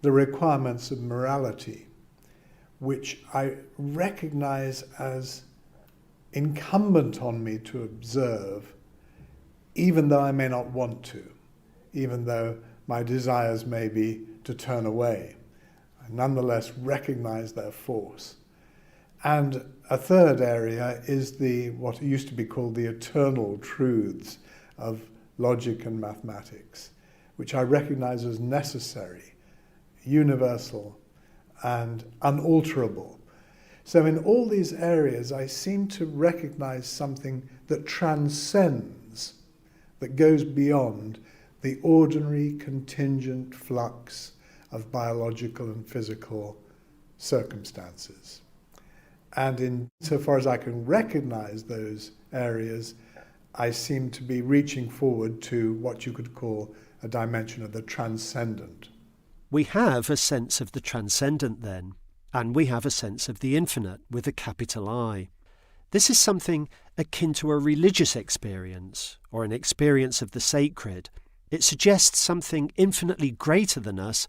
S7: the requirements of morality, which I recognize as incumbent on me to observe, even though I may not want to, even though my desires may be to turn away. I nonetheless recognize their force. And a third area is what used to be called the eternal truths of logic and mathematics, which I recognize as necessary, universal, and unalterable. So in all these areas, I seem to recognize something that transcends, that goes beyond the ordinary contingent flux of biological and physical circumstances. And in so far as I can recognize those areas, I seem to be reaching forward to what you could call a dimension of the transcendent.
S2: We have a sense of the transcendent then, and we have a sense of the infinite with a capital I. This is something akin to a religious experience or an experience of the sacred. It suggests something infinitely greater than us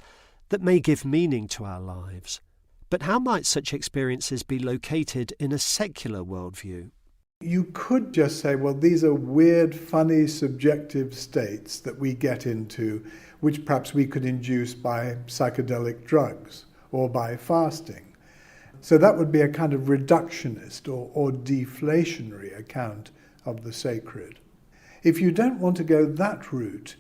S2: that may give meaning to our lives. But how might such experiences be located in a secular worldview?
S7: You could just say, well, these are weird, funny, subjective states that we get into, which perhaps we could induce by psychedelic drugs or by fasting. So that would be a kind of reductionist or deflationary account of the sacred. If you don't want to go that route,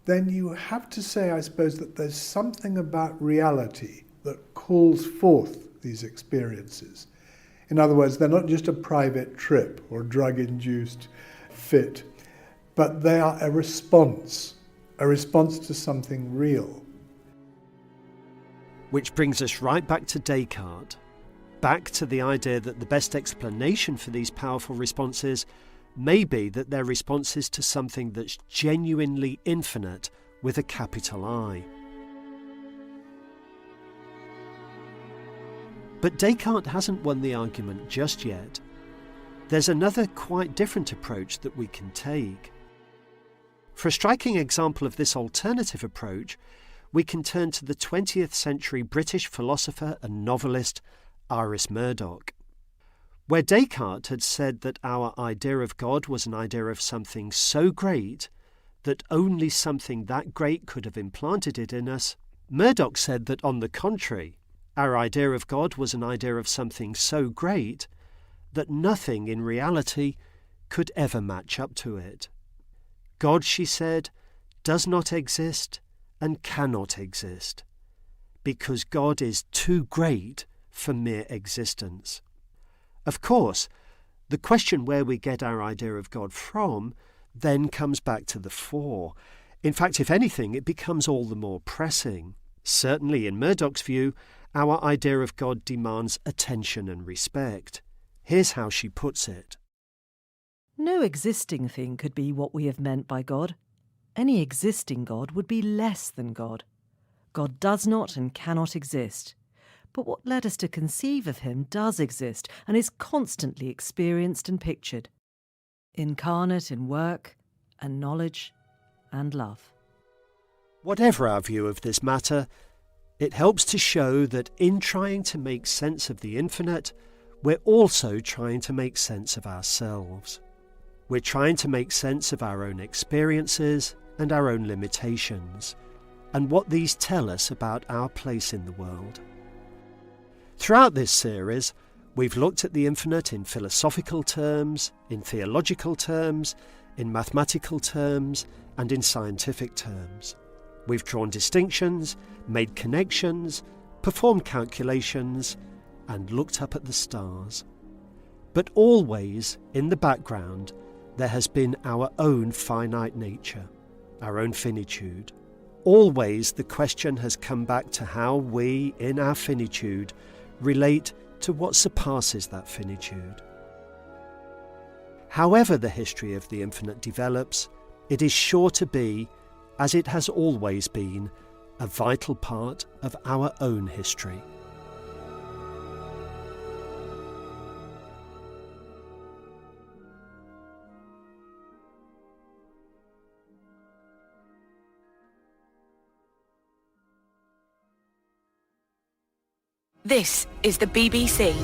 S7: then you have to say, I suppose, that there's something about reality that calls forth these experiences. In other words, they're not just a private trip or drug-induced fit, but they are a response to something real.
S2: Which brings us right back to Descartes, back to the idea that the best explanation for these powerful responses may be that they're responses to something that's genuinely infinite with a capital I. But Descartes hasn't won the argument just yet. There's another quite different approach that we can take. For a striking example of this alternative approach, we can turn to the 20th century British philosopher and novelist Iris Murdoch. Where Descartes had said that our idea of God was an idea of something so great that only something that great could have implanted it in us, Murdoch said that, on the contrary, our idea of God was an idea of something so great that nothing in reality could ever match up to it. God, she said, does not exist and cannot exist, because God is too great for mere existence. Of course, the question where we get our idea of God from then comes back to the fore. In fact, if anything, it becomes all the more pressing. Certainly, in Murdoch's view, our idea of God demands attention and respect. Here's how she puts it.
S16: No existing thing could be what we have meant by God. Any existing God would be less than God. God does not and cannot exist. But what led us to conceive of him does exist and is constantly experienced and pictured, incarnate in work and knowledge and love.
S2: Whatever our view of this matter, it helps to show that in trying to make sense of the infinite, we're also trying to make sense of ourselves. We're trying to make sense of our own experiences and our own limitations, and what these tell us about our place in the world. Throughout this series, we've looked at the infinite in philosophical terms, in theological terms, in mathematical terms, and in scientific terms. We've drawn distinctions, made connections, performed calculations, and looked up at the stars. But always, in the background, there has been our own finite nature, our own finitude. Always the question has come back to how we, in our finitude, relate to what surpasses that finitude. However the history of the infinite develops, it is sure to be, as it has always been, a vital part of our own history.
S19: This is the BBC.